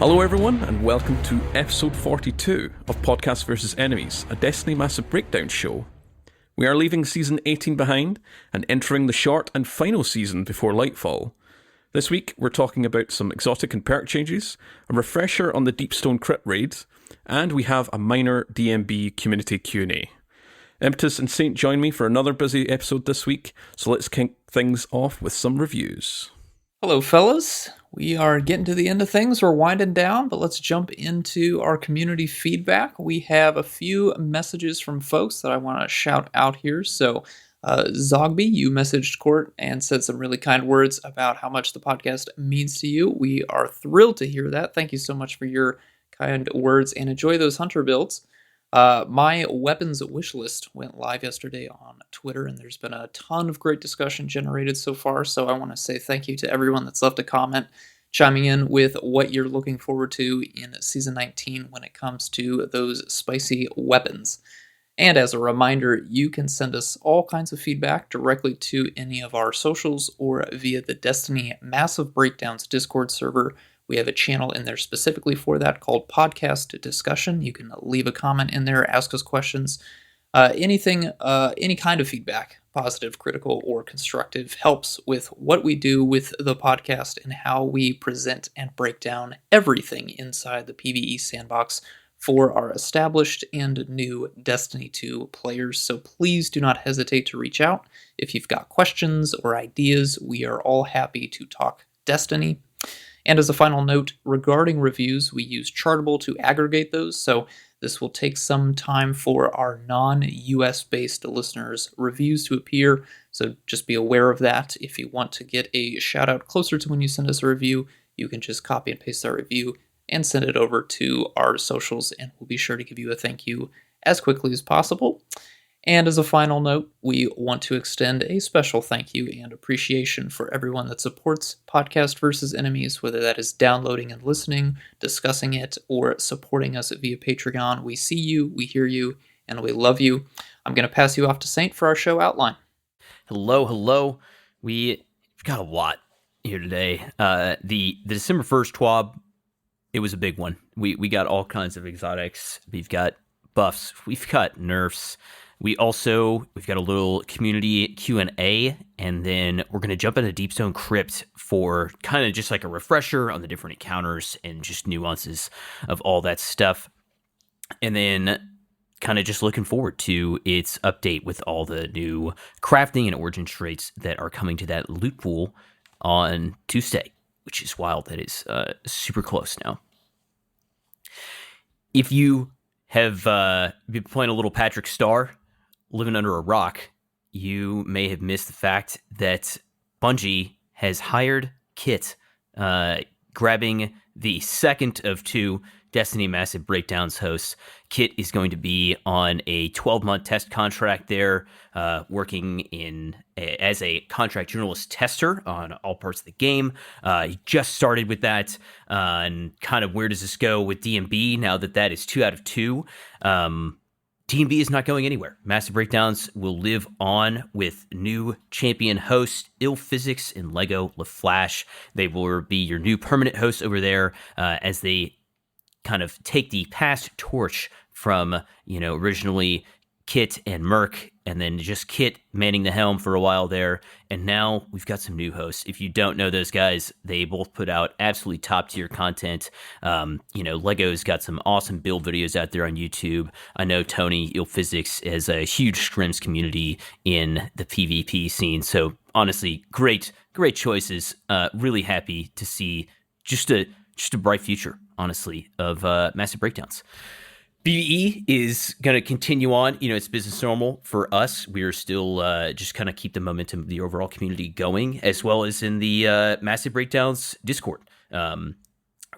Hello everyone, and welcome to episode 42 of Podcast vs. Enemies, a Destiny Massive Breakdown show. We are leaving season 18 behind and entering the short and final season before Lightfall. This week we're talking about some exotic and perk changes, a refresher on the Deepstone Crypt raids, and we have a minor DMB community Q&A. Impetus and Saint join me for another busy episode this week, so let's kick things off with some reviews. Hello, fellas. We are getting to the end of things. We're winding down, but let's jump into our community feedback. We have a few messages from folks that I want to shout out here. So, Zogby, you messaged Court and said some really kind words about how much the podcast means to you. We are thrilled to hear that. Thank you so much for your kind words, and enjoy those hunter builds. My weapons wish list went live yesterday on Twitter, and there's been a ton of great discussion generated so far, so I want to say thank you to everyone that's left a comment, chiming in with what you're looking forward to in Season 19 when it comes to those spicy weapons. And as a reminder, you can send us all kinds of feedback directly to any of our socials or via the Destiny Massive Breakdowns Discord server. We have a channel in there specifically for that called Podcast Discussion. You can leave a comment in there, ask us questions. Any kind of feedback, positive, critical, or constructive, helps with what we do with the podcast and how we present and break down everything inside the PvE sandbox for our established and new Destiny 2 players. So please do not hesitate to reach out. If you've got questions or ideas, we are all happy to talk Destiny. And as a final note, regarding reviews, we use Chartable to aggregate those, so this will take some time for our non-US based listeners' reviews to appear, so just be aware of that. If you want to get a shout out closer to when you send us a review, you can just copy and paste our review and send it over to our socials, and we'll be sure to give you a thank you as quickly as possible. And as a final note, we want to extend a special thank you and appreciation for everyone that supports Podcast vs. Enemies, whether that is downloading and listening, discussing it, or supporting us via Patreon. We see you, we hear you, and we love you. I'm going to pass you off to Saint for our show outline. Hello. We've got a lot here today. The December 1st TWAB, it was a big one. We got all kinds of exotics. We've got buffs. We've got nerfs. We've got a little community Q&A, and then we're going to jump into Deepstone Crypt for kind of just like a refresher on the different encounters and just nuances of all that stuff. And then kind of just looking forward to its update with all the new crafting and origin traits that are coming to that loot pool on Tuesday, which is wild. That is super close now. If you have been playing a little Patrick Star, living under a rock, you may have missed the fact that Bungie has hired Kit, grabbing the second of two Destiny Massive Breakdowns hosts. Kit is going to be on a 12-month test contract there, working as a contract journalist tester on all parts of the game. He just started with that, and kind of where does this go with DMB now that is 2 out of 2? DMB is not going anywhere. Massive Breakdowns will live on with new champion host Ill Physics and Lego LaFlash. They will be your new permanent hosts over there as they kind of take the past torch from, originally Kit and Merc, and then just Kit manning the helm for a while there. And now we've got some new hosts. If you don't know those guys, they both put out absolutely top tier content. Lego's got some awesome build videos out there on YouTube. I know Tony, Ill Physics, has a huge scrims community in the PvP scene. So honestly, great choices. Really happy to see just a bright future, honestly, of Massive Breakdowns. BBE is going to continue on. It's business normal for us. We are still just kind of keep the momentum of the overall community going, as well as in the Massive Breakdowns Discord.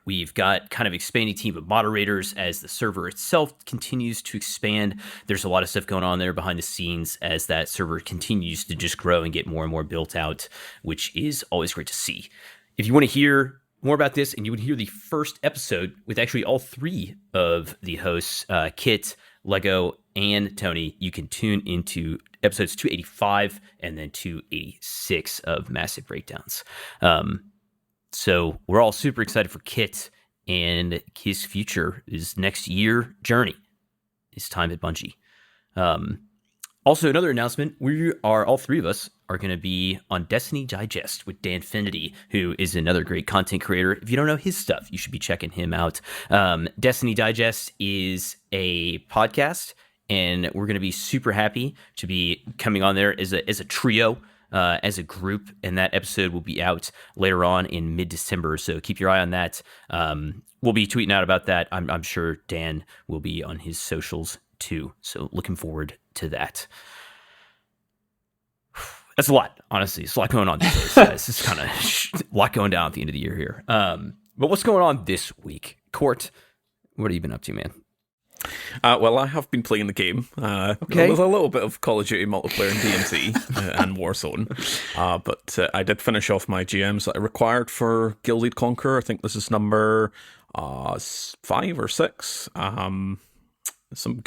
We've got kind of expanding team of moderators as the server itself continues to expand. There's a lot of stuff going on there behind the scenes as that server continues to just grow and get more and more built out, which is always great to see. If you want to hear more about this, and you would hear the first episode with actually all three of the hosts, Kit, Lego, and Tony, you can tune into episodes 285 and then 286 of Massive Breakdowns. So we're all super excited for Kit and his future, his next year journey, his time at Bungie. Also, another announcement, all three of us are going to be on Destiny Digest with Dan Finity, who is another great content creator. If you don't know his stuff, you should be checking him out. Destiny Digest is a podcast, and we're going to be super happy to be coming on there as a trio, as a group, and that episode will be out later on in mid-December, so keep your eye on that. We'll be tweeting out about that. I'm sure Dan will be on his socials too, so looking forward to that. That's a lot, honestly. It's a lot going on these days, guys. It's kind of a lot going down at the end of the year here. But what's going on this week? Court, what have you been up to, man? Well, I have been playing the game. Okay. With a little bit of Call of Duty multiplayer and DMZ and Warzone. But I did finish off my GMs that I required for Gilded Conqueror. I think this is number 5 or 6. Some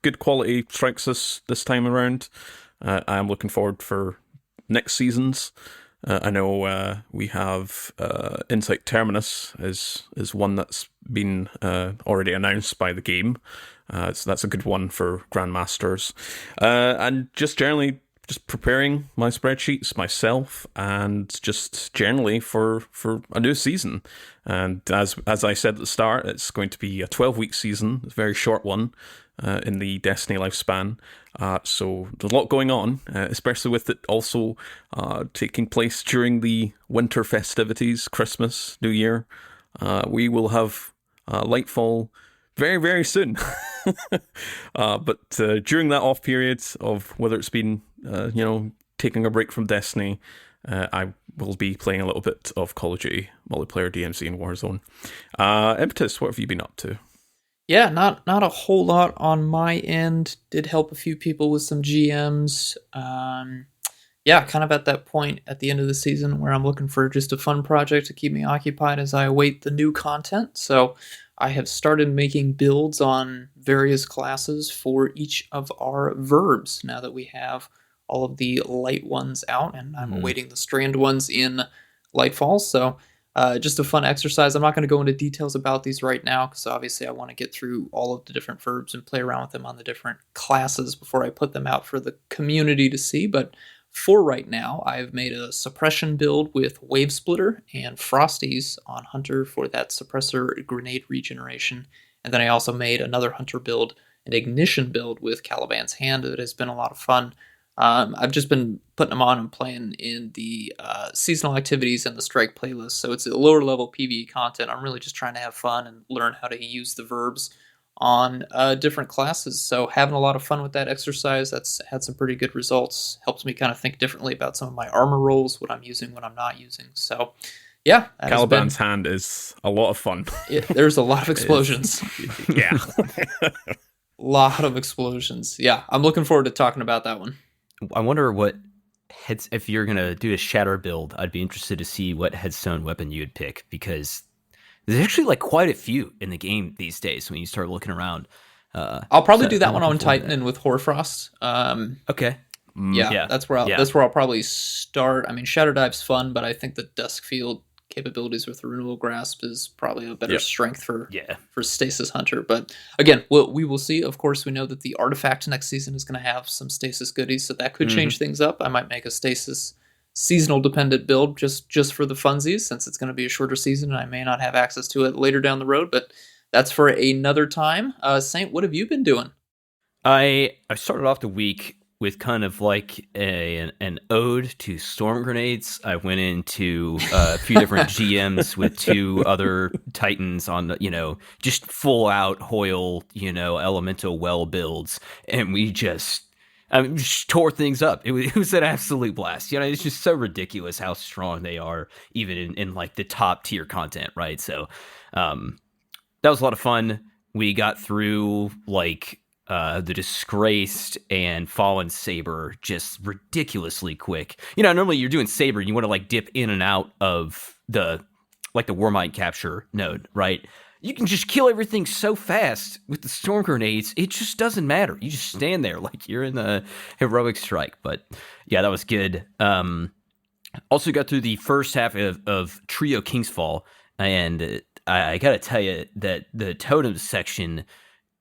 good quality strikes this time around. I'm looking forward for next season's. I know we have Insight Terminus is one that's been already announced by the game. So that's a good one for Grandmasters. And just generally just preparing my spreadsheets myself and just generally for a new season. And as I said at the start, it's going to be a 12-week season. It's a very short one in the Destiny lifespan. So there's a lot going on, especially with it also taking place during the winter festivities, Christmas, New Year. We will have Lightfall very, very soon. But during that off period of whether it's been, taking a break from Destiny, I will be playing a little bit of Call of Duty multiplayer, DMZ, and Warzone. Impetus, what have you been up to? Yeah, not a whole lot on my end. Did help a few people with some GMs. Yeah, kind of at that point at the end of the season where I'm looking for just a fun project to keep me occupied as I await the new content. So I have started making builds on various classes for each of our verbs now that we have all of the light ones out, and I'm awaiting the strand ones in Lightfall. So just a fun exercise. I'm not going to go into details about these right now because obviously I want to get through all of the different verbs and play around with them on the different classes before I put them out for the community to see. But for right now, I've made a suppression build with Wave Splitter and Frosties on Hunter for that suppressor grenade regeneration. And then I also made another Hunter build, an Ignition build with Caliban's Hand that has been a lot of fun. I've just been putting them on and playing in the seasonal activities and the strike playlist, so it's a lower level PvE content. I'm really just trying to have fun and learn how to use the verbs on different classes, so having a lot of fun with that exercise. That's had some pretty good results. Helps me kind of think differently about some of my armor rolls, what I'm using, what I'm not using. So yeah, Caliban's Hand is a lot of fun. There's a lot of explosions. Yeah. Lot of explosions. Yeah, I'm looking forward to talking about that one. I wonder what if you're gonna do a shatter build. I'd be interested to see what headstone weapon you'd pick, because there's actually like quite a few in the game these days when you start looking around. I'll probably do that one on Titan and with Hoarfrost. Okay. Yeah, that's where I'll probably start. I mean, Shadow Dive's fun, but I think the Duskfield capabilities with the Renewal Grasp is probably a better strength for Stasis Hunter. But again, we will see. Of course, we know that the Artifact next season is going to have some Stasis goodies, so that could change things up. I might make a Stasis seasonal dependent build just for the funsies, since it's going to be a shorter season and I may not have access to it later down the road, but that's for another time. Saint, what have you been doing? I started off the week with kind of like an ode to storm grenades. I went into a few different GMs with 2 other Titans on, just full out Hoyle, elemental well builds. And we just tore things up. It was an absolute blast. It's just so ridiculous how strong they are, even in like the top tier content, right? So that was a lot of fun. We got through like the Disgraced and Fallen Saber just ridiculously quick. Normally you're doing Saber and you want to like dip in and out of the Warmind capture node, right? You can just kill everything so fast with the storm grenades. It just doesn't matter. You just stand there like you're in a heroic strike. But yeah, that was good. Also got through the first half of Trio Kingsfall, and I gotta tell you that the totems section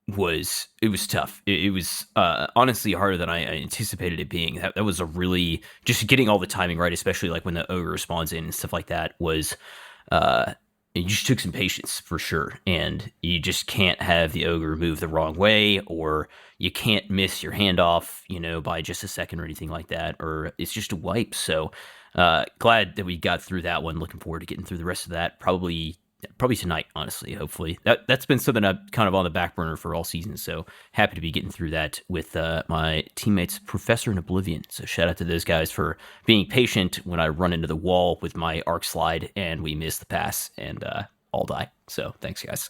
was tough. It was honestly harder than I anticipated it being. That was a really, just getting all the timing right, especially like when the ogre spawns in and stuff like that, was it just took some patience for sure. And you just can't have the ogre move the wrong way, or you can't miss your handoff, by just a second or anything like that, or it's just a wipe. So glad that we got through that one. Looking forward to getting through the rest of that. Probably tonight, honestly, hopefully. That's been something I've kind of on the back burner for all season, so happy to be getting through that with my teammates, Professor and Oblivion. So shout out to those guys for being patient when I run into the wall with my arc slide and we miss the pass and all die. So thanks, guys.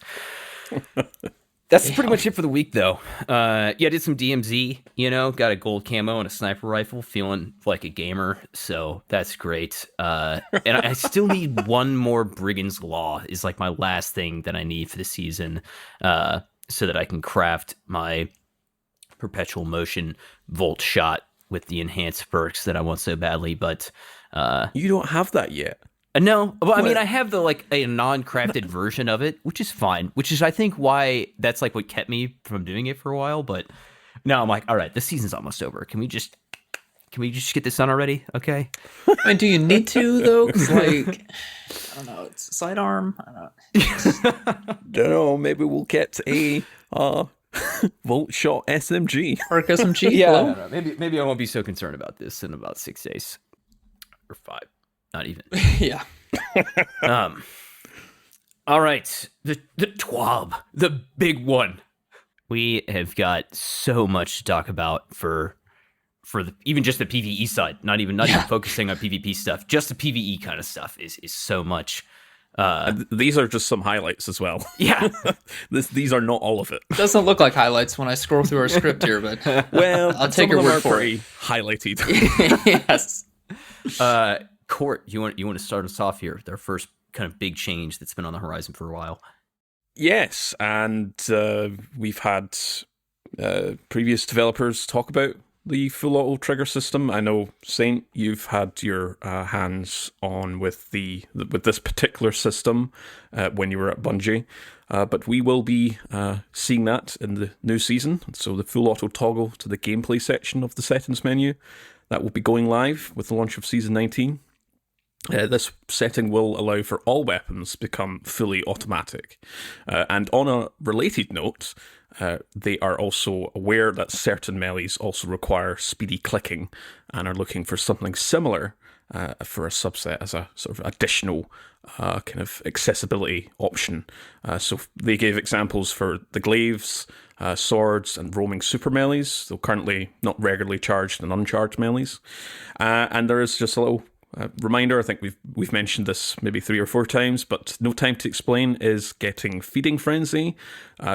That's pretty much it for the week, though. Did some DMZ, got a gold camo and a sniper rifle, feeling like a gamer, so that's great. And I still need one more Brigand's Law, is like my last thing that I need for the season, so that I can craft my perpetual motion volt shot with the enhanced perks that I want so badly, but... You don't have that yet. No, well, I mean, I have a non-crafted version of it, which is fine, which is, I think, why that's like what kept me from doing it for a while. But now I'm like, all right, the season's almost over. Can we just get this done already? Okay. I mean, do you need to though? Because I don't know, it's sidearm. I don't know. Maybe we'll get a volt shot SMG. Arc SMG. Yeah. No. Maybe I won't be so concerned about this in about 6 days or 5. Not even. Yeah. All right. The TWAB, the big one. We have got so much to talk about for even just the PvE side. Not even focusing on PvP stuff. Just the PvE kind of stuff is so much. These are just some highlights as well. Yeah. These are not all of it. Doesn't look like highlights when I scroll through our script here, but well, I'll take your word for it. Highlighted. Yes. Court, you want to start us off here with our first kind of big change that's been on the horizon for a while? Yes, and we've had previous developers talk about the full auto trigger system. I know, Saint, you've had your hands on with this particular system when you were at Bungie, but we will be seeing that in the new season. So the full auto toggle to the gameplay section of the settings menu, that will be going live with the launch of Season 19. This setting will allow for all weapons to become fully automatic. And on a related note, they are also aware that certain melees also require speedy clicking and are looking for something similar for a subset as a sort of additional kind of accessibility option. So they gave examples for the glaives, swords, and roaming super melees, though currently not regularly charged and uncharged melees. And there is just a little reminder, I think we've mentioned this maybe 3 or 4 times, but No Time to Explain is getting Feeding Frenzy.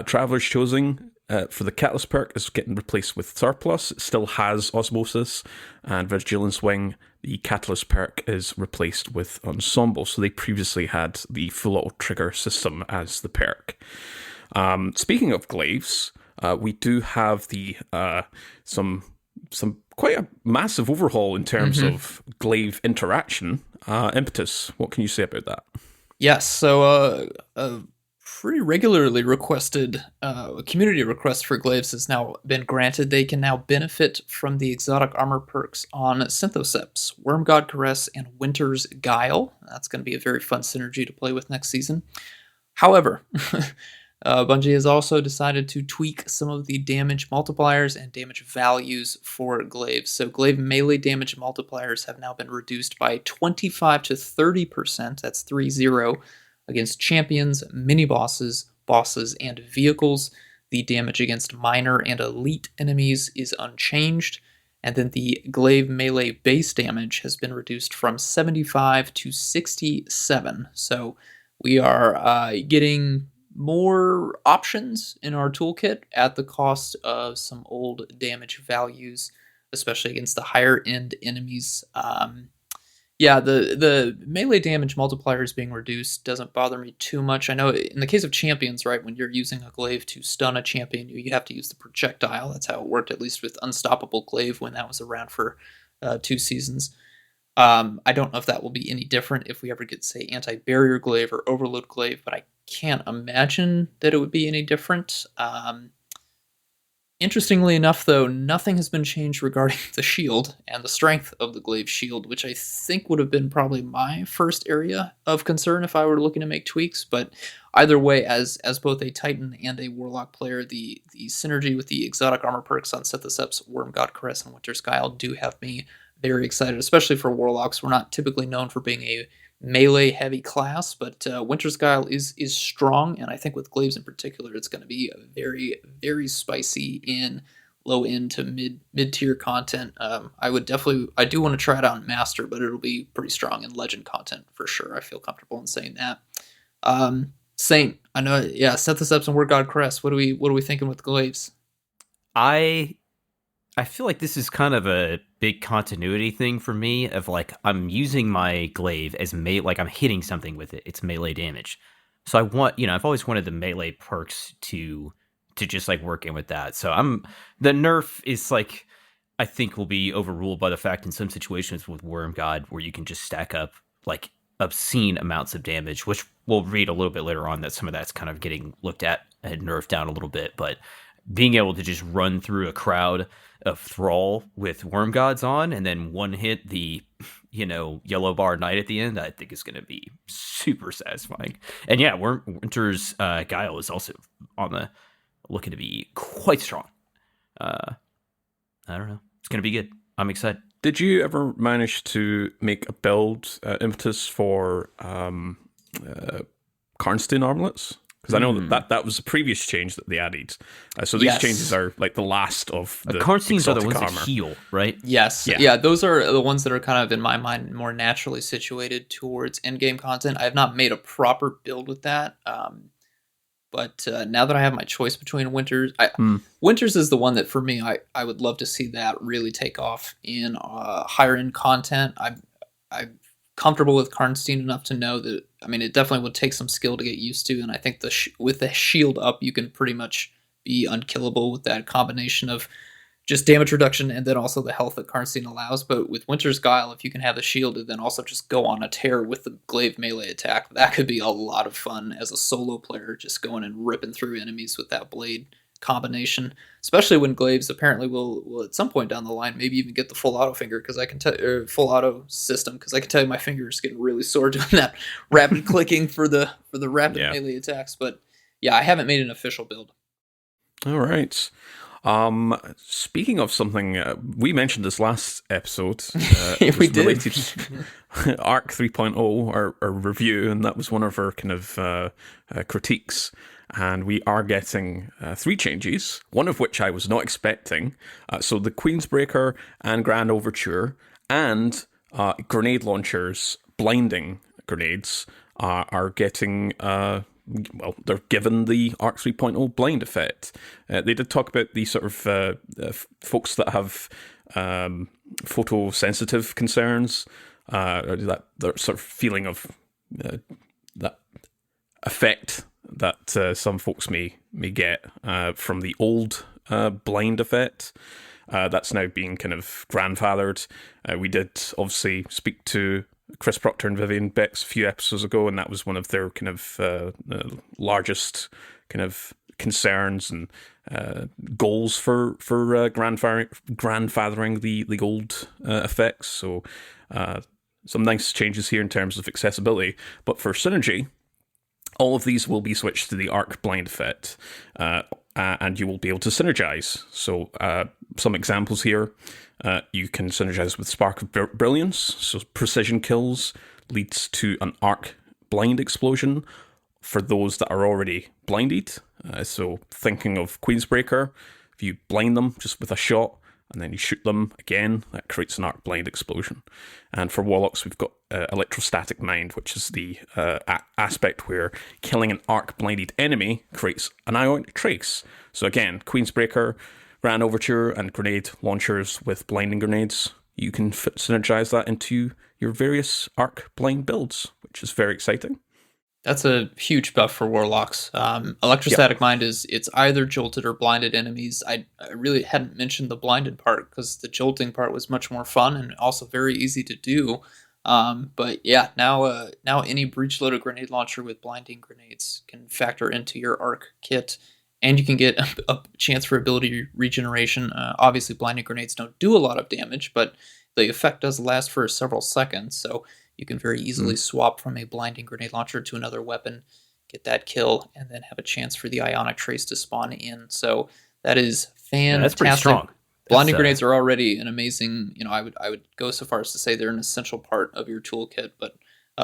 Traveler's Choosing for the Catalyst perk is getting replaced with Surplus. It still has Osmosis, and Vigilance Wing, the Catalyst perk, is replaced with Ensemble. So they previously had the full auto trigger system as the perk. Speaking of glaives, we do have the some quite a massive overhaul in terms of glaive interaction. Impetus, what can you say about that? Yes, so a pretty regularly requested community request for glaives has now been granted. They can now benefit from the exotic armor perks on Synthoceps, Worm God Caress, and Winter's Guile. That's going to be a very fun synergy to play with next season. However, Bungie has also decided to tweak some of the damage multipliers and damage values for glaives. So glaive melee damage multipliers have now been reduced by 25 to 30%, that's 30, against champions, mini-bosses, bosses, and vehicles. The damage against minor and elite enemies is unchanged. And then the glaive melee base damage has been reduced from 75 to 67. So we are getting more options in our toolkit at the cost of some old damage values, especially against the higher end enemies. The melee damage multipliers being reduced doesn't bother me too much. I know in the case of champions, right, when you're using a glaive to stun a champion, you have to use the projectile. That's how it worked, at least with Unstoppable Glaive when that was around for 2 seasons. I don't know if that will be any different if we ever get, say, Anti-Barrier Glaive or Overload Glaive, but I can't imagine that it would be any different. Interestingly enough, though, nothing has been changed regarding the shield and the strength of the glaive shield, which I think would have been probably my first area of concern if I were looking to make tweaks. But either way, as both a Titan and a Warlock player, the synergy with the exotic armor perks on Sethiseps, Worm God Caress, and Winter's Guile do have me very excited, especially for Warlocks. We're not typically known for being a melee heavy class, but Winter's Guile is strong, and I think with glaives in particular, it's going to be very, very spicy in low end to mid tier content. I do want to try it out in Master, but it'll be pretty strong in Legend content for sure. I feel comfortable in saying that. Saint, I know, yeah, Sethiseps and Word God Caress. What are we thinking with glaives? I feel like this is kind of a big continuity thing for me of like I'm using my glaive as like I'm hitting something with it. It's melee damage. So I want, I've always wanted the melee perks to just like work in with that. So the nerf is like, I think will be overruled by the fact in some situations with Worm God where you can just stack up like obscene amounts of damage, which we'll read a little bit later on that some of that's kind of getting looked at and nerfed down a little bit, but being able to just run through a crowd of Thrall with Worm Gods on and then one hit the, yellow bar knight at the end, I think is going to be super satisfying. And yeah, Winter's Guile is also looking to be quite strong. I don't know. It's going to be good. I'm excited. Did you ever manage to make a build impetus for Karnstein armlets? Because I know that was a previous change that they added. So these changes are like the last of the Karnsteins are the ones armor. that heal, right? Yes. Yeah, those are the ones that are kind of, in my mind, more naturally situated towards endgame content. I have not made a proper build with that. But now that I have my choice between Winters, Winters is the one that, for me, I would love to see that really take off in higher end content. I'm comfortable with Karnstein enough to know that, it definitely would take some skill to get used to, and I think with the shield up, you can pretty much be unkillable with that combination of just damage reduction and then also the health that Karnstein allows. But with Winter's Guile, if you can have the shield and then also just go on a tear with the glaive melee attack, that could be a lot of fun as a solo player, just going and ripping through enemies with that blade combination, especially when glaives apparently will at some point down the line maybe even get the full auto finger, because I can tell full auto system, because I can tell you my finger is getting really sore doing that rapid clicking for the rapid melee attacks. But yeah, I haven't made an official build. All right. Speaking of something, we mentioned this last episode. We did. Related to Arc 3.0, our review, and that was one of our kind of critiques. And we are getting 3 changes, one of which I was not expecting. So the Queensbreaker and Grand Overture and grenade launchers, blinding grenades, are getting... they're given the Arc 3.0 blind effect. They did talk about the sort of folks that have photosensitive concerns, that sort of feeling of that effect that some folks may get from the old blind effect. That's now being kind of grandfathered. We did obviously speak to Chris Proctor and Vivian Bex a few episodes ago, and that was one of their kind of largest kind of concerns and goals for grandfathering the old effects. So some nice changes here in terms of accessibility. But for synergy, all of these will be switched to the Arc blind effect, and you will be able to synergize. So some examples here. You can synergize with Spark of Brilliance, so precision kills leads to an Arc blind explosion for those that are already blinded. So thinking of Queensbreaker, if you blind them just with a shot, and then you shoot them again, that creates an Arc blind explosion. And for Warlocks, we've got Electrostatic Mind, which is the aspect where killing an Arc blinded enemy creates an ionic trace. So again, Queensbreaker, Grand Overture, and grenade launchers with blinding grenades. You can synergize that into your various Arc blind builds, which is very exciting. That's a huge buff for Warlocks. Electrostatic Mind it's either jolted or blinded enemies. I really hadn't mentioned the blinded part because the jolting part was much more fun and also very easy to do. But yeah, now any breech-loaded grenade launcher with blinding grenades can factor into your arc kit, and you can get a chance for ability regeneration. Obviously, blinding grenades don't do a lot of damage, but the effect does last for several seconds, so you can very easily swap from a blinding grenade launcher to another weapon, get that kill, and then have a chance for the ionic trace to spawn in. So that is fantastic. That's pretty strong. Blinding grenades are already an amazing, I would go so far as to say they're an essential part of your toolkit, but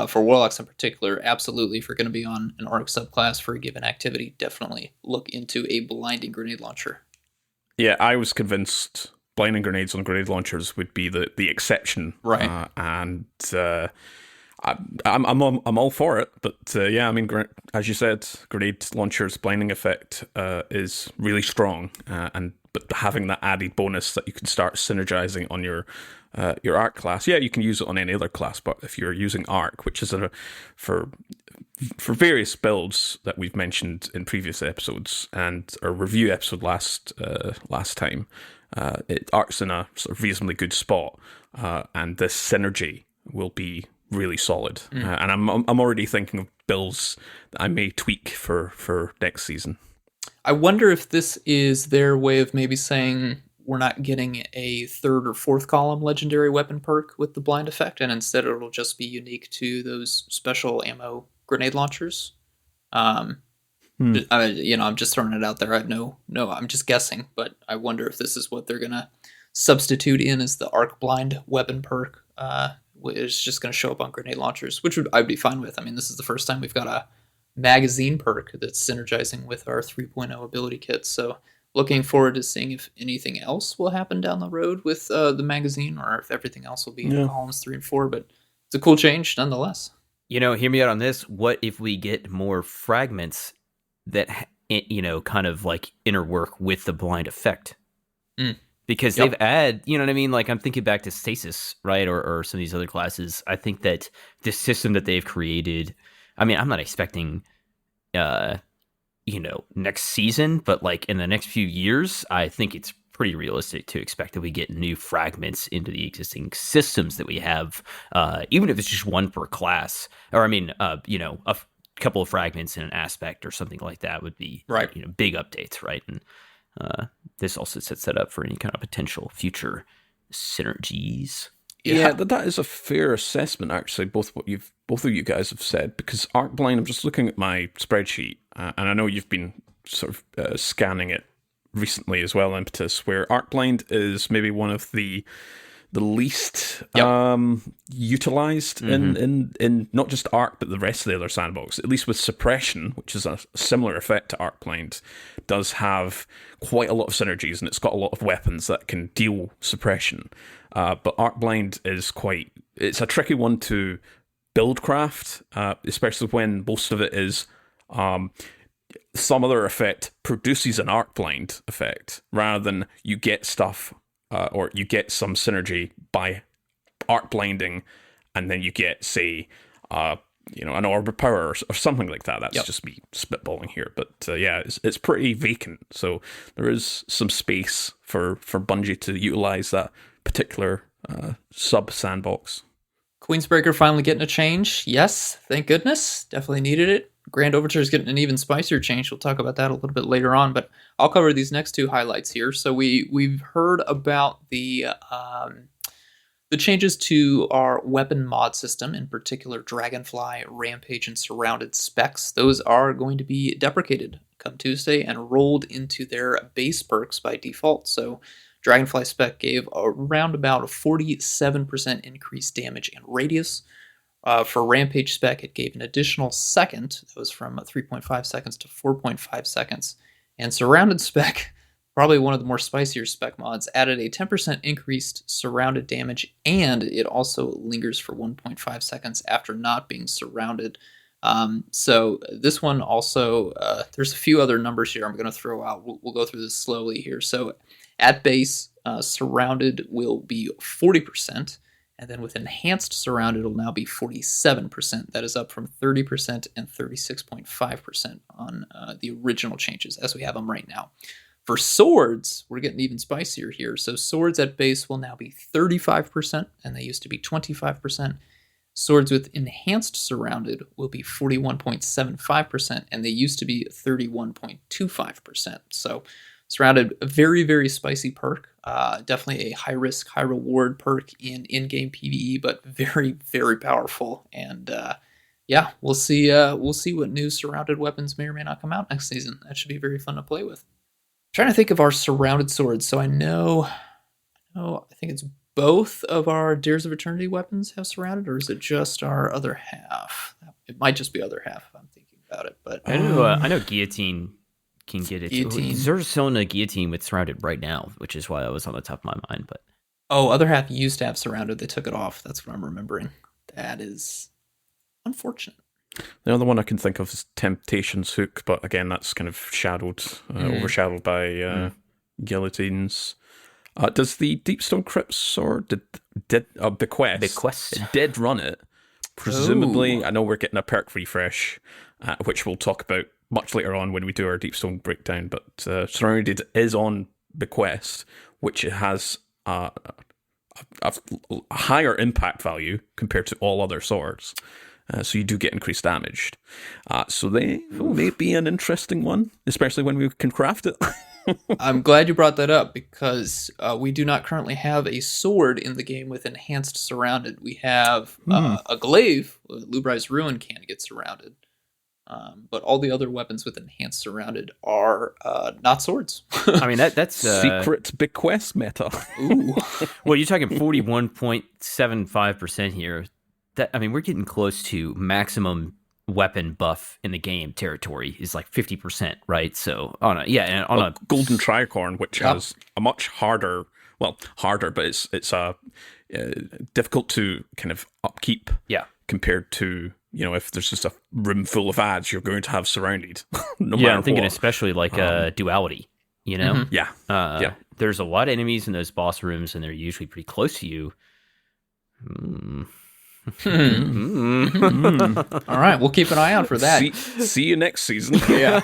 for Warlocks in particular, absolutely, if you're going to be on an arc subclass for a given activity, definitely look into a blinding grenade launcher. Yeah, I was convinced blinding grenades on grenade launchers would be the exception, right? I'm all for it, but yeah, I mean, as you said, grenade launchers blinding effect is really strong, but having that added bonus that you can start synergizing on your arc class. Yeah, you can use it on any other class, but if you're using arc, which is for various builds that we've mentioned in previous episodes and our review episode last time, arc's in a sort of reasonably good spot, and this synergy will be really solid. And I'm already thinking of builds that I may tweak for next season. I wonder if this is their way of maybe saying we're not getting a third or fourth column legendary weapon perk with the blind effect, and instead it'll just be unique to those special ammo grenade launchers. I'm just throwing it out there. I have no, I'm just guessing, but I wonder if this is what they're gonna substitute in as the arc blind weapon perk. Is just going to show up on grenade launchers, which I'd be fine with. I mean, this is the first time we've got a magazine perk that's synergizing with our 3.0 ability kit. So looking forward to seeing if anything else will happen down the road with the magazine, or if everything else will be in columns 3 and 4. But it's a cool change nonetheless. Hear me out on this. What if we get more fragments that, kind of like interwork with the blind effect? Because they've added, you know what I mean? Like, I'm thinking back to Stasis, right? Or some of these other classes. I think that the system that they've created, I mean, I'm not expecting, next season, but like in the next few years, I think it's pretty realistic to expect that we get new fragments into the existing systems that we have, even if it's just one per class. Or, I mean, a couple of fragments in an aspect or something like that would be, right. Big updates, right? And this also sets that up for any kind of potential future synergies. Yeah, that is a fair assessment, actually, both of you guys have said, because Arc Blind, I'm just looking at my spreadsheet, and I know you've been sort of scanning it recently as well, Impetus, where Arc Blind is maybe one of the least utilized in not just Arc, but the rest of the other Sandbox. At least with Suppression, which is a similar effect to Arc Blind, does have quite a lot of synergies, and it's got a lot of weapons that can deal Suppression. But Arc Blind is it's a tricky one to build craft, especially when most of it is some other effect produces an Arc Blind effect, rather than you get stuff or you get some synergy by arc blinding, and then you get, say, an orb of power or something like that. That's just me spitballing here, but it's pretty vacant. So there is some space for Bungie to utilize that particular sub sandbox. Queensbreaker finally getting a change. Yes, thank goodness. Definitely needed it. Grand Overture is getting an even spicier change. We'll talk about that a little bit later on, but I'll cover these next two highlights here. So we've heard about the changes to our weapon mod system, in particular Dragonfly, Rampage, and Surrounded specs. Those are going to be deprecated come Tuesday and rolled into their base perks by default. So Dragonfly spec gave around about a 47% increased damage and radius. For Rampage spec, it gave an additional second. That was from 3.5 seconds to 4.5 seconds. And Surrounded spec, probably one of the more spicier spec mods, added a 10% increased surrounded damage, and it also lingers for 1.5 seconds after not being surrounded. So this one also, there's a few other numbers here I'm going to throw out. We'll go through this slowly here. So at base, surrounded will be 40%. And then with enhanced surrounded, it'll now be 47%. That is up from 30% and 36.5% on the original changes as we have them right now. For swords, we're getting even spicier here. So swords at base will now be 35%, and they used to be 25%. Swords with Enhanced Surrounded will be 41.75%, and they used to be 31.25%. So Surrounded, a very, very spicy perk. Definitely a high-risk, high-reward perk in in-game PvE, but very, very powerful. And yeah, we'll see what new surrounded weapons may or may not come out next season. That should be very fun to play with. I'm trying to think of our surrounded swords. So I think it's both of our Dares of Eternity weapons have surrounded, or is it just our other half? It might just be other half if I'm thinking about it. But I know Guillotine can get it. Guillotine. They're selling a Guillotine with surrounded right now, which is why I was on the top of my mind. But other half used to have surrounded. They took it off. That's what I'm remembering. That is unfortunate. The other one I can think of is Temptation's Hook, but again, that's kind of overshadowed by guillotines. Does the Deepstone Crypt sword did Bequest did run it? Presumably, I know we're getting a perk refresh, which we'll talk about much later on when we do our Deepstone breakdown. But Surrounded is on Bequest, which has a higher impact value compared to all other swords. So you do get increased damage. So they may be an interesting one, especially when we can craft it. I'm glad you brought that up, because we do not currently have a sword in the game with Enhanced Surrounded. We have a glaive. Lubri's Ruin can get surrounded. But all the other weapons with Enhanced Surrounded are not swords. I mean, that's secret Bequest meta. Ooh. Well, you're talking 41.75% here. We're getting close to maximum weapon buff in the game territory is like 50%, right? So on a Golden Tricorn, which has a much harder, but it's difficult to kind of upkeep. Yeah. Compared to, if there's just a room full of ads, you're going to have surrounded. Matter I'm thinking what. especially like duality. Mm-hmm. Yeah. There's a lot of enemies in those boss rooms, and they're usually pretty close to you. All right, we'll keep an eye out for that. See you next season. Yeah.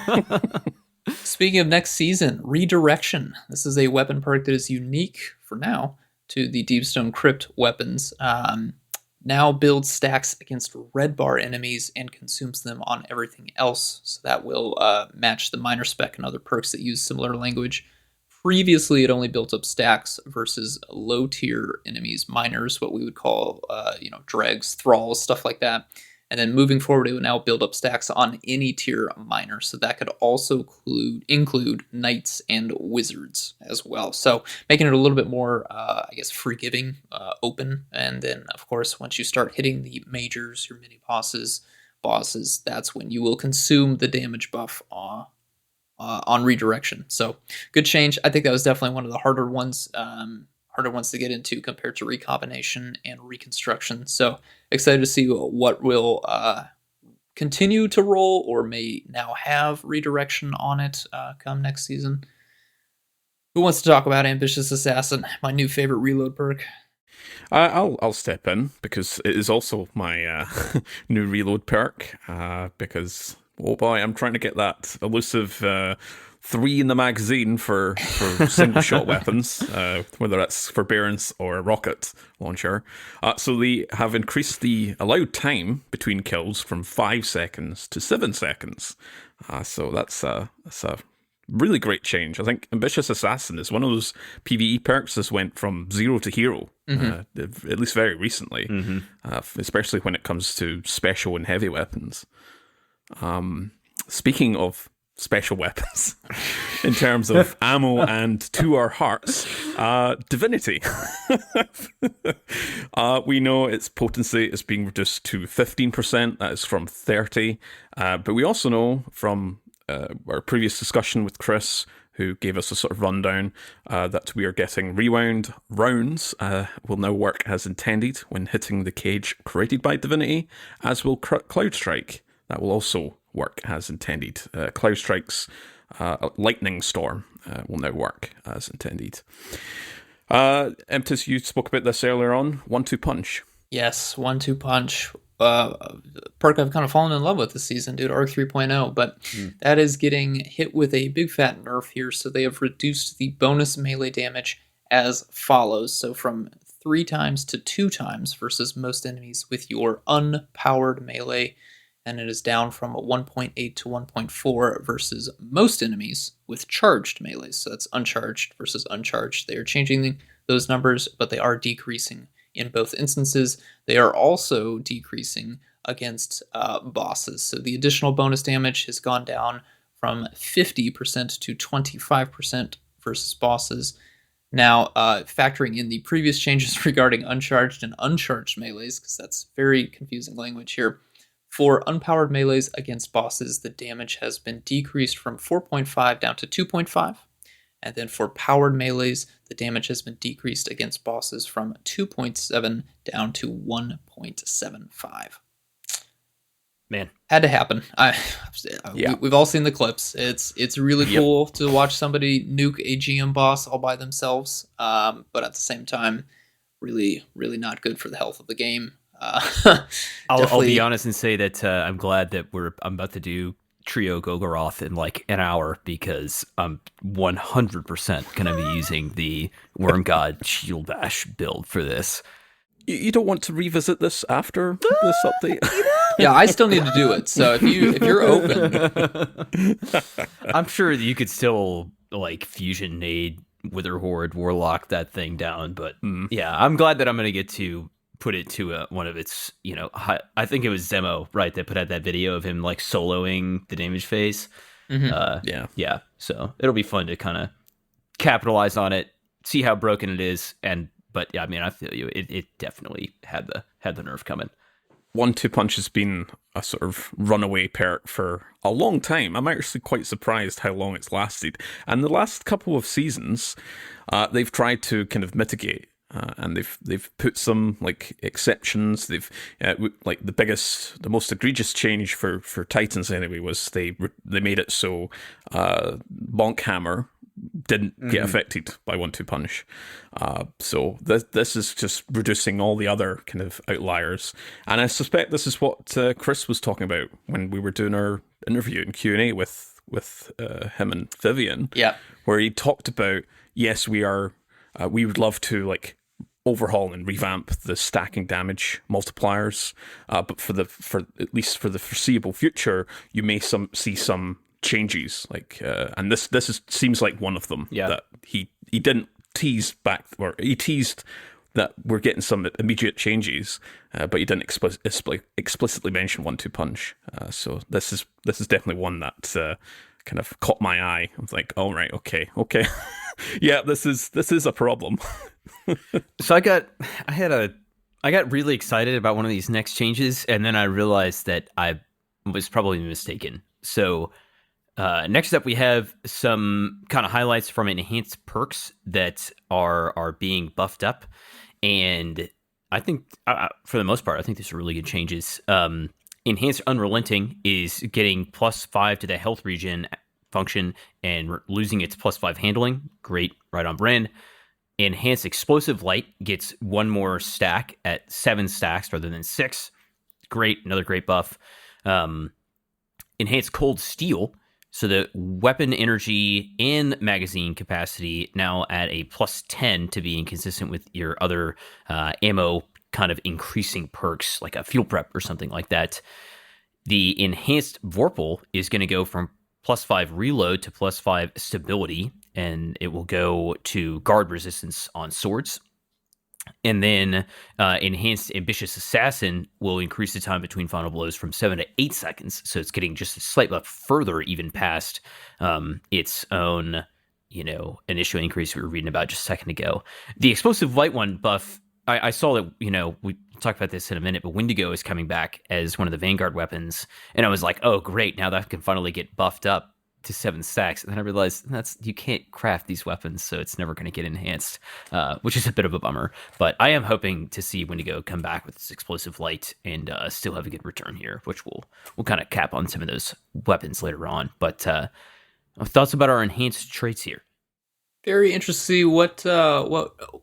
Speaking of next season, Redirection. This is a weapon perk that is unique for now to the Deepstone Crypt weapons. Now builds stacks against red bar enemies and consumes them on everything else. So that will match the minor spec and other perks that use similar language. Previously, it only built up stacks versus low-tier enemies, minors, what we would call, dregs, thralls, stuff like that. And then moving forward, it would now build up stacks on any tier minor. So that could also include knights and wizards as well. So making it a little bit more, forgiving, open. And then, of course, once you start hitting the majors, your mini-bosses, that's when you will consume the damage buff on Redirection. So good change. I think that was definitely one of the harder ones to get into compared to Recombination and Reconstruction. So excited to see what will continue to roll or may now have Redirection on it come next season. Who wants to talk about Ambitious Assassin, my new favorite reload perk? I'll step in, because it is also my new reload perk, because oh boy, I'm trying to get that elusive 3 in the magazine for single shot weapons, whether that's forbearance or a rocket launcher. So they have increased the allowed time between kills from 5 seconds to 7 seconds. So that's a really great change. I think Ambitious Assassin is one of those PvE perks that went from 0 to hero, at least very recently, especially when it comes to special and heavy weapons. Speaking of special weapons, in terms of ammo and to our hearts, Divinity. We know its potency is being reduced to 15%. That is from 30. But we also know from our previous discussion with Chris, who gave us a sort of rundown, that we are getting rewound rounds will now work as intended when hitting the cage created by Divinity, as will Cloud Strike. That will also work as intended. Cloud Strike's Lightning Storm will now work as intended. Emptis, you spoke about this earlier on. 1-2 punch. Yes, 1-2 punch. Perk I've kind of fallen in love with this season, dude. Arc 3.0, but that is getting hit with a big fat nerf here. So they have reduced the bonus melee damage as follows. So from 3 times to 2 times versus most enemies with your unpowered melee, and it is down from 1.8 to 1.4 versus most enemies with charged melees. So that's uncharged versus uncharged. They are changing those numbers, but they are decreasing in both instances. They are also decreasing against bosses. So the additional bonus damage has gone down from 50% to 25% versus bosses. Now, factoring in the previous changes regarding uncharged and uncharged melees, because that's very confusing language here. For unpowered melees against bosses, the damage has been decreased from 4.5 down to 2.5. And then for powered melees, the damage has been decreased against bosses from 2.7 down to 1.75. Man, had to happen. Yeah. We've all seen the clips. It's really cool to watch somebody nuke a GM boss all by themselves, but at the same time, really, really not good for the health of the game. I'll be honest and say that I'm glad that I'm about to do Trio Golgoroth in like an hour, because I'm 100% going to be using the Worm God Shield Bash build for this. You don't want to revisit this after this update? Yeah, I still need to do it. So if you're open, I'm sure that you could still like Fusion Nade, Wither Horde, Warlock that thing down. But yeah, I'm glad that I'm going to get to put it to one of its, I think it was Zemo, right, that put out that video of him like soloing the damage phase. Mm-hmm. Yeah. So it'll be fun to kind of capitalize on it, see how broken it is, but yeah, I mean, I feel you. It definitely had the nerve coming. 1-2 punch has been a sort of runaway perk for a long time. I'm actually quite surprised how long it's lasted. And the last couple of seasons, they've tried to kind of mitigate, and they've put some like exceptions. They've like the most egregious change for Titans anyway was they made it so Bonk Hammer didn't get affected by 1-2 punch. So this is just reducing all the other kind of outliers. And I suspect this is what Chris was talking about when we were doing our interview and Q&A with him and Vivian. Yeah. Where he talked about, yes, we would love to like overhaul and revamp the stacking damage multipliers, but for at least for the foreseeable future, you may see some changes, like and this seems like one of them. Yeah. That he didn't tease back, or he teased that we're getting some immediate changes, but he didn't explicitly mention 1-2 punch. So this is definitely one that kind of caught my eye. I was like, oh right, okay, yeah, this is a problem. So I got really excited about one of these next changes, and then I realized that I was probably mistaken. So next up, we have some kind of highlights from enhanced perks that are being buffed up, and I think for the most part, I think these are really good changes. Enhanced Unrelenting is getting +5 to the health regen function and losing its +5 handling. Great, right on brand. Enhanced Explosive Light gets 1 more stack at 7 stacks rather than 6. Great, another great buff. Enhanced Cold Steel, so the weapon energy and magazine capacity now at a +10 to being consistent with your other ammo kind of increasing perks, like a fuel prep or something like that. The Enhanced Vorpal is going to go from +5 reload to +5 stability, and it will go to guard resistance on swords. And then Enhanced Ambitious Assassin will increase the time between final blows from 7 to 8 seconds. So it's getting just a slight buff further, even past its own, initial increase we were reading about just a second ago. The Explosive Light one buff, I saw that, we talk about this in a minute, but Wendigo is coming back as one of the Vanguard weapons. And I was like, oh, great, now that can finally get buffed up to 7 stacks. And then I realized you can't craft these weapons, so it's never going to get enhanced, which is a bit of a bummer. But I am hoping to see Wendigo come back with its Explosive Light and still have a good return here, which we'll kind of cap on some of those weapons later on. But thoughts about our enhanced traits here? Very interesting to see what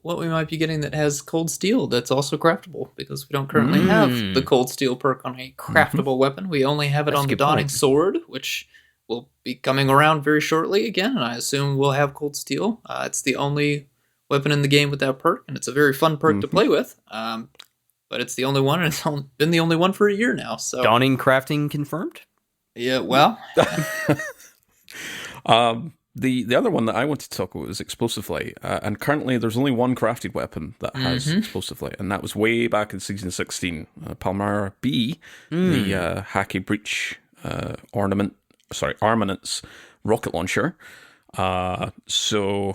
we might be getting that has Cold Steel that's also craftable, because we don't currently have the Cold Steel perk on a craftable weapon. We only have it on the Dawning Sword, which will be coming around very shortly again, and I assume we'll have Cold Steel. It's the only weapon in the game with that perk, and it's a very fun perk to play with. But it's the only one, and it's been the only one for a year now. So Dawning crafting confirmed? yeah, well. The other one that I wanted to talk about is explosive light, and currently there's only one crafted weapon that has explosive light, and that was way back in season 16. Palmyra B, the Hackey Breach armaments rocket launcher. So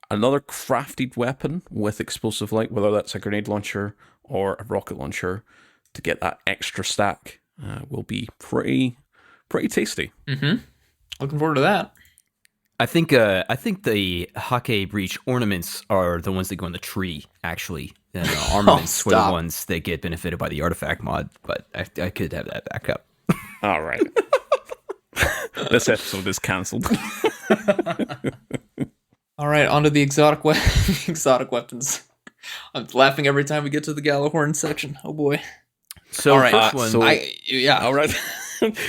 another crafted weapon with explosive light, whether that's a grenade launcher or a rocket launcher, to get that extra stack will be pretty tasty. Looking forward to that. I think the Hake Breach ornaments are the ones that go in the tree, actually. And armaments were the ones that get benefited by the artifact mod, but I could have that back up. All right. This episode is cancelled. All right, on to the exotic weapons. I'm laughing every time we get to the Galahorn section. Oh boy. So all right, first one. All right.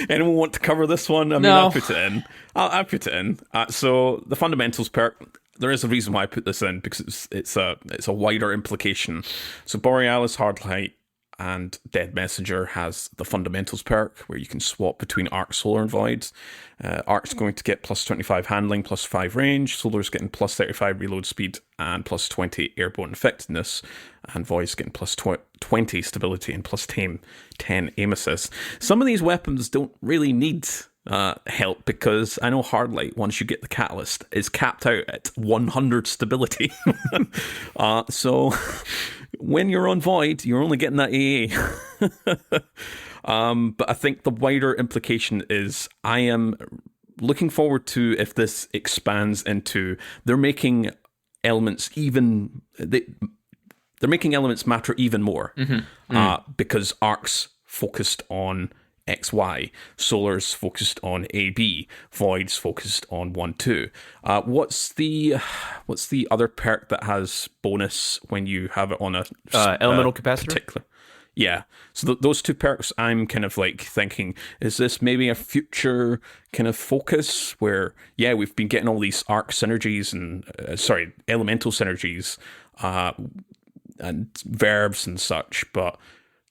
Anyone want to cover this one? I mean, No. I'll put it in. I'll put it in. So the fundamentals perk. There is a reason why I put this in, because it's a wider implication. So Borealis, Hardlight, and Dead Messenger has the fundamentals perk, where you can swap between Arc, Solar, and Void. Arc's going to get plus 25 handling, plus 5 range. Solar's getting plus 35 reload speed and plus 20 airborne effectiveness. And Void's getting plus 20 stability and plus 10 aim assist. Some of these weapons don't really need help, because I know Hardlight, once you get the catalyst, is capped out at 100 stability. So when you're on Void, you're only getting that AA. But I think the wider implication is I am looking forward to if this expands into they're making elements they're making elements matter even more, because Arc's focused on XY, Solar's focused on AB, Void's focused on 1-2. What's the other perk that has bonus when you have it on a elemental capacitor? Particular? Yeah. So those two perks, I'm kind of like thinking, is this maybe a future kind of focus where, yeah, we've been getting all these arc synergies and elemental synergies and verbs and such, but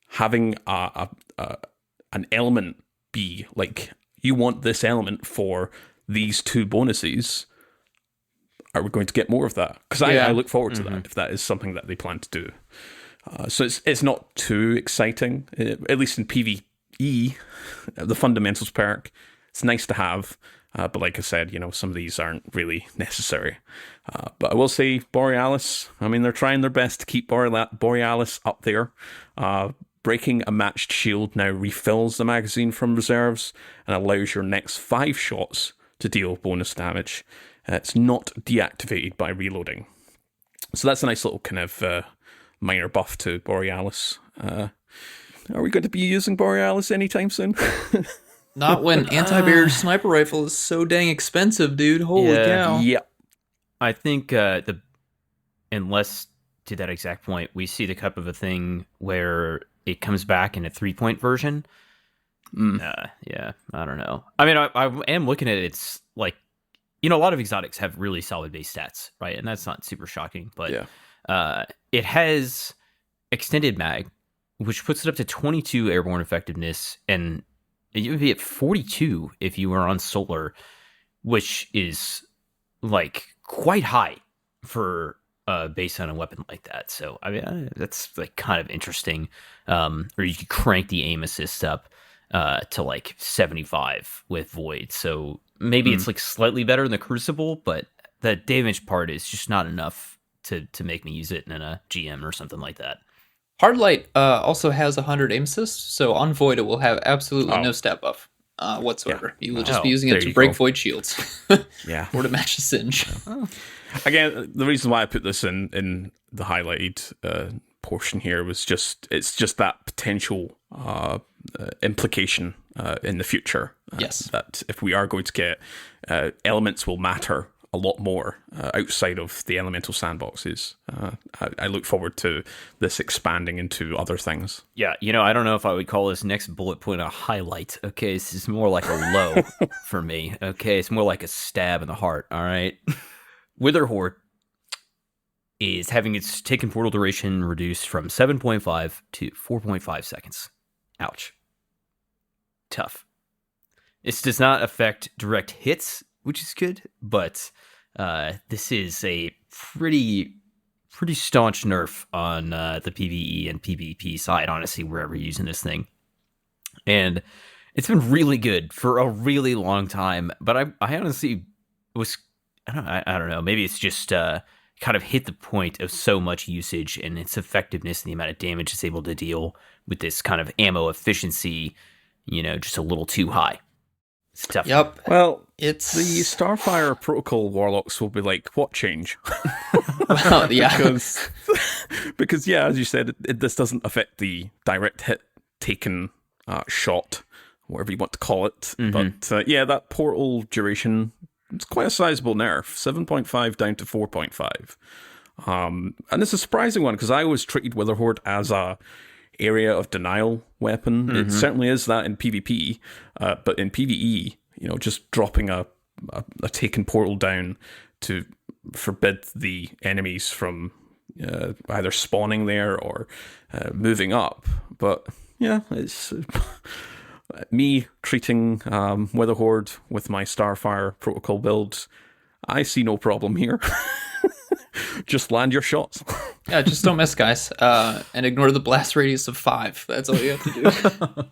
having an element be like, you want this element for these two bonuses, are we going to get more of that? Because I look forward to that, if that is something that they plan to do. So it's not too exciting, at least in PvE. The fundamentals perk, it's nice to have, but like I said, some of these aren't really necessary. But I will say Borealis, I mean, they're trying their best to keep Borealis up there. Breaking a matched shield now refills the magazine from reserves and allows your next 5 shots to deal bonus damage. It's not deactivated by reloading. So that's a nice little kind of minor buff to Borealis. Are we going to be using Borealis anytime soon? Not when anti-barrier sniper rifle is so dang expensive, dude. Holy cow. Yeah. I think unless to that exact point, we see the cup of a thing where it comes back in a 3-point version. Yeah, I don't know. I mean, I am looking at it. It's like, a lot of exotics have really solid base stats, right? And that's not super shocking, but it has extended mag, which puts it up to 22 airborne effectiveness, and it would be at 42 if you were on Solar, which is like quite high for based on a weapon like that. So I mean, that's like kind of interesting. Or you could crank the aim assist up to like 75 with Void. So maybe it's like slightly better than the Crucible, but the damage part is just not enough to make me use it in a GM or something like that. Hardlight also has 100 aim assist, so on Void it will have absolutely no stat buff whatsoever. You will just be using it to break Void shields. Yeah. Or to match a Singe. Again, the reason why I put this in the highlighted portion here was it's just that potential implication in the future. Yes. That if we are going to get elements will matter a lot more outside of the elemental sandboxes. I look forward to this expanding into other things. Yeah, I don't know if I would call this next bullet point a highlight. Okay, this is more like a low for me. Okay, it's more like a stab in the heart, all right? Wither Horde. is having its taken portal duration reduced from 7.5 to 4.5 seconds. Ouch. Tough. This does not affect direct hits, which is good, but this is a pretty staunch nerf on the PvE and PvP side, honestly, wherever you're using this thing. And it's been really good for a really long time, but I honestly was, I don't know, maybe it's just kind of hit the point of so much usage and its effectiveness and the amount of damage it's able to deal with this kind of ammo efficiency, just a little too high. It's tough. Yep. Well, it's the Starfire Protocol Warlocks will be like, what change? Well, yeah. because yeah, as you said, this doesn't affect the direct hit taken shot, whatever you want to call it. Mm-hmm. But yeah, that portal duration, it's quite a sizable nerf, 7.5 down to 4.5. And it's a surprising one because I always treated Witherhoard as a area of denial weapon. It certainly is that in PvP, but in PvE, just dropping a taken portal down to forbid the enemies from either spawning there or moving up. But yeah, it's me treating Witherhoard with my Starfire Protocol build. I see no problem here. Just land your shots. Yeah, just don't miss, guys. And ignore the blast radius of 5. That's all you have to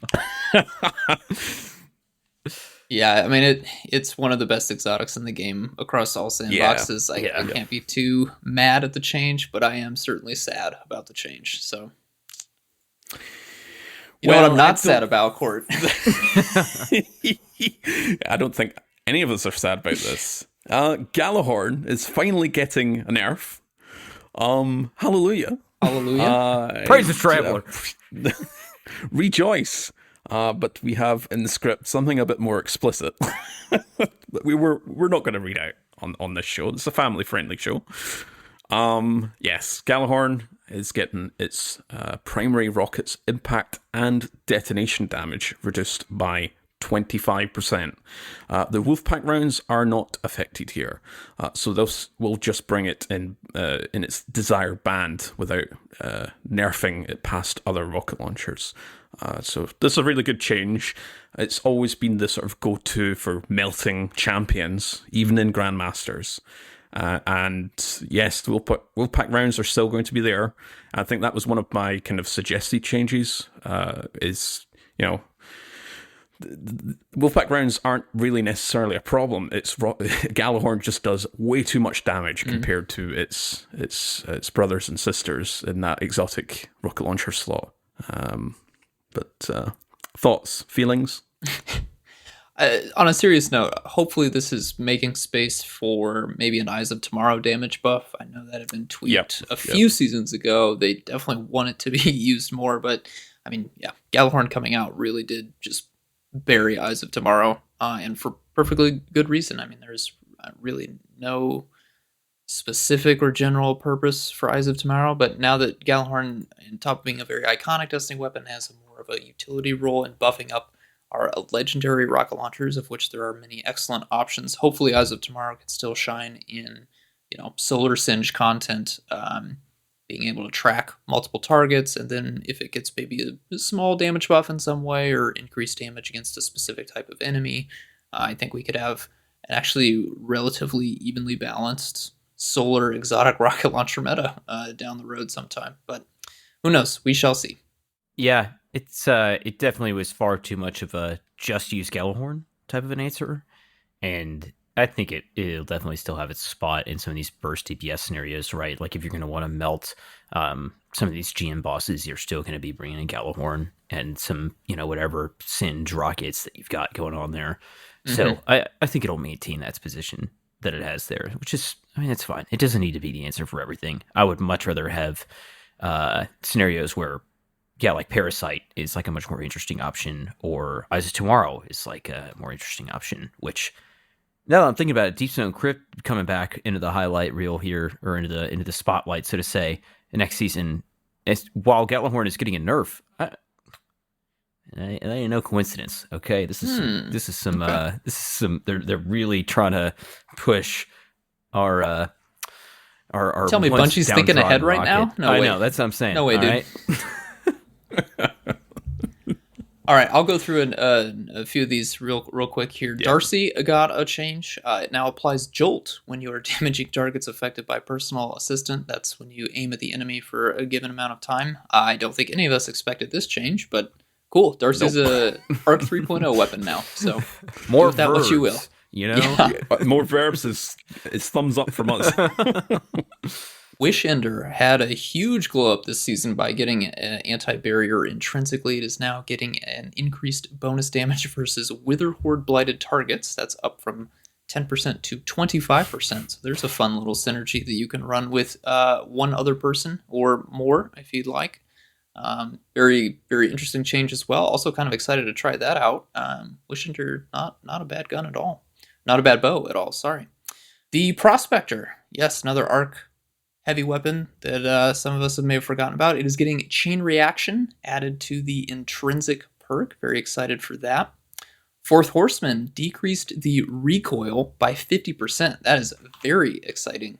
do. Yeah, I mean, it's one of the best exotics in the game across all sandboxes. I can't be too mad at the change, but I am certainly sad about the change. So, you know what I'm not sad about, Court? I don't think any of us are sad about this. Galahorn is finally getting a nerf. Hallelujah. Hallelujah. Praise the Traveler. Rejoice. But we have in the script something a bit more explicit that we're not going to read out on this show. It's a family-friendly show. Yes, Galahorn is getting its primary rocket's impact and detonation damage reduced by 25%. The Wolfpack rounds are not affected here, so this will just bring it in its desired band without nerfing it past other rocket launchers. So this is a really good change. It's always been the sort of go-to for melting champions, even in Grandmasters. And yes, the Wolfpack rounds are still going to be there. I think that was one of my kind of suggested changes, Wolfpack rounds aren't really necessarily a problem. It's Galahorn just does way too much damage compared to its brothers and sisters in that exotic rocket launcher slot. But thoughts, feelings? On a serious note, hopefully this is making space for maybe an Eyes of Tomorrow damage buff. I know that had been tweaked a few seasons ago. They definitely want it to be used more, but I mean, yeah, Galahorn coming out really did just bury Eyes of Tomorrow, and for perfectly good reason. I mean, there's really no specific or general purpose for Eyes of Tomorrow, but now that Galahorn, on top of being a very iconic dusting weapon, has more of a utility role in buffing up our legendary rocket launchers, of which there are many excellent options. Hopefully Eyes of Tomorrow can still shine in, Solar Singe content, being able to track multiple targets, and then if it gets maybe a small damage buff in some way or increased damage against a specific type of enemy, I think we could have an actually relatively evenly balanced solar exotic rocket launcher meta down the road sometime. But who knows? We shall see. Yeah, it definitely was far too much of a just use Galahorn type of an answer, and I think it'll definitely still have its spot in some of these burst DPS scenarios, right? Like if you're going to want to melt some of these GM bosses, you're still going to be bringing in Galahorn and some, whatever Singe rockets that you've got going on there. So I think it'll maintain that position that it has there, which is, it's fine. It doesn't need to be the answer for everything. I would much rather have scenarios where, like Parasite is like a much more interesting option, or Eyes of Tomorrow is like a more interesting option, which... Now that I'm thinking about it, Deep Stone Crypt coming back into the highlight reel here, or into the spotlight, so to say, next season. While Galahorn is getting a nerf, that ain't no coincidence. Okay, this is some. They're really trying to push our our Tell me once Bungie's thinking ahead downtrodden right now? rocket. No I way. know, that's what I'm saying. No way, all dude. right? All right, I'll go through a few of these real quick here. Yeah. Darcy got a change. It now applies Jolt when you are damaging targets affected by personal assistant. That's when you aim at the enemy for a given amount of time. I don't think any of us expected this change, but cool. Darcy's a Arc 3.0 weapon now, so More do with that what you will. verbs, you know? Yeah. More verbs is thumbs up from us. Wishender had a huge glow up this season by getting an anti-barrier intrinsically. It is now getting an increased bonus damage versus Wither Horde blighted targets. That's up from 10% to 25%. So there's a fun little synergy that you can run with one other person or more if you'd like. Very, very interesting change as well. Also kind of excited to try that out. Wishender, not a bad gun at all. Not a bad bow at all, sorry. The Prospector. Yes, another arc heavy weapon that some of us may have forgotten about. It is getting chain reaction added to the intrinsic perk. Very excited for that. Fourth Horseman decreased the recoil by 50%. That is very exciting.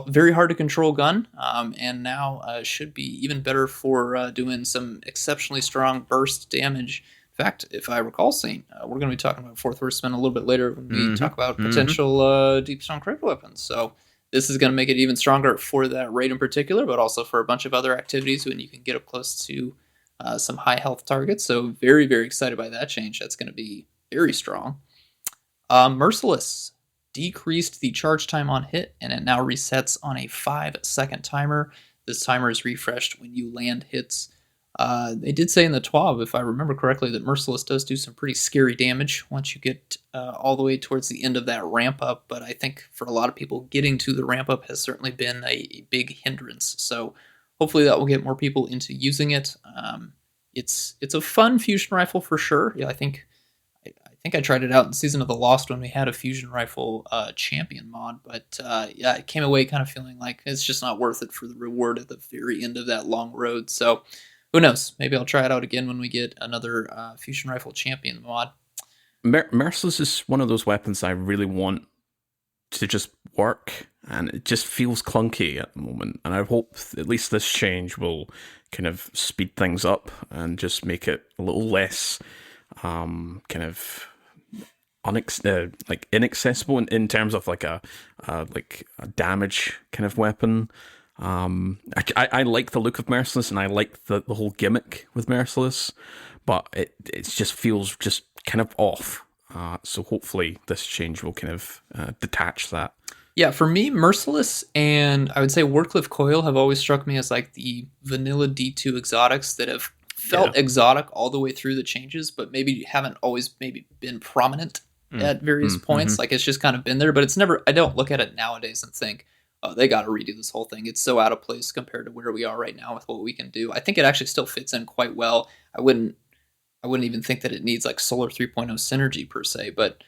Very hard to control gun, and now should be even better for doing some exceptionally strong burst damage. In fact, if I recall, Saint, we're going to be talking about Fourth Horseman a little bit later when we talk about potential Deep Stone Crypt weapons. So this is going to make it even stronger for that raid in particular, but also for a bunch of other activities when you can get up close to some high health targets. So very, very excited by that change. That's going to be very strong. Merciless decreased the charge time on hit, and it now resets on a 5-second timer. This timer is refreshed when you land hits. They did say in the TWAB, if I remember correctly, that Merciless does do some pretty scary damage once you get all the way towards the end of that ramp up, but I think for a lot of people, getting to the ramp up has certainly been a big hindrance. So hopefully that will get more people into using it. It's a fun fusion rifle for sure. Yeah, I think I tried it out in Season of the Lost when we had a fusion rifle champion mod, but yeah, I came away kind of feeling like it's just not worth it for the reward at the very end of that long road. So who knows? Maybe I'll try it out again when we get another fusion rifle champion mod. Merciless is one of those weapons I really want to just work, and it just feels clunky at the moment. And I hope at least this change will kind of speed things up and just make it a little less kind of inaccessible in terms of like a damage kind of weapon. I like the look of Merciless, and I like the whole gimmick with Merciless, but it just feels just kind of off. So hopefully this change will kind of detach that. Yeah, for me, Merciless and I would say Wycliffe Coil have always struck me as like the vanilla D2 exotics that have felt exotic all the way through the changes, but maybe haven't always maybe been prominent at various points. Like it's just kind of been there, but it's never, I don't look at it nowadays and think, oh, they got to redo this whole thing. It's so out of place compared to where we are right now with what we can do. I think it actually still fits in quite well. I wouldn't even think that it needs like Solar 3.0 synergy per se, but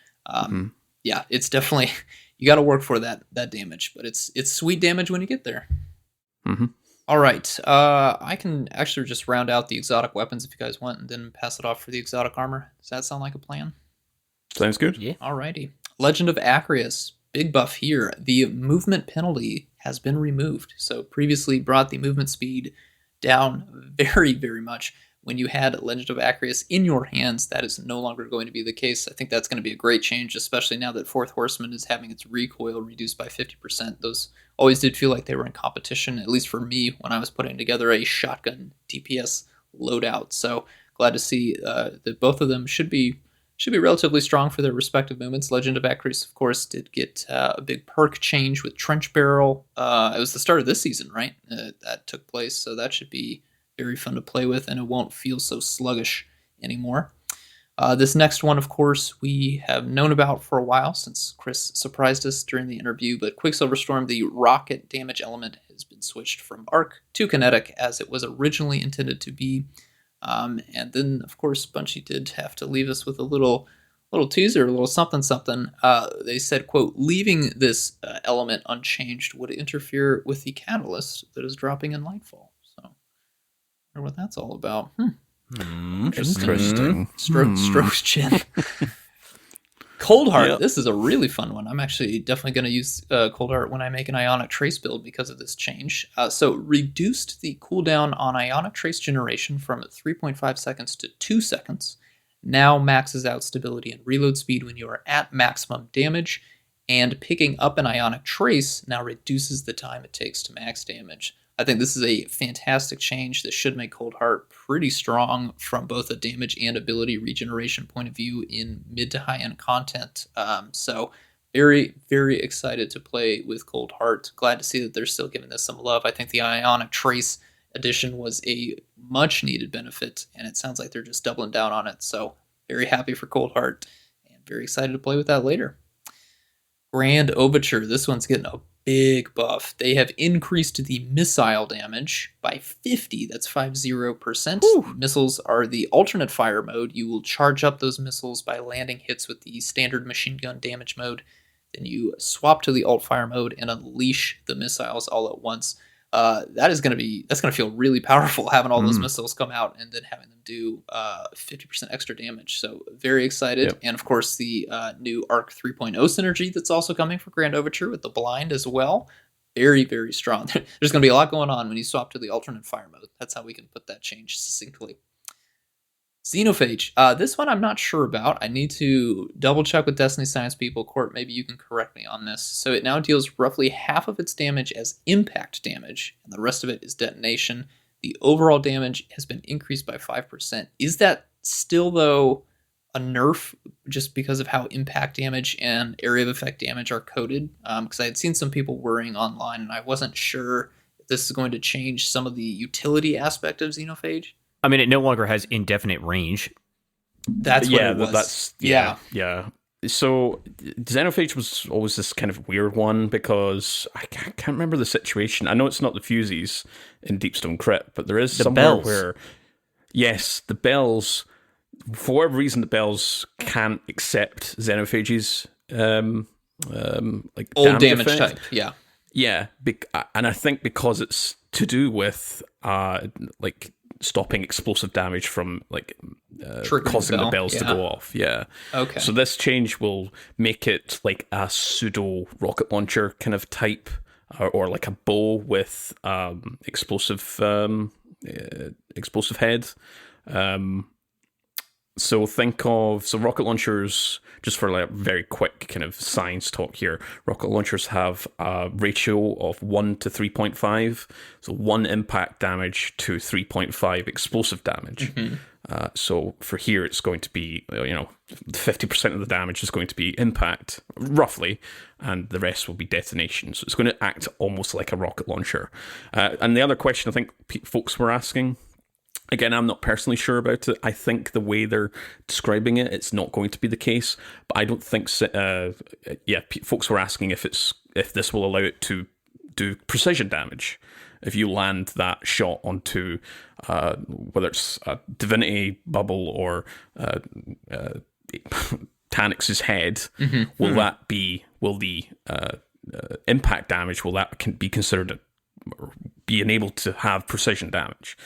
yeah, it's definitely, you got to work for that damage, but it's sweet damage when you get there. All right, I can actually just round out the exotic weapons if you guys want, and then pass it off for the exotic armor. Does that sound like a plan? Sounds good. Yeah. Alrighty. Legend of Acreus. Big buff here. The movement penalty has been removed. So previously brought the movement speed down very, very much. When you had Legend of Acreus in your hands, that is no longer going to be the case. I think that's going to be a great change, especially now that Fourth Horseman is having its recoil reduced by 50%. Those always did feel like they were in competition, at least for me, when I was putting together a shotgun DPS loadout. So glad to see that both of them should be relatively strong for their respective movements. Legend of Acreus, of course, did get a big perk change with Trench Barrel. It was the start of this season, right? That took place, so that should be very fun to play with, and it won't feel so sluggish anymore. This next one, of course, we have known about for a while since Chris surprised us during the interview, but Quicksilver Storm, the rocket damage element, has been switched from arc to kinetic as it was originally intended to be. And then, of course, Bungie did have to leave us with a little teaser, a little something. They said, quote, leaving this element unchanged would interfere with the catalyst that is dropping in Lightfall. So, I wonder what that's all about. Interesting. Strokes chin. Cold Heart. Yep. This is a really fun one. I'm actually definitely going to use Cold Heart when I make an Ionic Trace build because of this change. So reduced the cooldown on Ionic Trace generation from 3.5 seconds to 2 seconds. Now maxes out stability and reload speed when you are at maximum damage. And picking up an Ionic Trace now reduces the time it takes to max damage. I think this is a fantastic change that should make Cold Heart pretty strong from both a damage and ability regeneration point of view in mid to high end content. So very, very excited to play with Cold Heart. Glad to see that they're still giving this some love. I think the Ionic Trace addition was a much needed benefit, and it sounds like they're just doubling down on it. So very happy for Cold Heart and very excited to play with that later. Grand Overture. This one's getting a big buff. They have increased the missile damage by 50. That's 50%. Whew. Missiles are the alternate fire mode. You will charge up those missiles by landing hits with the standard machine gun damage mode. Then you swap to the alt fire mode and unleash the missiles all at once. That's gonna feel really powerful, having all those missiles come out and then having them do 50% extra damage. So very excited. Yep. And of course the new Arc 3.0 synergy that's also coming for Grand Overture with the blind as well. Very, very strong. There's gonna be a lot going on when you swap to the alternate fire mode. That's how we can put that change succinctly. Xenophage. This one I'm not sure about. I need to double check with Destiny Science people. Court, maybe you can correct me on this. So it now deals roughly half of its damage as impact damage, and the rest of it is detonation. The overall damage has been increased by 5%. Is that still, though, a nerf just because of how impact damage and area of effect damage are coded? Because I had seen some people worrying online, and I wasn't sure if this is going to change some of the utility aspect of Xenophage. I mean, it no longer has indefinite range. That's what it was. That's yeah. So Xenophage was always this kind of weird one because I can't remember the situation. I know it's not the fusees in Deepstone Crypt, but there is The somewhere bells. where, yes, the bells, for whatever reason, the bells can't accept Xenophage's like Old damage effect. type, yeah. Yeah, and I think because it's to do with like stopping explosive damage from like causing the bells to go off. Yeah. Okay. So this change will make it like a pseudo rocket launcher kind of type, or like a bow with explosive head. So think of rocket launchers, just for like very quick kind of science talk here, rocket launchers have a ratio of 1 to 3.5, so 1 impact damage to 3.5 explosive damage. Mm-hmm. So for here, it's going to be, 50% of the damage is going to be impact, roughly, and the rest will be detonation. So it's going to act almost like a rocket launcher. And the other question I think folks were asking, again, I'm not personally sure about it. I think the way they're describing it, it's not going to be the case. But I don't think. Folks were asking if this will allow it to do precision damage. If you land that shot onto whether it's a divinity bubble or Tanix's head, will the impact damage, will that be considered be enabled to have precision damage?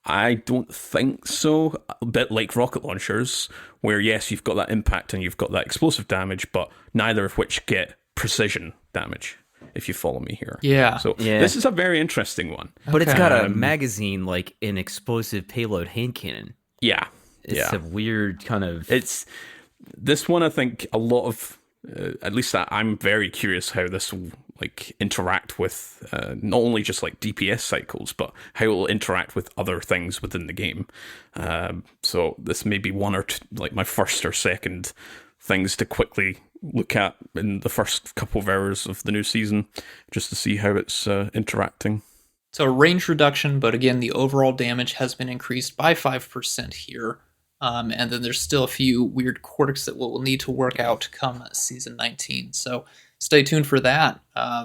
I don't think so. A bit like rocket launchers, where yes, you've got that impact and you've got that explosive damage, but neither of which get precision damage, if you follow me here. Yeah. So this is a very interesting one. But it's got a magazine like an explosive payload hand cannon. Yeah. It's a weird kind of... It's this one, I think a lot of, at least I'm very curious how this will like interact with not only just like DPS cycles, but how it will interact with other things within the game. So this may be one or two, like my first or second things to quickly look at in the first couple of hours of the new season, just to see how it's interacting. So range reduction, but again, the overall damage has been increased by 5% here. And then there's still a few weird quirks that we'll need to work out come season 19. So stay tuned for that.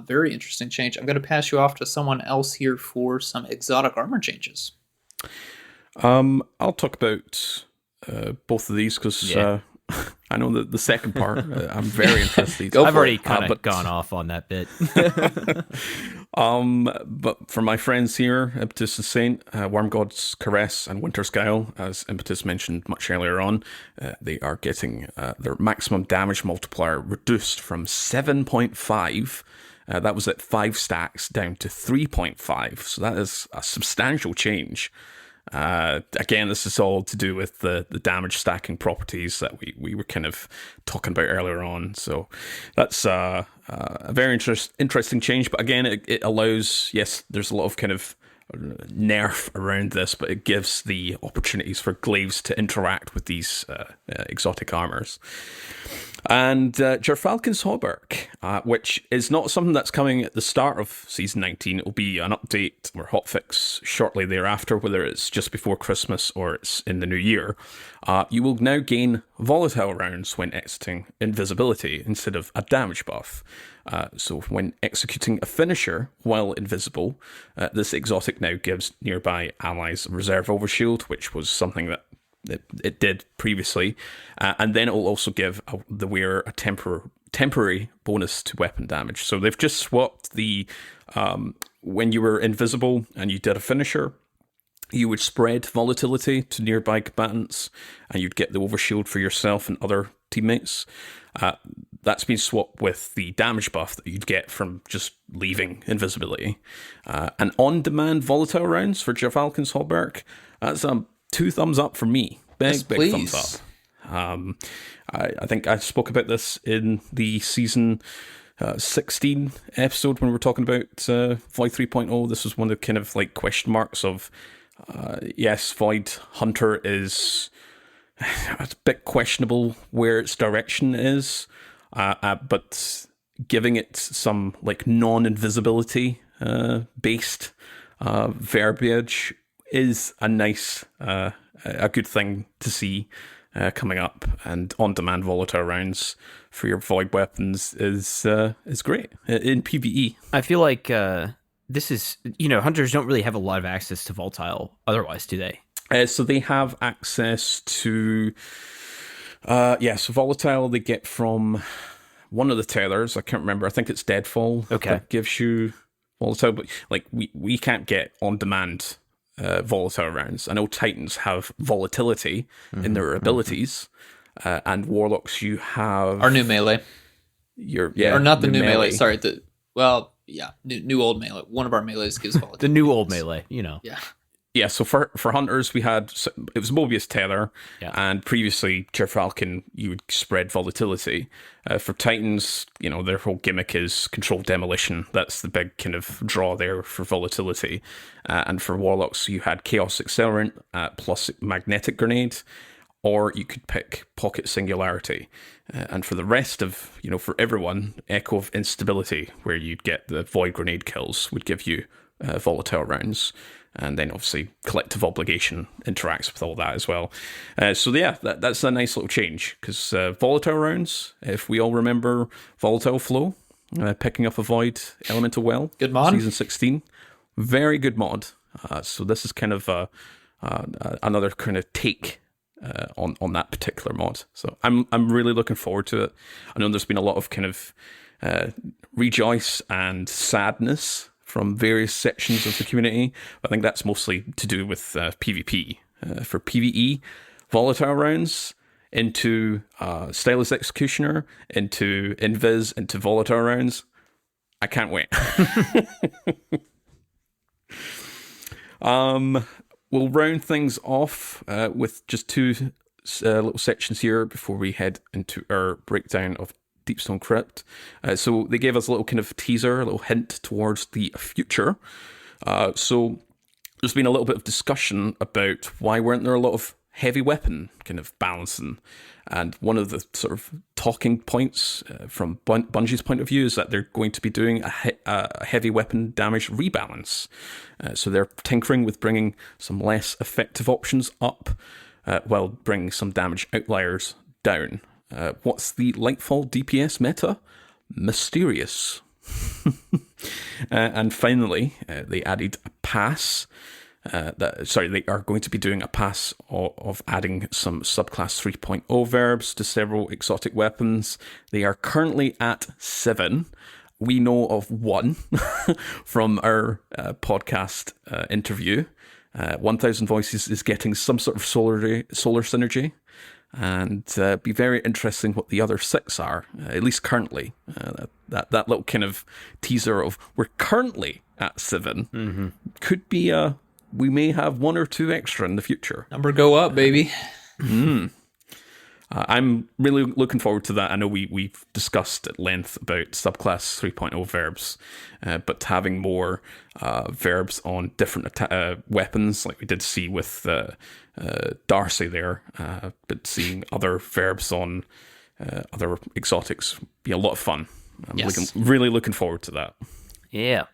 Very interesting change. I'm going to pass you off to someone else here for some exotic armor changes. I'll talk about both of these because I know the second part I'm very interested. I've already kind of gone off on that bit. But for my friends here, Impetus and Saint, Worm God's Caress, and Winter's Guile, as Impetus mentioned much earlier on, they are getting their maximum damage multiplier reduced from 7.5. That was at 5 stacks down to 3.5. So that is a substantial change. Again, this is all to do with the damage stacking properties that we were kind of talking about earlier on. So that's a very interesting change. But again, it allows, yes, there's a lot of kind of nerf around this, but it gives the opportunities for glaives to interact with these exotic armors. And Gerfalcon's Hallberg, which is not something that's coming at the start of Season 19. It'll be an update or hotfix shortly thereafter, whether it's just before Christmas or it's in the new year. You will now gain volatile rounds when exiting invisibility instead of a damage buff. So when executing a finisher while invisible, this exotic now gives nearby allies reserve overshield, which was something that it did previously, and then it will also give the wearer a temporary bonus to weapon damage. So they've just swapped the when you were invisible and you did a finisher, you would spread volatility to nearby combatants, and you'd get the overshield for yourself and other teammates. That's been swapped with the damage buff that you'd get from just leaving invisibility. And on-demand volatile rounds for Gerfalcon's Hallberg, that's 2 thumbs up for me. Big thumbs up. I think I spoke about this in the season 16 episode when we were talking about Void 3.0. This was one of the kind of like question marks of, yes, Void Hunter is a bit questionable where its direction is, but giving it some like non-invisibility based verbiage is a nice, a good thing to see coming up. And on-demand volatile rounds for your void weapons is great in PvE. I feel like this is, hunters don't really have a lot of access to volatile otherwise, do they? So they have access to, so volatile they get from one of the tethers. I can't remember. I think it's Deadfall. Okay. That gives you volatile, but like we can't get on-demand volatile rounds. I know Titans have volatility in their abilities, and Warlocks you have Our new melee. Or not the new melee. Sorry, new old melee. One of our melees gives volatility. The new old melee, Yeah. Yeah, so for hunters, we had, it was Mobius Tether, and previously, Gerfalcon, you would spread volatility. For Titans, their whole gimmick is controlled demolition. That's the big kind of draw there for volatility. And for Warlocks, you had Chaos Accelerant plus Magnetic Grenade, or you could pick Pocket Singularity. And for the rest of, for everyone, Echo of Instability, where you'd get the Void Grenade kills, would give you volatile rounds. And then obviously Collective Obligation interacts with all that as well. That's a nice little change, because volatile rounds, if we all remember Volatile Flow, picking up a Void Elemental Well, good mod. Season 16, very good mod. So this is kind of another kind of take on that particular mod. So I'm really looking forward to it. I know there's been a lot of kind of rejoice and sadness from various sections of the community. I think that's mostly to do with PvP. For PvE, volatile rounds into Stylus Executioner, into Invis, into volatile rounds. I can't wait. We'll round things off with just 2 little sections here before we head into our breakdown of Deepstone Crypt. So they gave us a little kind of teaser, a little hint towards the future. So there's been a little bit of discussion about why weren't there a lot of heavy weapon kind of balancing. And one of the sort of talking points from Bungie's point of view is that they're going to be doing a heavy weapon damage rebalance. So they're tinkering with bringing some less effective options up while bringing some damage outliers down. What's the Lightfall DPS meta? Mysterious. And finally, they added a pass. They are going to be doing a pass of adding some subclass 3.0 verbs to several exotic weapons. They are currently at 7, we know of one from our podcast interview. 1000 Voices is getting some sort of solar synergy, and be very interesting what the other 6 are, at least currently. That little kind of teaser of we're currently at 7 could be we may have 1 or 2 extra in the future. Number go up, baby. I'm really looking forward to that. I know we've discussed at length about subclass 3.0 verbs, but having more verbs on different weapons, like we did see with Darcy there, but seeing other verbs on other exotics be a lot of fun. I'm really looking forward to that. Yeah.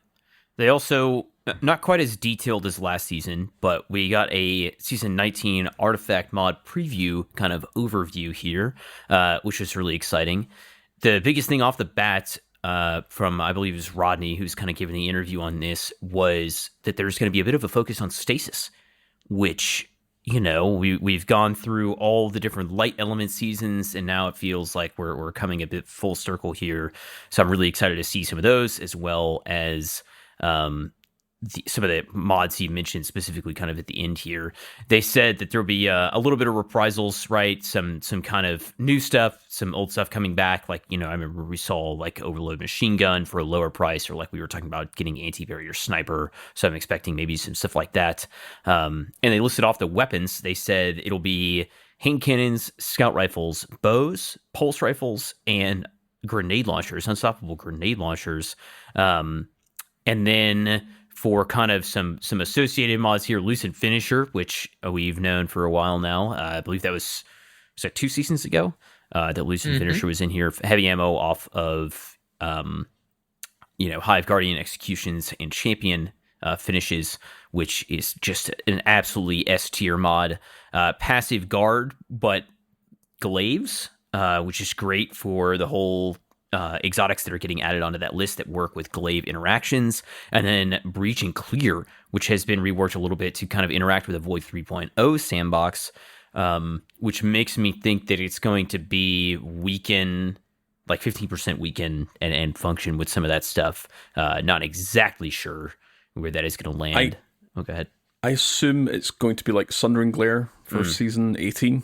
They also, not quite as detailed as last season, but we got a Season 19 Artifact mod preview kind of overview here, which is really exciting. The biggest thing off the bat from, I believe it was Rodney, who's kind of giving the interview on this, was that there's going to be a bit of a focus on stasis, which, you know, we've gone through all the different light element seasons, and now it feels like we're coming a bit full circle here. So I'm really excited to see some of those, as well as some of the mods he mentioned specifically kind of at the end here. They said that there'll be a little bit of reprisals, right? Some kind of new stuff, some old stuff coming back. Like, you know, I remember we saw like Overload Machine Gun for a lower price, or like we were talking about getting Anti-Barrier Sniper. So I'm expecting maybe some stuff like that. And they listed off the weapons. They said it'll be hand cannons, scout rifles, bows, pulse rifles, and grenade launchers, unstoppable grenade launchers. And then for kind of some associated mods here, Lucent Finisher, which we've known for a while now. I believe that was that 2 seasons ago that Lucent Finisher was in here. Heavy ammo off of, Hive Guardian executions and champion finishes, which is just an absolutely S tier mod. Passive guard, but glaives, which is great for the whole exotics that are getting added onto that list that work with glaive interactions. And then Breach and Clear, which has been reworked a little bit to kind of interact with a Void 3.0 sandbox, which makes me think that it's going to be weaken, like 15% weaken and function with some of that stuff. Not exactly sure where that is going to land. Go ahead. I assume it's going to be like Sundering Glare for season 18,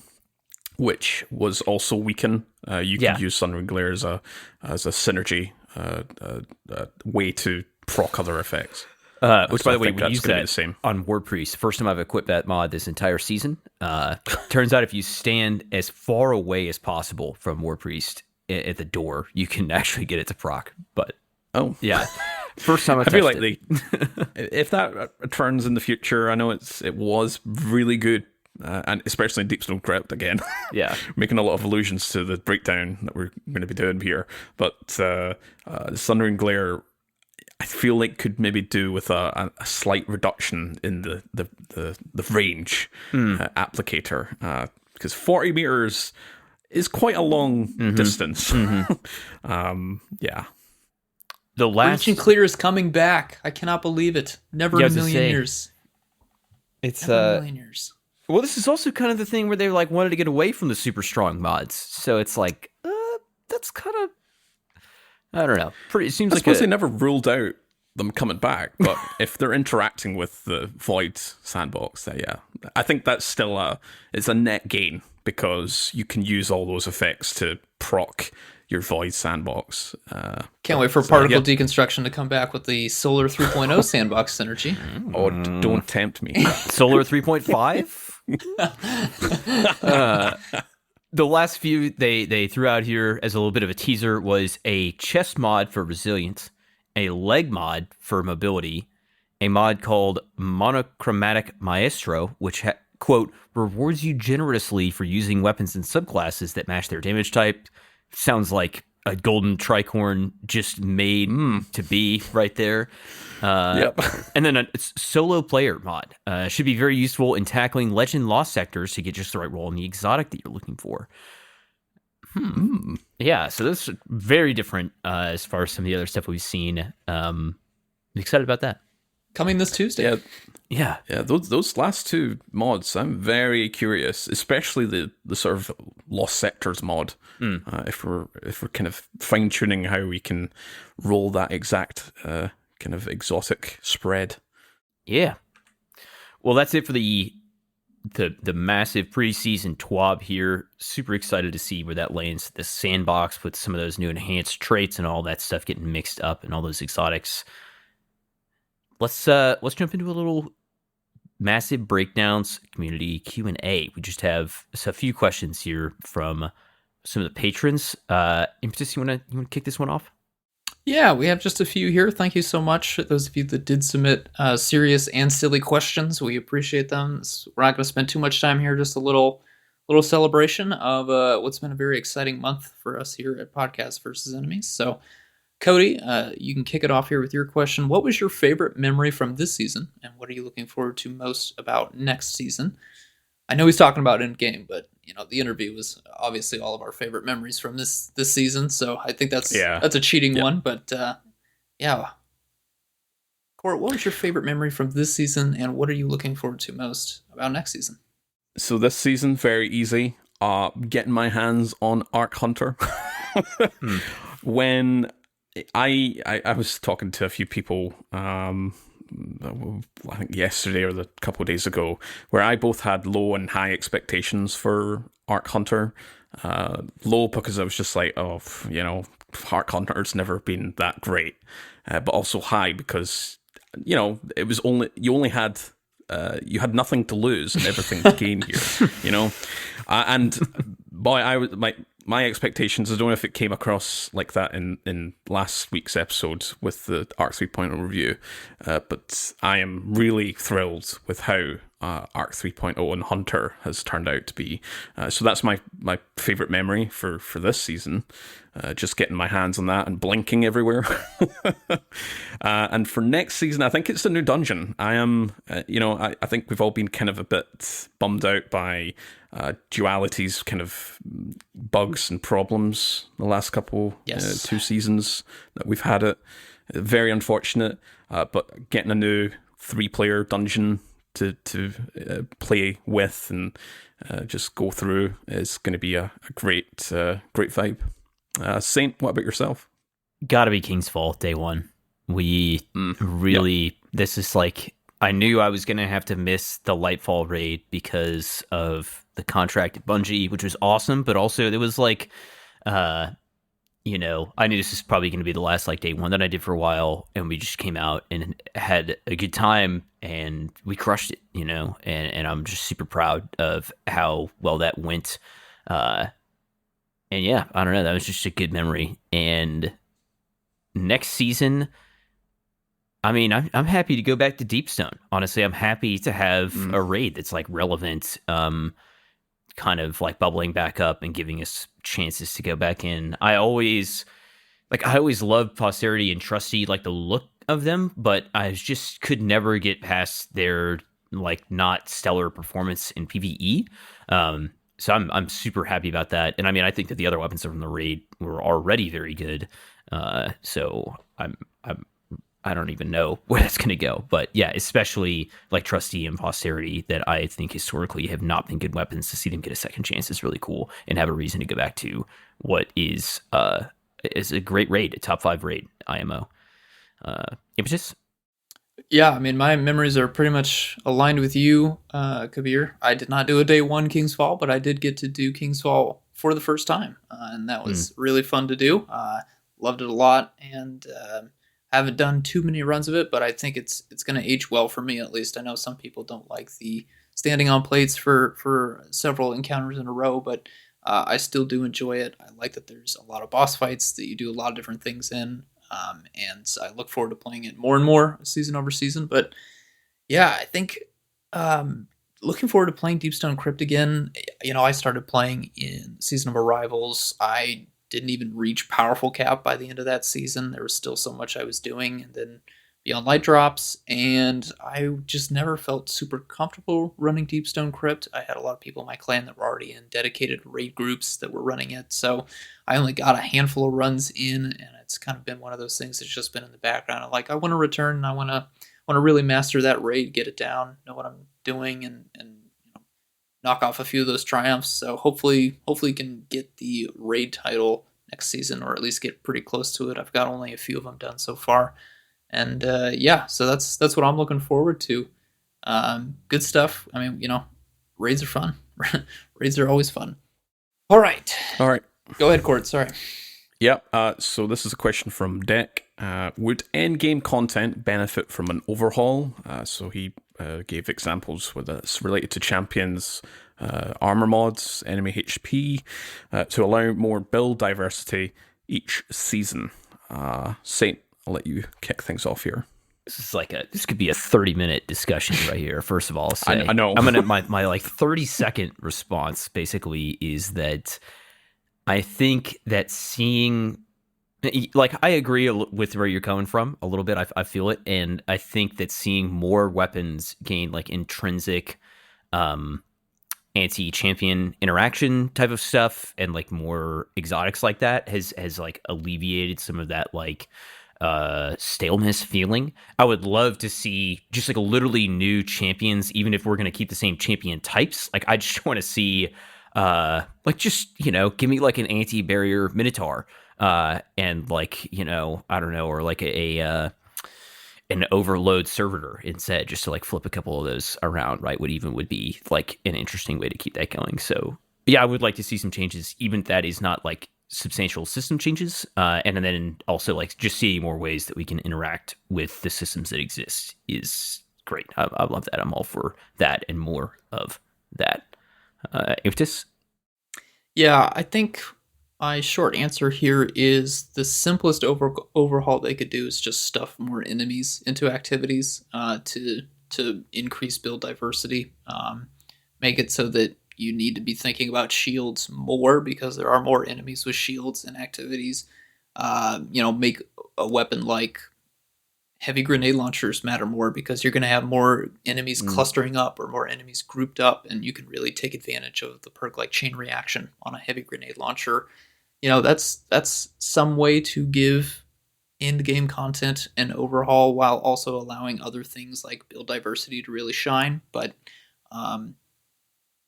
which was also weaken. You can use Sundering Glare as a synergy way to proc other effects. Which, by the way, we use that on War Priest. First time I've equipped that mod this entire season. Turns out if you stand as far away as possible from War Priest at the door, you can actually get it to proc. But yeah, first time I feel like if that turns in the future, I know it was really good. And especially in Deepstone Crypt again. Yeah. Making a lot of allusions to the breakdown that we're going to be doing here. But Sundering Glare, I feel like could maybe do with a slight reduction in the range applicator. Because 40 meters is quite a long distance. Yeah. The last Breach and Clear is coming back. I cannot believe it. Never in a million years. It's Never in a million years. Well, this is also kind of the thing where they like wanted to get away from the super strong mods. So it's like, that's kind of, I don't know. It seems like they never ruled out them coming back, but if they're interacting with the Void sandbox, I think that's still it's a net gain, because you can use all those effects to proc your Void sandbox. Can't wait for Particle Deconstruction to come back with the Solar 3.0 sandbox synergy. Oh, don't tempt me. Solar 3.5? The last few they threw out here as a little bit of a teaser was a chest mod for resilience, a leg mod for mobility, a mod called Monochromatic Maestro, which quote rewards you generously for using weapons and subclasses that match their damage type. Sounds like a golden tricorn just made to be right there. Yep. And then a solo player mod should be very useful in tackling legend lost sectors to get just the right role in the exotic that you're looking for. Yeah, so this is very different as far as some of the other stuff we've seen. Excited about that. Coming this Tuesday. Yeah. Those last two mods, I'm very curious, especially the sort of Lost Sectors mod. If we're kind of fine tuning how we can roll that exact kind of exotic spread. Yeah. Well, that's it for the massive preseason TWAB here. Super excited to see where that lands. The Sandbox with some of those new enhanced traits and all that stuff getting mixed up and all those exotics. Let's jump into a little massive breakdowns community Q&A. We just have a few questions here from some of the patrons. Impetus, you want to kick this one off? Yeah, we have just a few here. Thank you so much, those of you that did submit serious and silly questions. We appreciate them. We're not going to spend too much time here. Just a little celebration of what's been a very exciting month for us here at Podcast versus Enemies. So, Cody, you can kick it off here with your question. What was your favorite memory from this season, and what are you looking forward to most about next season? I know he's talking about in game, but the interview was obviously all of our favorite memories from this season. So I think that's a cheating one, but yeah. Court, what was your favorite memory from this season, and what are you looking forward to most about next season? So this season, very easy. Getting my hands on Arc Hunter. When I was talking to a few people, I think yesterday or a couple of days ago, where I both had low and high expectations for Arc Hunter. Low because I was just like, Arc Hunter's never been that great, but also high because it was you had nothing to lose and everything to gain here, and boy, my expectations, I don't know if it came across like that in last week's episode with the Arc 3.0 review, but I am really thrilled with how Arc 3.0 and Hunter has turned out to be. So that's my favourite memory for this season, just getting my hands on that and blinking everywhere. And for next season, I think it's the new dungeon. I am, I think we've all been kind of a bit bummed out by Duality's kind of bugs and problems the last couple, 2 seasons that we've had it. Very unfortunate, but getting a new 3-player dungeon to play with and just go through is going to be a great vibe. Saint, what about yourself? Gotta be King's Fall day one. We really, this is like, I knew I was going to have to miss the Lightfall raid because of the contract at Bungie, which was awesome, but also it was like, I knew this is probably going to be the last day one that I did for a while, and we just came out and had a good time, and we crushed it, and I'm just super proud of how well that went. And yeah, I don't know, that was just a good memory. And next season, I mean, I'm happy to go back to Deepstone. Honestly, I'm happy to have a raid that's relevant, kind of bubbling back up and giving us chances to go back in. I always loved Posterity and Trusty, the look of them, but I just could never get past their not stellar performance in PvE. So I'm super happy about that. And I mean, I think that the other weapons from the raid were already very good. So I don't even know where that's going to go. But yeah, especially Trusty and Posterity that I think historically have not been good weapons, to see them get a second chance is really cool and have a reason to go back to what is a great raid, a top 5 raid, IMO. Impetus? Yeah, I mean, my memories are pretty much aligned with you, Kabir. I did not do a day one King's Fall, but I did get to do King's Fall for the first time, and that was really fun to do. Loved it a lot, and haven't done too many runs of it, but I think it's going to age well for me, at least. I know some people don't like the standing on plates for several encounters in a row, but I still do enjoy it. I like that there's a lot of boss fights that you do a lot of different things in. And I look forward to playing it more and more season over season. But yeah, I think looking forward to playing Deepstone Crypt again. I started playing in Season of Arrivals. I didn't even reach Powerful Cap by the end of that season. There was still so much I was doing. And then Beyond Light Drops, and I just never felt super comfortable running Deepstone Crypt. I had a lot of people in my clan that were already in dedicated raid groups that were running it, so I only got a handful of runs in, and it's kind of been one of those things that's just been in the background. I want to return, and I want want to really master that raid, get it down, know what I'm doing, and knock off a few of those triumphs. So hopefully can get the raid title next season, or at least get pretty close to it. I've got only a few of them done so far, and so that's what I'm looking forward to. Good stuff. I mean, raids are fun. Raids are always fun. All right. Go ahead, Court. Sorry. Yep. So this is a question from Deck. Would endgame content benefit from an overhaul? So he gave examples whether it's related to champions, armor mods, enemy HP, to allow more build diversity each season. Saint, I'll let you kick things off here. This could be a 30-minute discussion right here. First of all, I'll say, I know. I'm gonna my 30-second response basically is that I think that seeing, I agree with where you're coming from a little bit. I feel it, and I think that seeing more weapons gain intrinsic anti-champion interaction type of stuff, and more exotics like that has alleviated some of that staleness feeling. I would love to see just literally new champions, even if we're going to keep the same champion types. I just want to see give me an anti-barrier Minotaur, and I don't know, or an overload servitor instead, just to flip a couple of those around, right? Would be an interesting way to keep that going. So yeah, I would like to see some changes, even if that is not substantial system changes, and then also just seeing more ways that we can interact with the systems that exist is great. I love that. I'm all for that and more of that. Iftis? Yeah, I think my short answer here is the simplest overhaul they could do is just stuff more enemies into activities to increase build diversity. Make it so that you need to be thinking about shields more because there are more enemies with shields and activities. Make a weapon like heavy grenade launchers matter more because you're going to have more enemies clustering up or more enemies grouped up, and you can really take advantage of the perk like chain reaction on a heavy grenade launcher. That's some way to give end game content an overhaul while also allowing other things like build diversity to really shine. But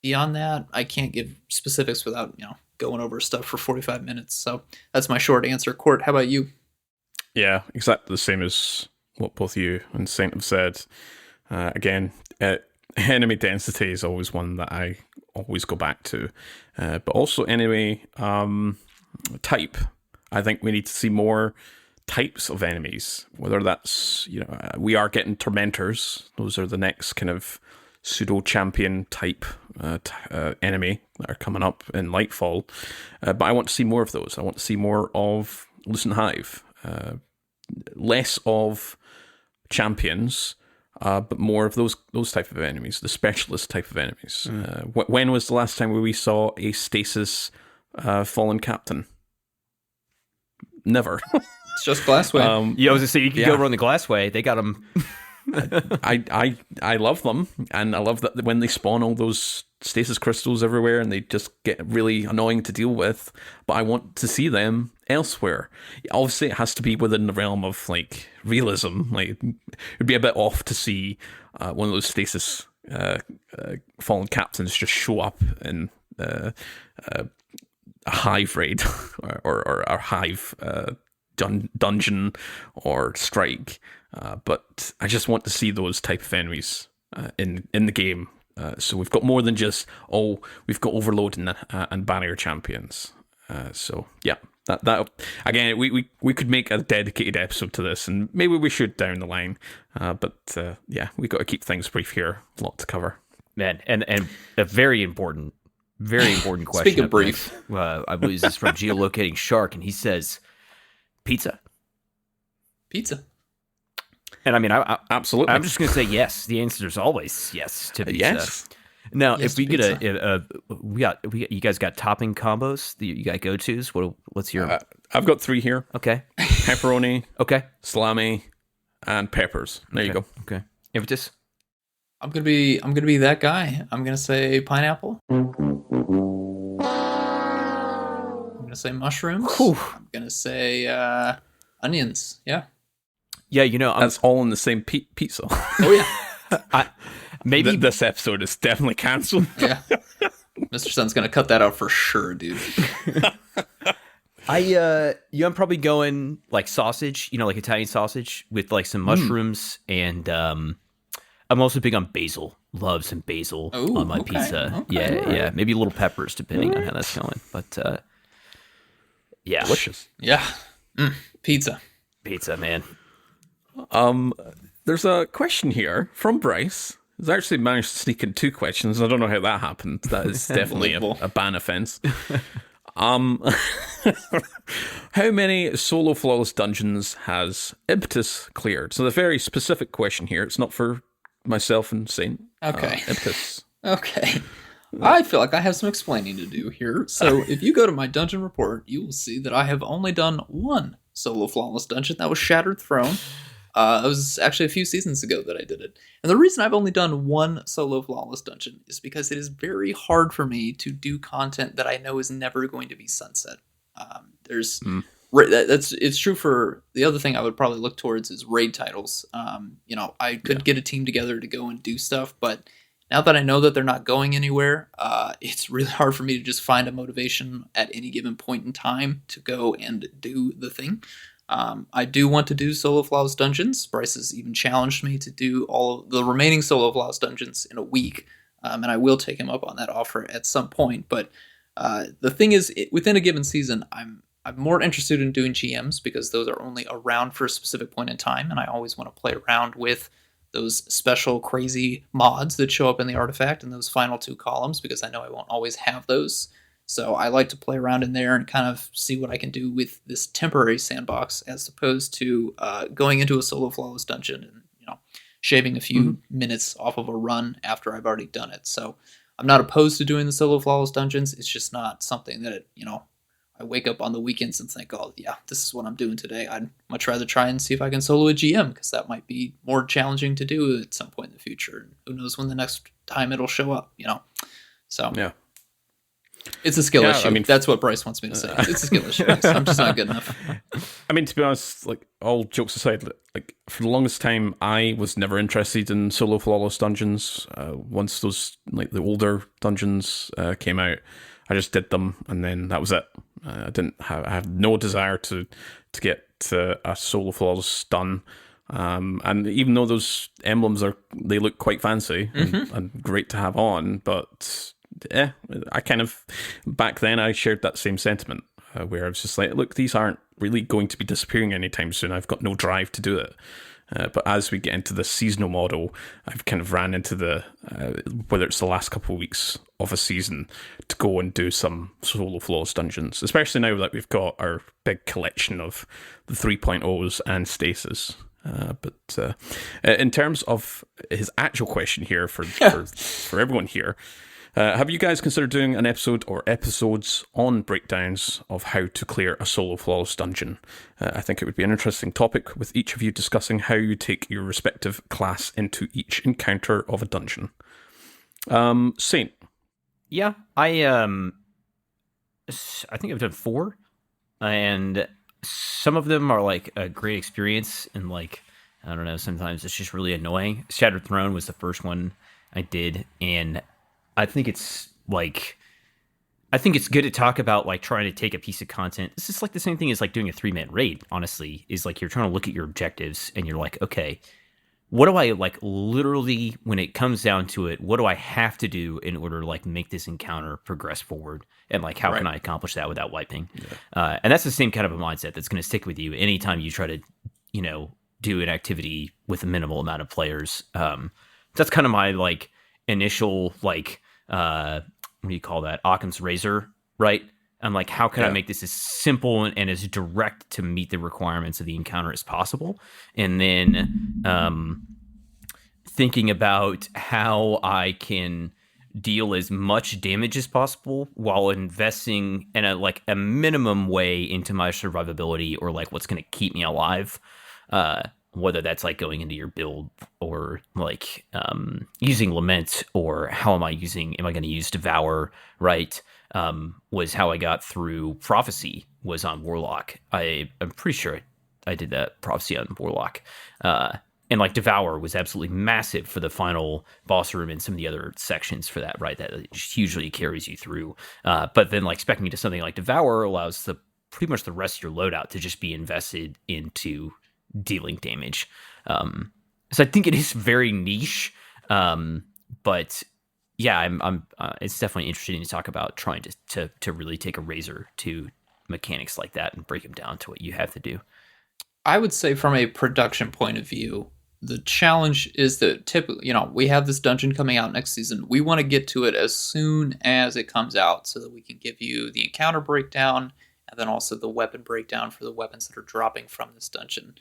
beyond that, I can't give specifics without going over stuff for 45 minutes. So that's my short answer. Court, how about you? Yeah, exactly the same as what both you and Saint have said. Again, enemy density is always one that I always go back to. But also enemy type. I think we need to see more types of enemies, whether that's, we are getting Tormentors. Those are the next kind of pseudo-champion type enemy that are coming up in Lightfall. But I want to see more of those. I want to see more of Lucent Hive. Less of champions, but more of those type of enemies, the specialist type of enemies. When was the last time we saw a stasis fallen captain? Never. It's just Glassway. I was gonna say you could go run the Glassway. They got them. I love them, and I love that when they spawn all those stasis crystals everywhere and they just get really annoying to deal with, but I want to see them elsewhere. Obviously it has to be within the realm of realism. It'd be a bit off to see one of those stasis fallen captains just show up in a hive raid or a hive dungeon or strike. But I just want to see those type of enemies in the game. So we've got more than just, we've got Overload and Barrier champions. So yeah, that again, we could make a dedicated episode to this, and maybe we should down the line. But yeah, we got to keep things brief here. A lot to cover, man, and a very important question. Speaking of brief, I believe this is from Geolocating Shark, and he says, "Pizza." And I mean, I absolutely. I'm just going to say yes. The answer is always yes to pizza. Yes. Now, yes, if we pizza. get we got you guys got topping combos. You got go tos. What's your? I've got 3 here. Okay. Pepperoni. Okay. Salami, and peppers. There you go. Okay. Impetus. I'm gonna be that guy. I'm gonna say pineapple. I'm gonna say mushrooms. Whew. I'm gonna say onions. Yeah. Yeah, you know, That's all in the same pizza. Oh yeah, maybe This episode is definitely cancelled. yeah. Mr. Sun's gonna cut that out for sure, dude. I'm probably going like sausage, you know, like Italian sausage with like some mushrooms, and I'm also big on basil. Love some basil Ooh, on my okay, pizza. okay. Yeah, maybe little peppers depending on how that's going. But yeah, Delicious. Yeah, pizza. pizza, man. There's a question here from Bryce. He's actually managed to sneak in 2 questions. I don't know how that happened. That is definitely a ban offense. How many solo flawless dungeons has Impetus cleared? So the very specific question here. It's not for myself and Saint. Okay. Impetus. Okay. I feel like I have some explaining to do here. So if you go to my dungeon report, you will see that I have only done 1 solo flawless dungeon. That was Shattered Throne. It was actually a few seasons ago that I did it. And the reason I've only done 1 solo flawless dungeon is because it is very hard for me to do content that I know is never going to be sunset. It's true for the other thing I would probably look towards is raid titles. I could get a team together to go and do stuff, but now that I know that they're not going anywhere, it's really hard for me to just find a motivation at any given point in time to go and do the thing. I do want to do solo flawless dungeons. Bryce has even challenged me to do all of the remaining solo flawless dungeons in a week, and I will take him up on that offer at some point. But the thing is, within a given season, I'm more interested in doing GMs because those are only around for a specific point in time, and I always want to play around with those special crazy mods that show up in the artifact in those final 2 columns because I know I won't always have those. So I like to play around in there and kind of see what I can do with this temporary sandbox as opposed to going into a solo flawless dungeon and shaving a few minutes off of a run after I've already done it. So I'm not opposed to doing the solo flawless dungeons. It's just not something that I wake up on the weekends and think, oh yeah, this is what I'm doing today. I'd much rather try and see if I can solo a GM because that might be more challenging to do at some point in the future. And who knows when the next time it'll show up, So Yeah. It's a skill issue. I mean, that's what Bryce wants me to say. It's a skill issue. I'm just not good enough. I mean, to be honest, like all jokes aside, like for the longest time, I was never interested in solo flawless dungeons. Once those like the older dungeons came out, I just did them, and then that was it. I have no desire to get a solo flawless done. And even though those emblems they look quite fancy and great to have on, but I kind of back then I shared that same sentiment where I was just like, look, these aren't really going to be disappearing anytime soon. I've got no drive to do it. But as we get into the seasonal model, I've kind of ran into the whether it's the last couple of weeks of a season to go and do some solo flawless dungeons, especially now that we've got our big collection of the 3.0s and stasis. But in terms of his actual question here for everyone here, have you guys considered doing an episode or episodes on breakdowns of how to clear a solo flawless dungeon? I think it would be an interesting topic with each of you discussing how you take your respective class into each encounter of a dungeon. Saint. Yeah, I think I've done 4, and some of them are like a great experience, and like I don't know, sometimes it's just really annoying. Shattered Throne was the first one I did, and I think it's good to talk about like trying to take a piece of content. This is like the same thing as like doing a 3-man raid, honestly, is like you're trying to look at your objectives and you're like, okay, what do I like literally when it comes down to it, what do I have to do in order to like make this encounter progress forward? And like, how can I accomplish that without wiping? Yeah. And that's the same kind of a mindset that's going to stick with you anytime you try to, do an activity with a minimal amount of players. That's kind of my like initial like what do you call that, Occam's razor, right? I'm like, how can I make this as simple and as direct to meet the requirements of the encounter as possible? And then thinking about how I can deal as much damage as possible while investing in a minimum way into my survivability or like what's going to keep me alive. Whether that's like going into your build or like using Lament, or am I going to use Devour, right? Was how I got through Prophecy was on Warlock. I'm pretty sure I did that prophecy on Warlock. And like Devour was absolutely massive for the final boss room and some of the other sections for that, right? That just hugely carries you through. But then like speccing to something like Devour allows pretty much the rest of your loadout to just be invested into dealing damage. So I think it is very niche. But yeah, I'm it's definitely interesting to talk about trying to really take a razor to mechanics like that and break them down to what you have to do. I would say from a production point of view, the challenge is that typically, we have this dungeon coming out next season. We want to get to it as soon as it comes out so that we can give you the encounter breakdown and then also the weapon breakdown for the weapons that are dropping from this dungeon.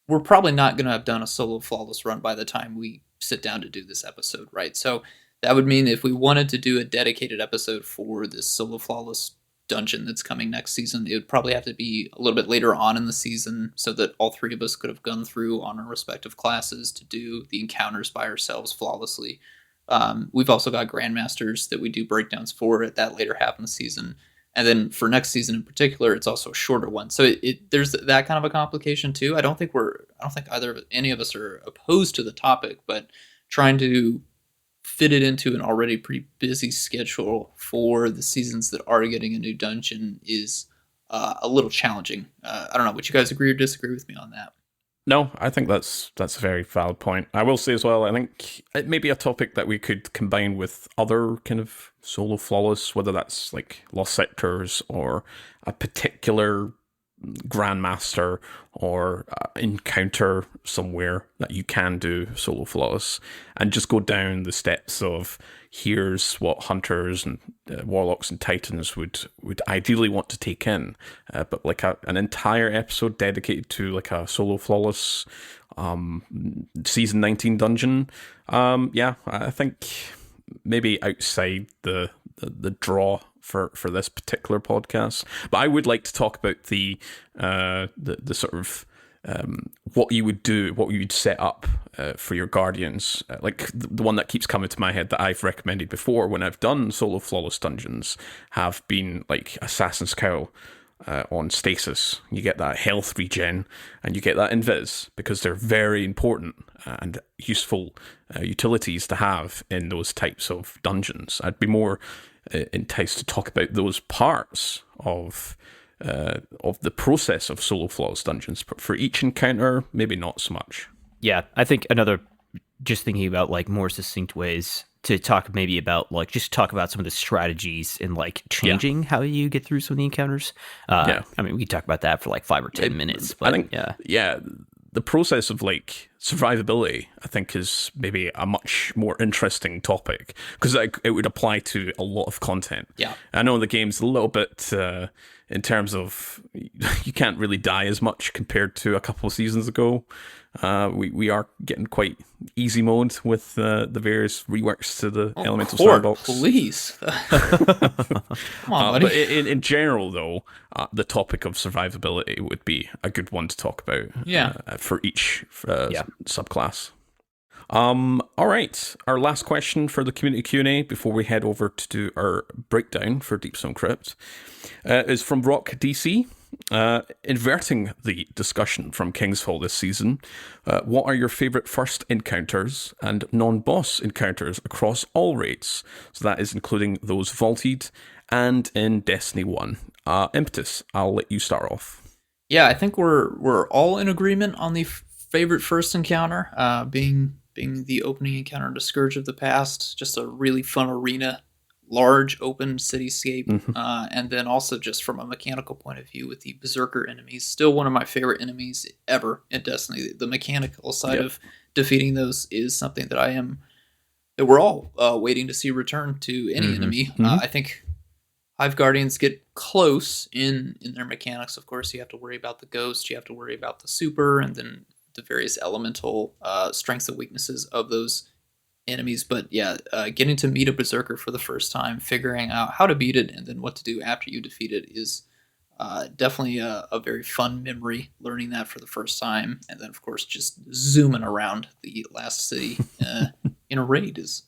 We're probably not going to have done a solo flawless run by the time we sit down to do this episode, right? So that would mean if we wanted to do a dedicated episode for this solo flawless dungeon that's coming next season, it would probably have to be a little bit later on in the season so that all three of us could have gone through on our respective classes to do the encounters by ourselves flawlessly. We've also got Grandmasters that we do breakdowns for at that later half in the season. And then for next season in particular, it's also a shorter one. So there's that kind of a complication too. I don't think any of us are opposed to the topic, but trying to fit it into an already pretty busy schedule for the seasons that are getting a new dungeon is a little challenging. I don't know. Would you guys agree or disagree with me on that? No, I think that's a very valid point. I will say as well, I think it may be a topic that we could combine with other kind of solo flawless, whether that's like Lost Sectors or a particular Grandmaster or encounter somewhere that you can do solo flawless, and just go down the steps of here's what hunters and warlocks and titans would ideally want to take in, but like an entire episode dedicated to like a solo flawless season 19 dungeon. Yeah, I think maybe outside the draw for this particular podcast, but I would like to talk about the sort of what you would do, what you would set up for your guardians. Like the one that keeps coming to my head that I've recommended before when I've done solo flawless dungeons have been like Assassin's Cowl on stasis. You get that health regen and you get that invis because they're very important and useful utilities to have in those types of dungeons. I'd be more enticed to talk about those parts of the process of solo flawless dungeons, but for each encounter, maybe not so much. Yeah, I think just thinking about like more succinct ways to talk maybe about like just talk about some of the strategies and like changing how you get through some of the encounters. I mean, we could talk about that for like 5 or 10 minutes. But I think, the process of like survivability, I think, is maybe a much more interesting topic because it would apply to a lot of content. Yeah, I know the game's a little bit in terms of you can't really die as much compared to a couple of seasons ago. We are getting quite easy mode with the various reworks to the Elemental Sandbox. Please. Come on, buddy. But in general, though, the topic of survivability would be a good one to talk about. For each subclass. All right. Our last question for the community Q&A before we head over to do our breakdown for Deepstone Crypt is from Rock DC. Inverting the discussion from Kingsfall this season, what are your favourite first encounters and non-boss encounters across all raids? So that is including those vaulted and in Destiny 1. Impetus, I'll let you start off. Yeah, I think we're all in agreement on the favorite first encounter, being the opening encounter to Scourge of the Past. Just a really fun arena, large open cityscape, and then also just from a mechanical point of view with the Berserker enemies, still one of my favorite enemies ever in Destiny. The mechanical side of defeating those is something that we're all waiting to see return to any enemy. I think Hive Guardians get close in their mechanics. Of course, you have to worry about the ghost, you have to worry about the super, and then the various elemental strengths and weaknesses of those enemies. But yeah, getting to meet a Berserker for the first time, figuring out how to beat it, and then what to do after you defeat it is definitely a very fun memory, learning that for the first time. And then, of course, just zooming around the last city in a raid is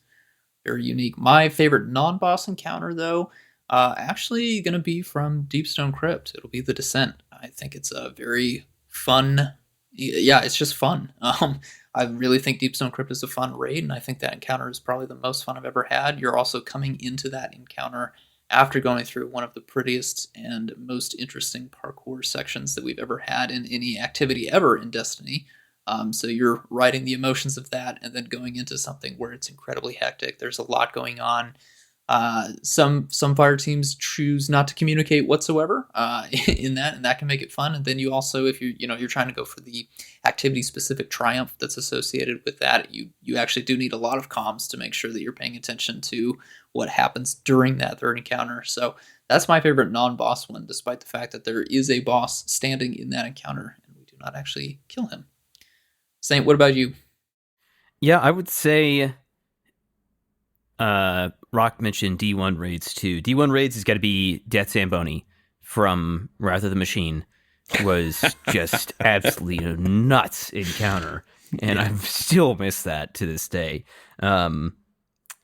very unique. My favorite non-boss encounter, though, actually going to be from Deepstone Crypt. It'll be the Descent. I think it's a very fun. Yeah, it's just fun. I really think Deep Stone Crypt is a fun raid, and I think that encounter is probably the most fun I've ever had. You're also coming into that encounter after going through one of the prettiest and most interesting parkour sections that we've ever had in any activity ever in Destiny. So you're riding the emotions of that and then going into something where it's incredibly hectic. There's a lot going on. Some fire teams choose not to communicate whatsoever in that, and that can make it fun. And then you also, if you're trying to go for the activity specific triumph that's associated with that, you actually do need a lot of comms to make sure that you're paying attention to what happens during that third encounter. So that's my favorite non-boss one, despite the fact that there is a boss standing in that encounter and we do not actually kill him. Saint, what about you? Yeah, I would say Rock mentioned D1 raids too. D1 raids has got to be Death Zamboni from Wrath of the Machine. Was just absolutely nuts encounter, and I still miss that to this day. And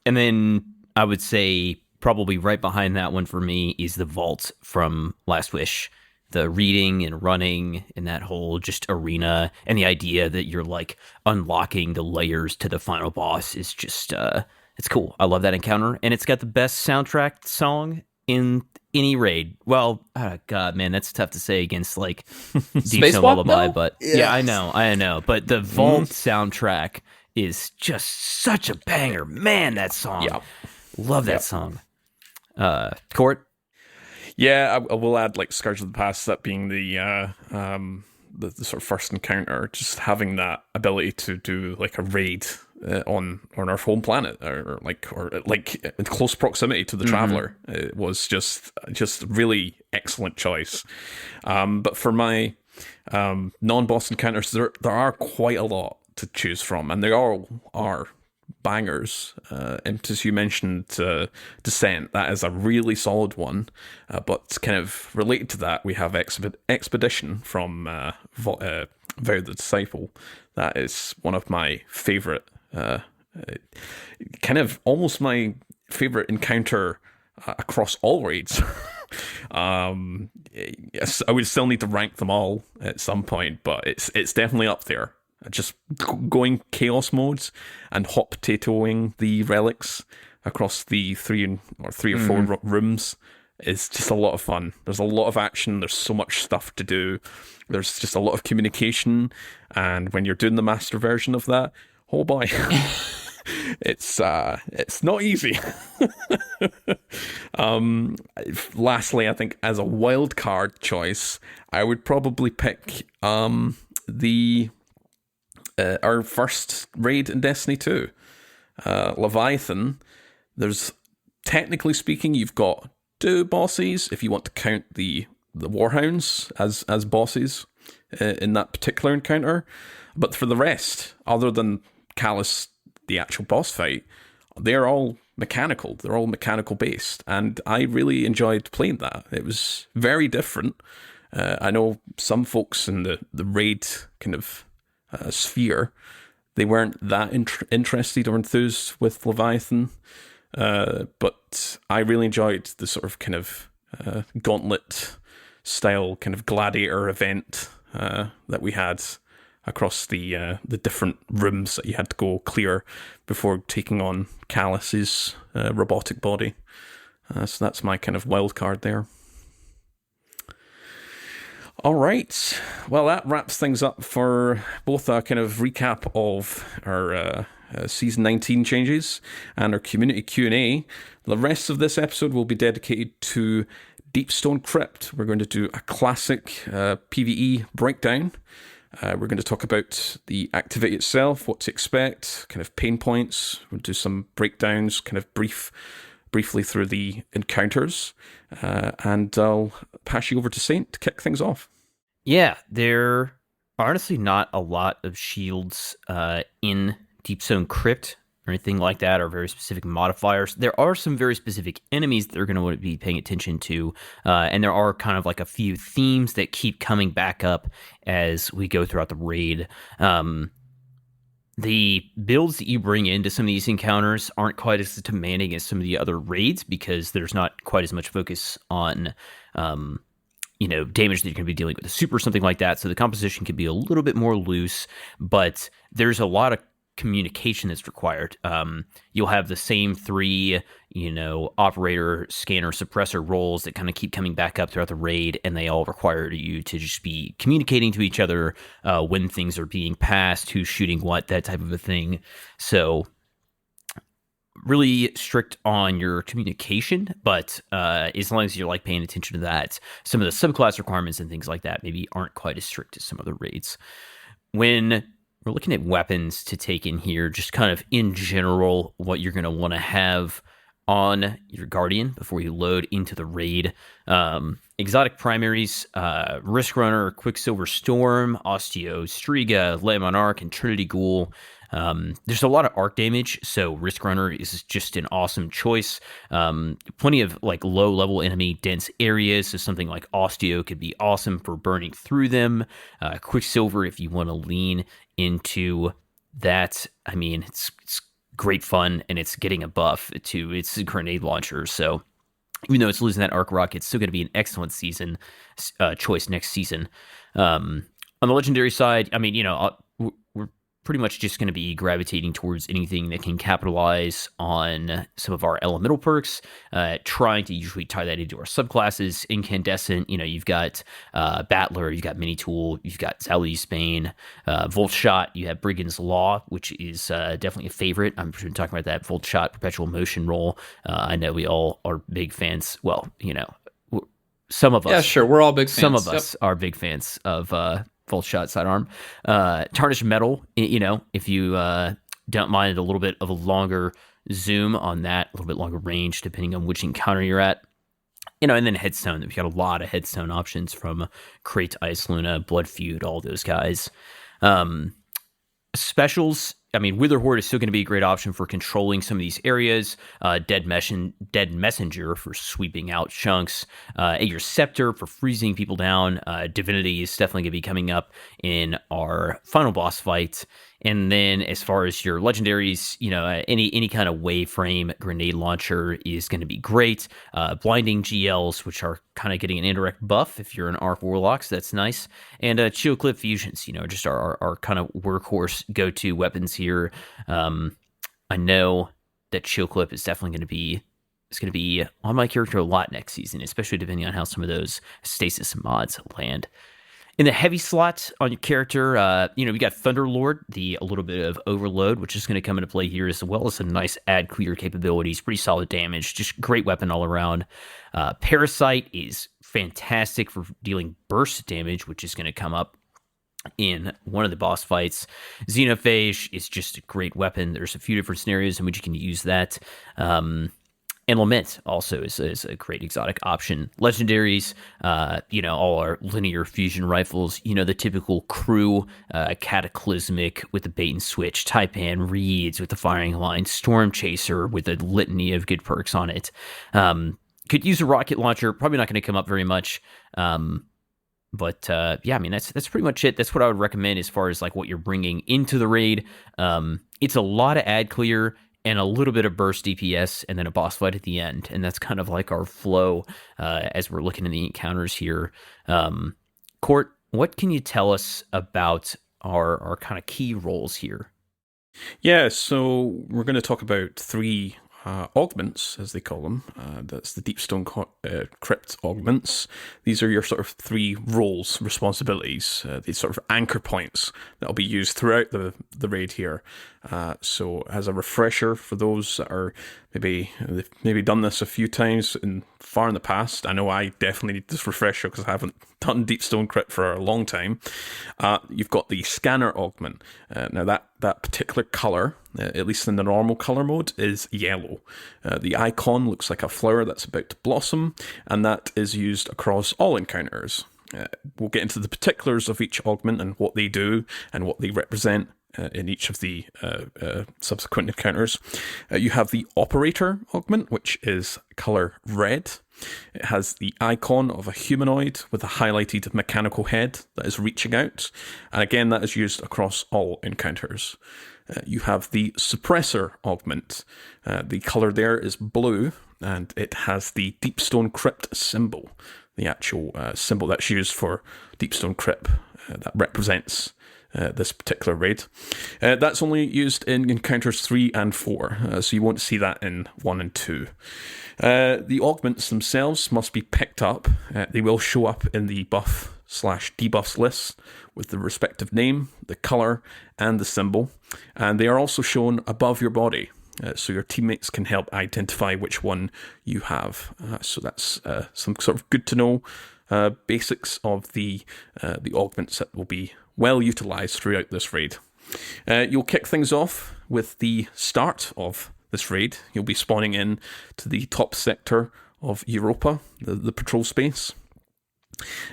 then I would say probably right behind that one for me is the Vault from Last Wish. The reading and running in that whole just arena, and the idea that you're like unlocking the layers to the final boss is just it's cool. I love that encounter, and it's got the best soundtrack song in any raid. Well, God, man, that's tough to say against like Deep Stone Lullaby, no? but yeah, I know. But the Vault soundtrack is just such a banger, man. That song, love that song. Court. Yeah, I will add like Scourge of the Past, that being the sort of first encounter, just having that ability to do like a raid on our home planet, or in close proximity to the Traveler. It was just really excellent choice. But for my non-boss encounters, there are quite a lot to choose from, and they all are bangers. And as you mentioned, Descent, that is a really solid one. But kind of related to that, we have Expedition from Vow the Disciple. That is one of my favorite, kind of almost my favorite encounter across all raids. Yes, I would still need to rank them all at some point, but it's definitely up there. Just going chaos modes and hot potatoing the relics across the three or four rooms is just a lot of fun. There's a lot of action. There's so much stuff to do. There's just a lot of communication, and when you're doing the master version of that, oh boy, it's not easy. Lastly, I think as a wild card choice, I would probably pick our first raid in Destiny 2, Leviathan. There's, technically speaking, you've got 2 bosses if you want to count the Warhounds as bosses in that particular encounter. But for the rest, other than Callus, the actual boss fight, they're all mechanical. They're all mechanical based, and I really enjoyed playing that. It was very different. I know some folks in the raid kind of sphere, they weren't that interested or enthused with Leviathan, but I really enjoyed the sort of kind of gauntlet style kind of gladiator event that we had across the different rooms that you had to go clear before taking on Callus's robotic body. So that's my kind of wild card there. All right. Well, that wraps things up for both a kind of recap of our Season 19 changes and our community Q&A. The rest of this episode will be dedicated to Deep Stone Crypt. We're going to do a classic PvE breakdown. We're going to talk about the activity itself, what to expect, kind of pain points. We'll do some breakdowns, kind of briefly through the encounters, and I'll pass you over to Saint to kick things off. Yeah, there are honestly not a lot of shields in Deep Stone Crypt or anything like that, or very specific modifiers. There are some very specific enemies that they're going to want to be paying attention to, and there are kind of like a few themes that keep coming back up as we go throughout the raid. The builds that you bring into some of these encounters aren't quite as demanding as some of the other raids, because there's not quite as much focus on damage that you're going to be dealing with a super or something like that. So the composition can be a little bit more loose, but there's a lot of communication that's required. You'll have the same three, operator, scanner, suppressor roles that kind of keep coming back up throughout the raid, and they all require you to just be communicating to each other when things are being passed, who's shooting what, that type of a thing. So really strict on your communication, but as long as you're paying attention to that, some of the subclass requirements and things like that maybe aren't quite as strict as some other raids. When we're looking at weapons to take in here, just kind of in general, what you're going to want to have on your Guardian before you load into the raid. Exotic primaries, Risk Runner, Quicksilver Storm, Osteo, Striga, Le Monarch, and Trinity Ghoul. There's a lot of arc damage, so Risk Runner is just an awesome choice. Plenty of low-level enemy dense areas, so something like Osteo could be awesome for burning through them. Quicksilver, if you want to lean into that, it's great fun, and it's getting a buff to its grenade launcher, so even though it's losing that arc rocket, it's still going to be an excellent season choice next season. On the legendary side, we're pretty much just going to be gravitating towards anything that can capitalize on some of our elemental perks, trying to usually tie that into our subclasses. Incandescent, you've got Battler, you've got Mini Tool, you've got Zali's Bane, Volt Shot, you have Brigand's Law, which is definitely a favorite. I'm talking about that Volt Shot Perpetual Motion roll. I know we all are big fans. Well, some of us. Yeah, sure. We're all big fans. Some of us are big fans of Full Shot Sidearm. Tarnished Metal, if you don't mind a little bit of a longer zoom on that, a little bit longer range, depending on which encounter you're at. And then Headstone. We've got a lot of Headstone options from Crate, Ice Luna, Blood Feud, all those guys. Specials, Wither Horde is still going to be a great option for controlling some of these areas. Dead Messenger for sweeping out chunks. Your Scepter for freezing people down. Divinity is definitely going to be coming up in our final boss fight. And then as far as your legendaries, any kind of Wayframe grenade launcher is going to be great. Blinding GLs, which are kind of getting an indirect buff if you're an Arc Warlocks, that's nice. And Chill Clip Fusions, just our kind of workhorse go-to weapons here. I know that Chill Clip is definitely going to be on my character a lot next season, especially depending on how some of those stasis mods land. In the heavy slot on your character, we got Thunderlord, a little bit of overload, which is going to come into play here, as well as some nice add clear capabilities, pretty solid damage, just great weapon all around. Parasite is fantastic for dealing burst damage, which is going to come up in one of the boss fights. Xenophage is just a great weapon. There's a few different scenarios in which you can use that. And Lament also is a great exotic option. Legendaries, all our linear fusion rifles, the typical crew, Cataclysmic with the bait and switch, Taipan, Reeds with the firing line, Storm Chaser with a litany of good perks on it. Could use a rocket launcher, probably not going to come up very much. But that's pretty much it. That's what I would recommend as far as what you're bringing into the raid. It's a lot of ad clear and a little bit of burst DPS, and then a boss fight at the end. And that's kind of our flow as we're looking at the encounters here. Court, what can you tell us about our kind of key roles here? Yeah, so we're going to talk about three augments, as they call them. That's the Deepstone Crypt augments. These are your sort of three roles, responsibilities, these sort of anchor points that will be used throughout the raid here. So as a refresher for those that are maybe done this a few times far in the past, I know I definitely need this refresher because I haven't done Deepstone Crypt for a long time. You've got the Scanner augment. Now that particular color, at least in the normal color mode, is yellow. The icon looks like a flower that's about to blossom, and that is used across all encounters. We'll get into the particulars of each augment and what they do and what they represent in each of the subsequent encounters. You have the Operator augment, which is color red. It has the icon of a humanoid with a highlighted mechanical head that is reaching out. And again, that is used across all encounters. You have the Suppressor augment. The color there is blue, and it has the Deepstone Crypt symbol. the actual symbol that's used for Deepstone Crypt that represents this particular raid. That's only used in encounters 3 and 4, so you won't see that in 1 and 2. The augments themselves must be picked up. They will show up in the buff/debuffs list with the respective name, the colour, and the symbol. And they are also shown above your body, so your teammates can help identify which one you have. So that's some sort of good to know basics of the augments that will be well utilised throughout this raid. You'll kick things off with the start of this raid. You'll be spawning in to the top sector of Europa, the patrol space.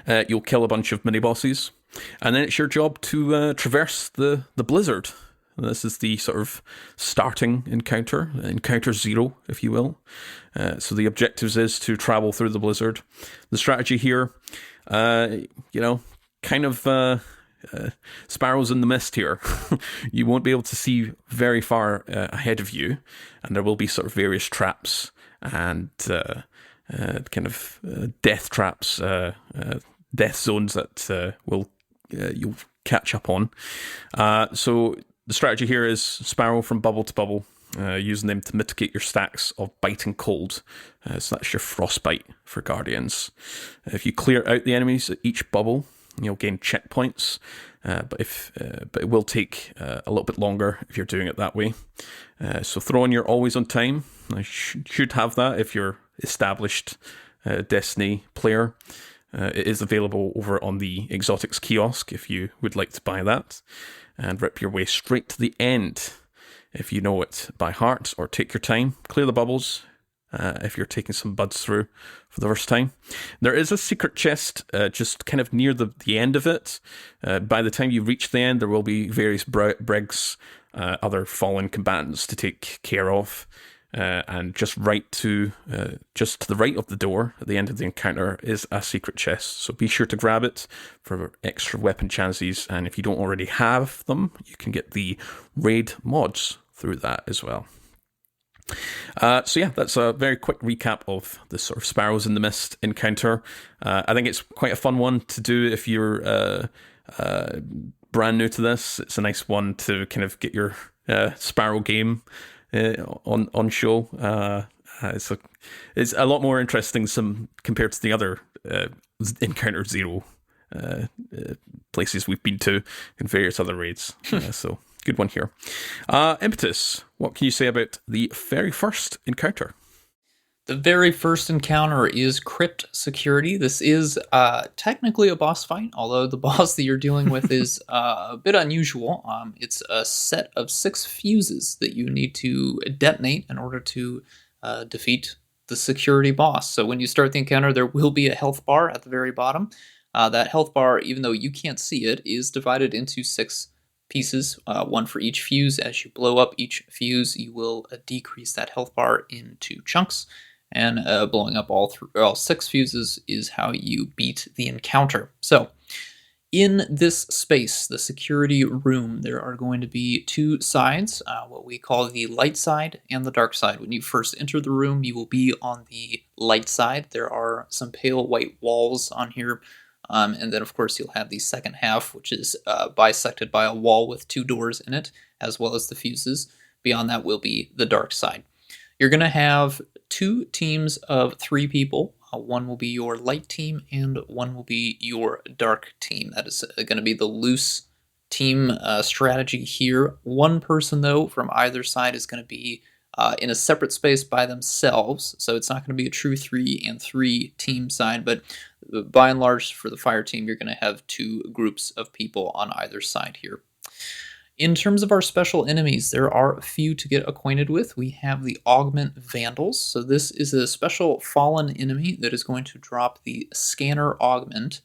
You'll kill a bunch of mini-bosses, and then it's your job to traverse the blizzard. This is the sort of starting encounter 0, if you will. So the objectives is to travel through the blizzard. The strategy here, kind of sparrows in the mist here. You won't be able to see very far ahead of you, and there will be sort of various traps and death traps, death zones that you'll catch up on. So the strategy here is sparrow from bubble to bubble, using them to mitigate your stacks of biting cold. So that's your frostbite for Guardians. If you clear out the enemies at each bubble, you'll gain checkpoints, but it will take a little bit longer if you're doing it that way. So throw in your always on time. I should have that if you're established Destiny player. It is available over on the Exotics kiosk if you would like to buy that, and rip your way straight to the end if you know it by heart, or take your time. Clear the bubbles if you're taking some buds through for the first time. There is a secret chest just kind of near the end of it. By the time you reach the end, there will be various brigs, other fallen combatants to take care of. And just to the right of the door at the end of the encounter is a secret chest. So be sure to grab it for extra weapon chances. And if you don't already have them, you can get the raid mods through that as well. So yeah, that's a very quick recap of the sort of Sparrows in the Mist encounter. I think it's quite a fun one to do if you're brand new to this. It's a nice one to kind of get your Sparrow game on show. It's a lot more interesting compared to the other Encounter 0 places we've been to in various other raids. So good one here. Impetus, what can you say about the very first encounter? The very first encounter is Crypt Security. This is technically a boss fight, although the boss that you're dealing with is a bit unusual. It's a set of 6 fuses that you need to detonate in order to defeat the security boss. So when you start the encounter, there will be a health bar at the very bottom. That health bar, even though you can't see it, is divided into 6 pieces, 1 for each fuse. As you blow up each fuse, you will decrease that health bar into chunks. And blowing up all 6 fuses is how you beat the encounter. So, in this space, the security room, there are going to be 2 sides, what we call the light side and the dark side. When you first enter the room, you will be on the light side. There are some pale white walls on here. And then, of course, you'll have the second half, which is bisected by a wall with 2 doors in it, as well as the fuses. Beyond that will be the dark side. You're going to have 2 teams of 3 people. One will be your light team, and one will be your dark team. That is going to be the loose team strategy here. One person, though, from either side is going to be in a separate space by themselves, so it's not going to be a true 3-and-3 team side, but by and large, for the fire team, you're going to have 2 groups of people on either side here. In terms of our special enemies, there are a few to get acquainted with. We have the Augment Vandals. So this is a special fallen enemy that is going to drop the Scanner Augment,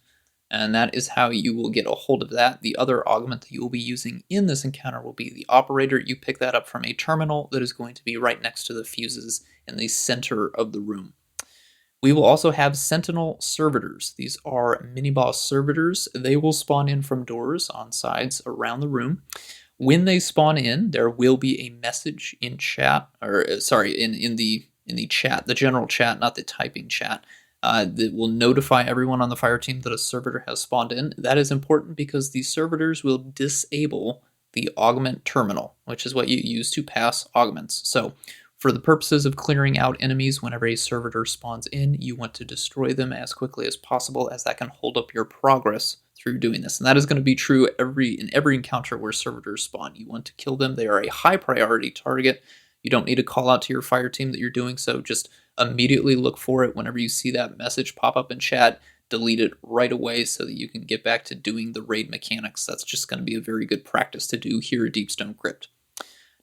and that is how you will get a hold of that. The other augment that you will be using in this encounter will be the Operator. You pick that up from a terminal that is going to be right next to the fuses in the center of the room. We will also have Sentinel Servitors. These are mini-boss servitors. They will spawn in from doors on sides around the room. When they spawn in, there will be a message in chat, or sorry, in the chat, the general chat, not the typing chat, that will notify everyone on the fire team that a servitor has spawned in. That is important because the servitors will disable the augment terminal, which is what you use to pass augments. So for the purposes of clearing out enemies whenever a servitor spawns in, you want to destroy them as quickly as possible, as that can hold up your progress through doing this. And that is going to be true in every encounter where servitors spawn. You want to kill them. They are a high priority target. You don't need to call out to your fire team that you're doing so. Just immediately look for it whenever you see that message pop up in chat. Delete it right away so that you can get back to doing the raid mechanics. That's just going to be a very good practice to do here at Deepstone Crypt.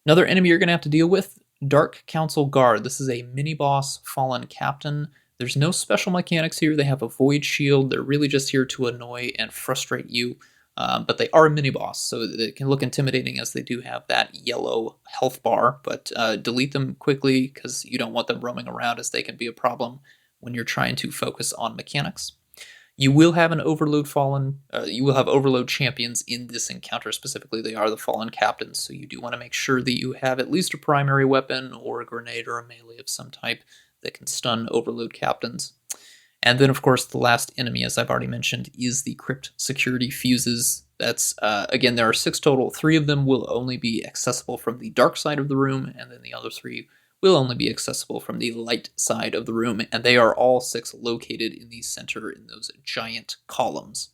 Another enemy you're going to have to deal with, Dark Council Guard. This is a mini-boss fallen captain. There's no special mechanics here. They have a void shield. They're really just here to annoy and frustrate you. But they are a mini-boss, so it can look intimidating as they do have that yellow health bar. But delete them quickly because you don't want them roaming around, as they can be a problem when you're trying to focus on mechanics. You will have an overload you will have overload champions in this encounter. Specifically, they are the fallen captains, so you do want to make sure that you have at least a primary weapon or a grenade or a melee of some type that can stun overload captains. And then, of course, the last enemy, as I've already mentioned, is the Crypt security fuses. That's, again, there are 6 total. 3 of them will only be accessible from the dark side of the room, and then the other 3 will only be accessible from the light side of the room, and they are all 6 located in the center in those giant columns.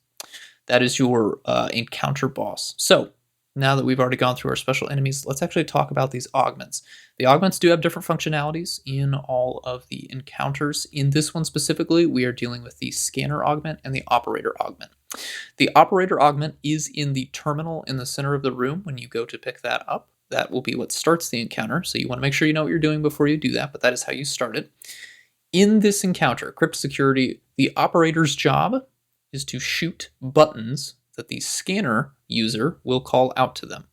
That is your encounter boss. So, now that we've already gone through our special enemies, let's actually talk about these augments. The augments do have different functionalities in all of the encounters. In this one specifically, we are dealing with the scanner augment and the operator augment. The operator augment is in the terminal in the center of the room when you go to pick that up. That will be what starts the encounter, so you want to make sure you know what you're doing before you do that, but that is how you start it. In this encounter, Crypt Security, the operator's job is to shoot buttons that the scanner user will call out to them.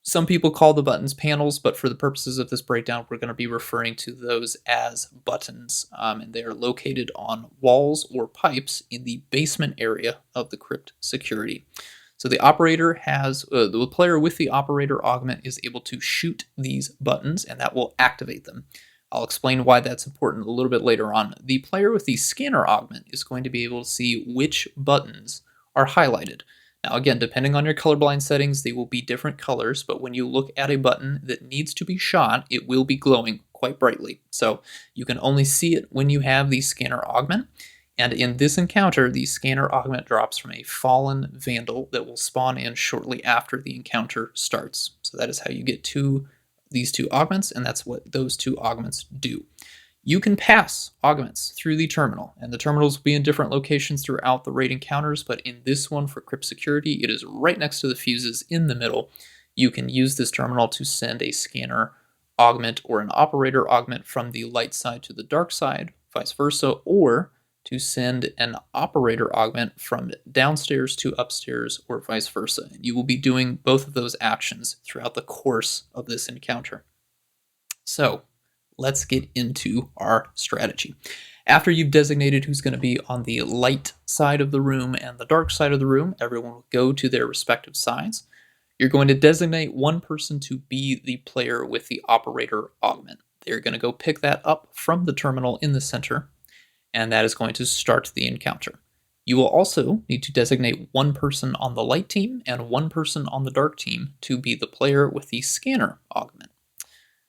Some people call the buttons panels, but for the purposes of this breakdown, we're going to be referring to those as buttons, and they are located on walls or pipes in the basement area of the Crypt Security. So the operator the player with the operator augment is able to shoot these buttons, and that will activate them. I'll explain why that's important a little bit later on. The player with the scanner augment is going to be able to see which buttons are highlighted. Now again, depending on your colorblind settings, they will be different colors, but when you look at a button that needs to be shot, it will be glowing quite brightly. So you can only see it when you have the scanner augment. And in this encounter, the scanner augment drops from a fallen vandal that will spawn in shortly after the encounter starts. So that is how you get to these 2 augments, and that's what those 2 augments do. You can pass augments through the terminal, and the terminals will be in different locations throughout the raid encounters, but in this one for Crypt Security, it is right next to the fuses in the middle. You can use this terminal to send a scanner augment or an operator augment from the light side to the dark side, vice versa, or to send an operator augment from downstairs to upstairs or vice versa. And you will be doing both of those actions throughout the course of this encounter. So let's get into our strategy. After you've designated who's going to be on the light side of the room and the dark side of the room, everyone will go to their respective sides. You're going to designate one person to be the player with the operator augment. They're going to go pick that up from the terminal in the center, and that is going to start the encounter. You will also need to designate one person on the light team and one person on the dark team to be the player with the scanner augment.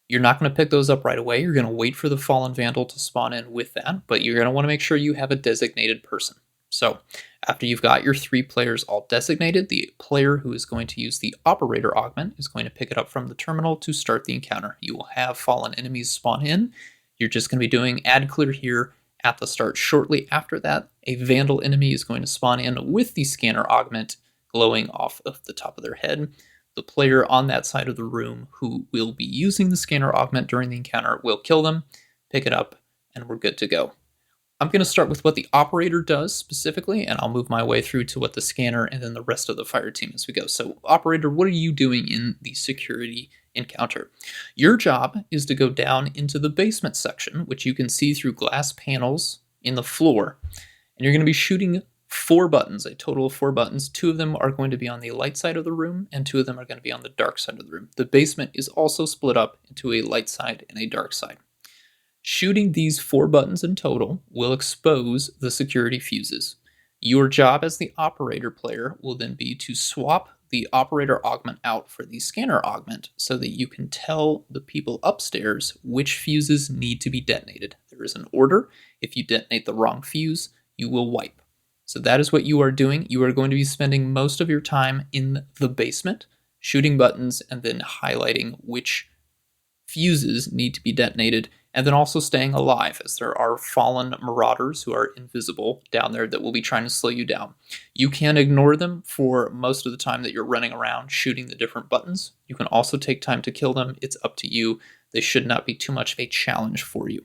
You're not going to pick those up right away. You're going to wait for the fallen vandal to spawn in with that, but you're going to want to make sure you have a designated person. So after you've got your 3 players all designated, the player who is going to use the operator augment is going to pick it up from the terminal to start the encounter. You will have fallen enemies spawn in. You're just going to be doing add clear here at the start. Shortly after that, a vandal enemy is going to spawn in with the scanner augment glowing off of the top of their head. The player on that side of the room who will be using the scanner augment during the encounter will kill them, pick it up, and we're good to go. I'm going to start with what the operator does specifically, and I'll move my way through to what the scanner and then the rest of the fire team as we go. So, operator, what are you doing in the security encounter? Your job is to go down into the basement section, which you can see through glass panels in the floor, and you're going to be shooting 4 buttons, a total of 4 buttons. 2 of them are going to be on the light side of the room, and 2 of them are going to be on the dark side of the room. The basement is also split up into a light side and a dark side. Shooting these 4 buttons in total will expose the security fuses. Your job as the operator player will then be to swap the operator augment out for the scanner augment so that you can tell the people upstairs which fuses need to be detonated. There is an order. If you detonate the wrong fuse, you will wipe. So that is what you are doing. You are going to be spending most of your time in the basement, shooting buttons and then highlighting which fuses need to be detonated, and then also staying alive, as there are fallen marauders who are invisible down there that will be trying to slow you down. You can ignore them for most of the time that you're running around shooting the different buttons. You can also take time to kill them. It's up to you. They should not be too much of a challenge for you.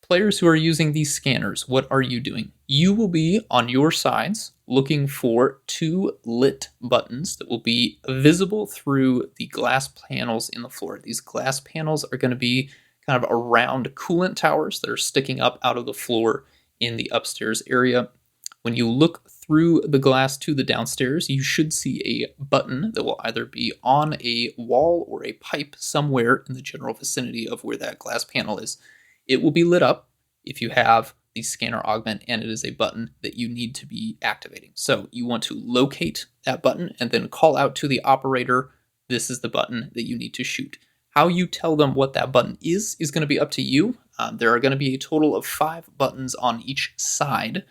Players who are using these scanners, what are you doing? You will be on your sides looking for 2 lit buttons that will be visible through the glass panels in the floor. These glass panels are going to be kind of around coolant towers that are sticking up out of the floor in the upstairs area. When you look through the glass to the downstairs, you should see a button that will either be on a wall or a pipe somewhere in the general vicinity of where that glass panel is. It will be lit up if you have the scanner augment and it is a button that you need to be activating. So you want to locate that button and then call out to the operator, this is the button that you need to shoot. How you tell them what that button is going to be up to you. There are going to be a total of 5 buttons on each side.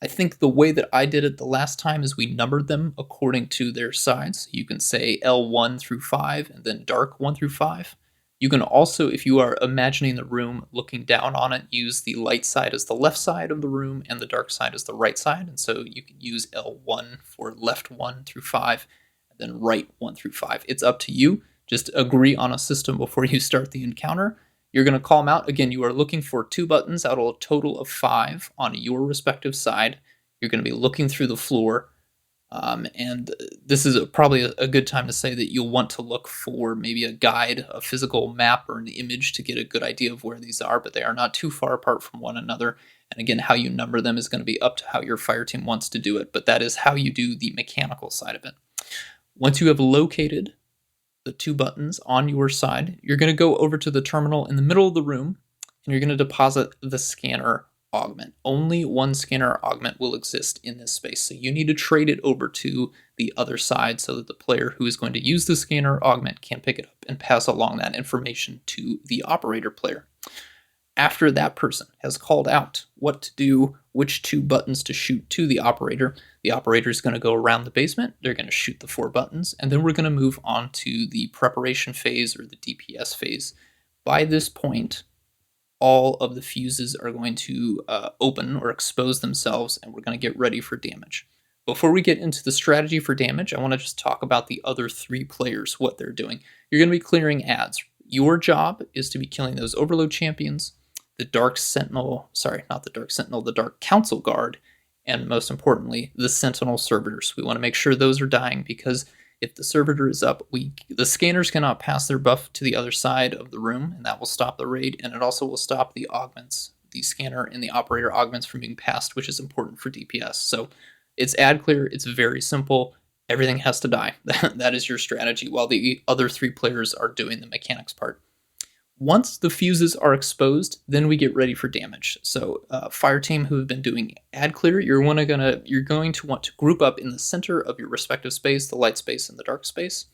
I think the way that I did it the last time is we numbered them according to their sides. You can say L1 through 5 and then dark 1 through 5. You can also, if you are imagining the room looking down on it, use the light side as the left side of the room and the dark side as the right side. And so you can use L1 for left 1 through 5 and then right 1 through 5. It's up to you. Just agree on a system before you start the encounter. You're going to call them out. Again, you are looking for 2 buttons out of a total of 5 on your respective side. You're going to be looking through the floor. And this is probably a good time to say that you'll want to look for maybe a guide, a physical map, or an image to get a good idea of where these are, but they are not too far apart from one another. And again, how you number them is going to be up to how your fire team wants to do it, but that is how you do the mechanical side of it. Once you have located the 2 buttons on your side, you're going to go over to the terminal in the middle of the room, and you're going to deposit the scanner augment. Only one scanner augment will exist in this space, so you need to trade it over to the other side so that the player who is going to use the scanner augment can pick it up and pass along that information to the operator player. After that person has called out what to do, which 2 buttons to shoot to the operator is going to go around the basement, they're going to shoot the 4 buttons, and then we're going to move on to the preparation phase or the DPS phase. By this point, all of the fuses are going to open or expose themselves, and we're going to get ready for damage. Before we get into the strategy for damage, I want to just talk about the other 3 players, what they're doing. You're going to be clearing ads. Your job is to be killing those Overload champions, the Dark Council Guard, and most importantly, the Sentinel Servitors. We want to make sure those are dying because if the servitor is up, the scanners cannot pass their buff to the other side of the room, and that will stop the raid, and it also will stop the augments, the scanner and the operator augments from being passed, which is important for DPS. So it's ad clear, it's very simple, everything has to die. That is your strategy, while the other 3 players are doing the mechanics part. Once the fuses are exposed, then we get ready for damage. So fire team who have been doing ad clear, you're going to want to group up in the center of your respective space, the light space and the dark space.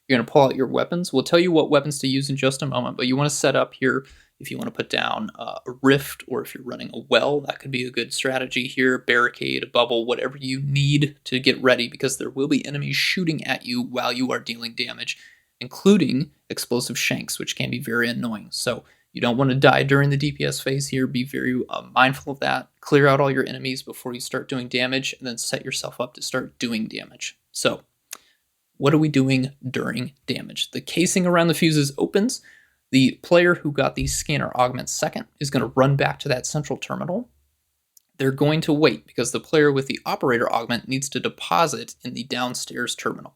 You're going to pull out your weapons. We'll tell you what weapons to use in just a moment, but you want to set up here if you want to put down a rift, or if you're running a well, that could be a good strategy here, barricade, a bubble, whatever you need to get ready, because there will be enemies shooting at you while you are dealing damage, including explosive shanks, which can be very annoying. So you don't want to die during the DPS phase here. Be very mindful of that. Clear out all your enemies before you start doing damage, and then set yourself up to start doing damage. So what are we doing during damage? The casing around the fuses opens. The player who got the scanner augment second is going to run back to that central terminal. They're going to wait because the player with the operator augment needs to deposit in the downstairs terminal.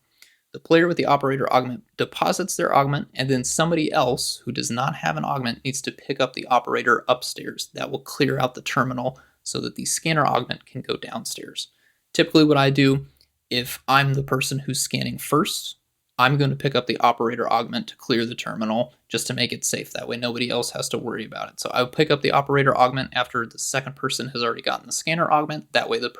The player with the operator augment deposits their augment, and then somebody else who does not have an augment needs to pick up the operator upstairs. That will clear out the terminal so that the scanner augment can go downstairs. Typically what I do, if I'm the person who's scanning first, I'm going to pick up the operator augment to clear the terminal just to make it safe. That way nobody else has to worry about it. So I'll pick up the operator augment after the second person has already gotten the scanner augment. That way the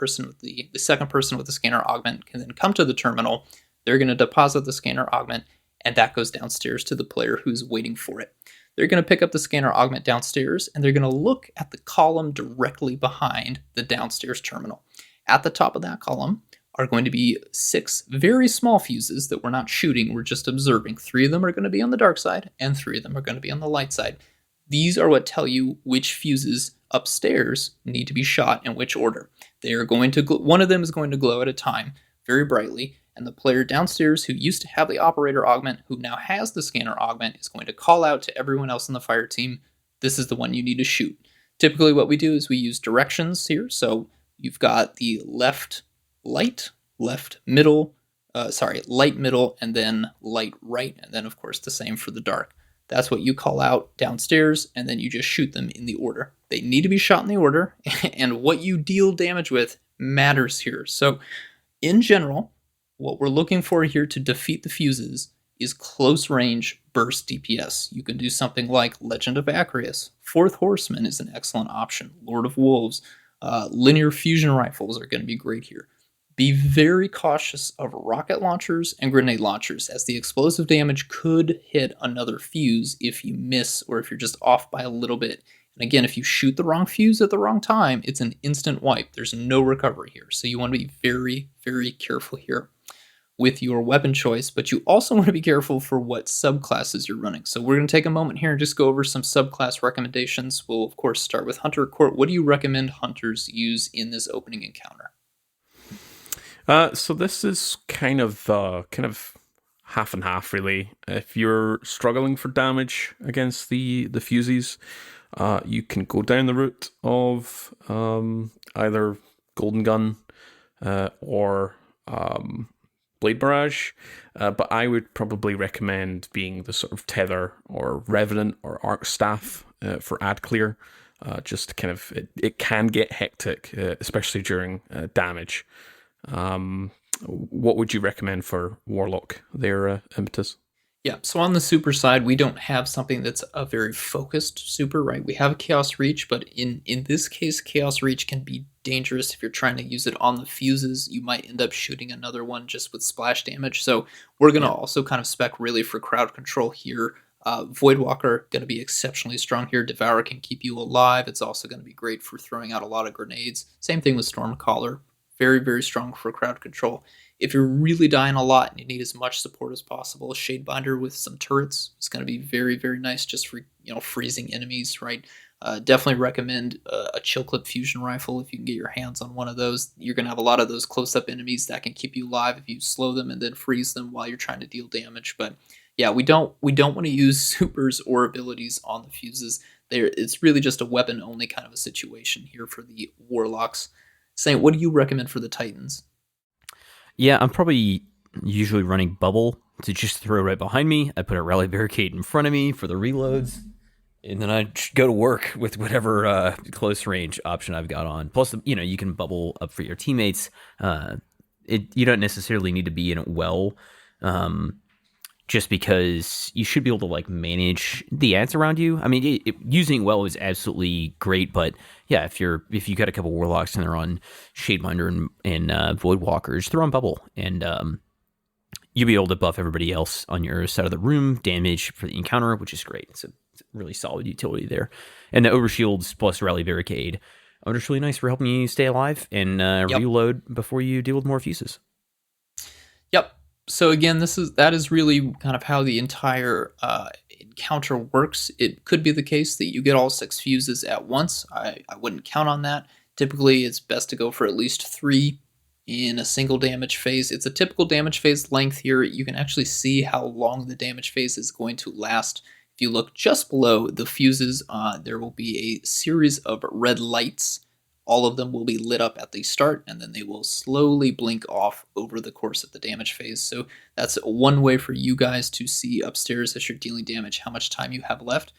second person with the scanner augment can then come to the terminal. They're going to deposit the scanner augment, and that goes downstairs to the player who's waiting for it. They're going to pick up the scanner augment downstairs, and they're going to look at the column directly behind the downstairs terminal. At the top of that column are going to be 6 very small fuses that we're not shooting, we're just observing. 3 of them are going to be on the dark side, and 3 of them are going to be on the light side. These are what tell you which fuses upstairs need to be shot in which order. They are going to one of them is going to glow at a time, very brightly, and the player downstairs who used to have the operator augment, who now has the scanner augment, is going to call out to everyone else in the fire team, this is the one you need to shoot. Typically what we do is we use directions here, so you've got the light middle, and then light right, and then of course the same for the dark. That's what you call out downstairs, and then you just shoot them in the order. They need to be shot in the order, and what you deal damage with matters here. So in general, what we're looking for here to defeat the fuses is close range burst DPS. You can do something like Legend of Acreus. Fourth Horseman is an excellent option. Lord of Wolves. Linear fusion rifles are going to be great here. Be very cautious of rocket launchers and grenade launchers, as the explosive damage could hit another fuse if you miss or if you're just off by a little bit. And again, if you shoot the wrong fuse at the wrong time, it's an instant wipe. There's no recovery here. So you want to be very, very careful here with your weapon choice, but you also want to be careful for what subclasses you're running. So we're going to take a moment here and just go over some subclass recommendations. We'll of course start with Hunter. Court, what do you recommend hunters use in this opening encounter? So this is kind of half and half, really. If you're struggling for damage against the fuses, you can go down the route of either Golden Gun or Blade Barrage, but I would probably recommend being the sort of Tether or Revenant or Arc Staff for ad clear. Just to kind of, it can get hectic, especially during damage. What would you recommend for Warlock, their Impetus? Yeah, so on the super side, we don't have something that's a very focused super, right? We have Chaos Reach, but in this case, Chaos Reach can be dangerous if you're trying to use it on the fuses. You might end up shooting another one just with splash damage. So we're going to also kind of spec really for crowd control here. Voidwalker, going to be exceptionally strong here. Devour can keep you alive. It's also going to be great for throwing out a lot of grenades. Same thing with Stormcaller. Very, very strong for crowd control. If you're really dying a lot and you need as much support as possible, Shadebinder with some turrets is going to be very, very nice just for freezing enemies, right? Definitely recommend a Chill Clip fusion rifle if you can get your hands on one of those. You're going to have a lot of those close-up enemies that can keep you alive if you slow them and then freeze them while you're trying to deal damage. But yeah, we don't want to use supers or abilities on the fuses. It's really just a weapon-only kind of a situation here for the Warlocks. Saint, what do you recommend for the Titans? Yeah, I'm probably usually running Bubble to just throw right behind me. I put a Rally Barricade in front of me for the reloads, and then I go to work with whatever close range option I've got on. Plus, you can bubble up for your teammates. You don't necessarily need to be in it well, just because you should be able to like manage the ants around you. I mean, using it well is absolutely great, but yeah, if you got a couple Warlocks and they're on Shadebinder and Voidwalkers, throw on Bubble, and you'll be able to buff everybody else on your side of the room, damage for the encounter, which is great. It's a really solid utility there. And the Overshields plus Rally Barricade are just really nice for helping you stay alive and reload before you deal with more fuses. Yep. So again, that is really kind of how the entire encounter works. It could be the case that you get all 6 fuses at once. I wouldn't count on that. Typically, it's best to go for at least 3 in a single damage phase. It's a typical damage phase length here. You can actually see how long the damage phase is going to last. If you look just below the fuses, there will be a series of red lights. All of them will be lit up at the start, and then they will slowly blink off over the course of the damage phase. So that's one way for you guys to see upstairs as you're dealing damage how much time you have left.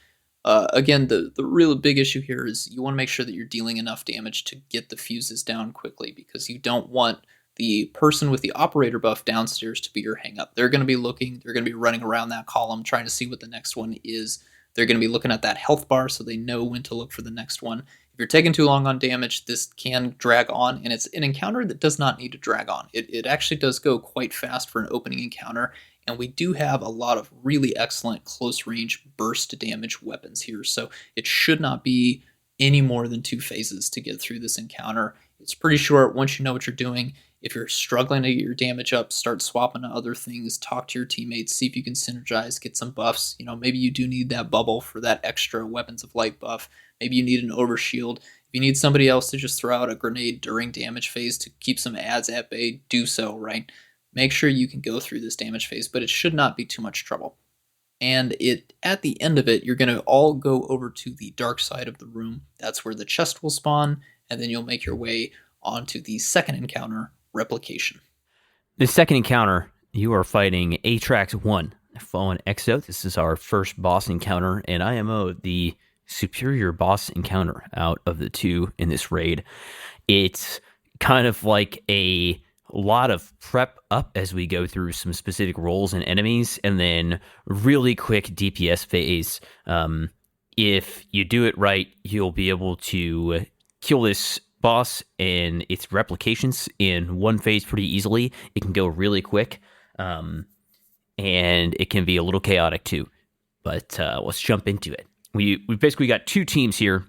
Again, the real big issue here is you want to make sure that you're dealing enough damage to get the fuses down quickly, because you don't want the person with the operator buff downstairs to be your hang up. They're going to be looking, they're going to be running around that column trying to see what the next one is. They're going to be looking at that health bar so they know when to look for the next one. If you're taking too long on damage, this can drag on, and it's an encounter that does not need to drag on. It actually does go quite fast for an opening encounter, and we do have a lot of really excellent close range burst damage weapons here, so it should not be any more than 2 phases to get through this encounter. It's pretty short once you know what you're doing. If you're struggling to get your damage up, start swapping to other things, talk to your teammates, see if you can synergize, get some buffs. Maybe you do need that bubble for that extra weapons of light buff. Maybe you need an overshield. If you need somebody else to just throw out a grenade during damage phase to keep some ads at bay, do so, right? Make sure you can go through this damage phase, but it should not be too much trouble. And at the end of it, you're going to all go over to the dark side of the room. That's where the chest will spawn, and then you'll make your way onto the second encounter, Replication. The second encounter, you are fighting Atrax 1, Fallen Exo. This is our first boss encounter, and IMO, the superior boss encounter out of the 2 in this raid. It's kind of like a lot of prep up as we go through some specific roles and enemies, and then really quick DPS phase. If you do it right, you'll be able to kill this boss and its replications in 1 phase pretty easily. It can go really quick, and it can be a little chaotic too. But let's jump into it. We've basically got 2 teams here.